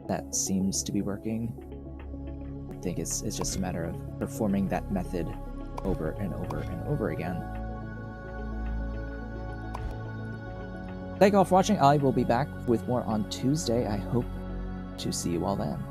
that seems to be working. I think it's just a matter of performing that method over and over and over again. Thank you all for watching. I will be back with more on Tuesday. I hope to see you all then.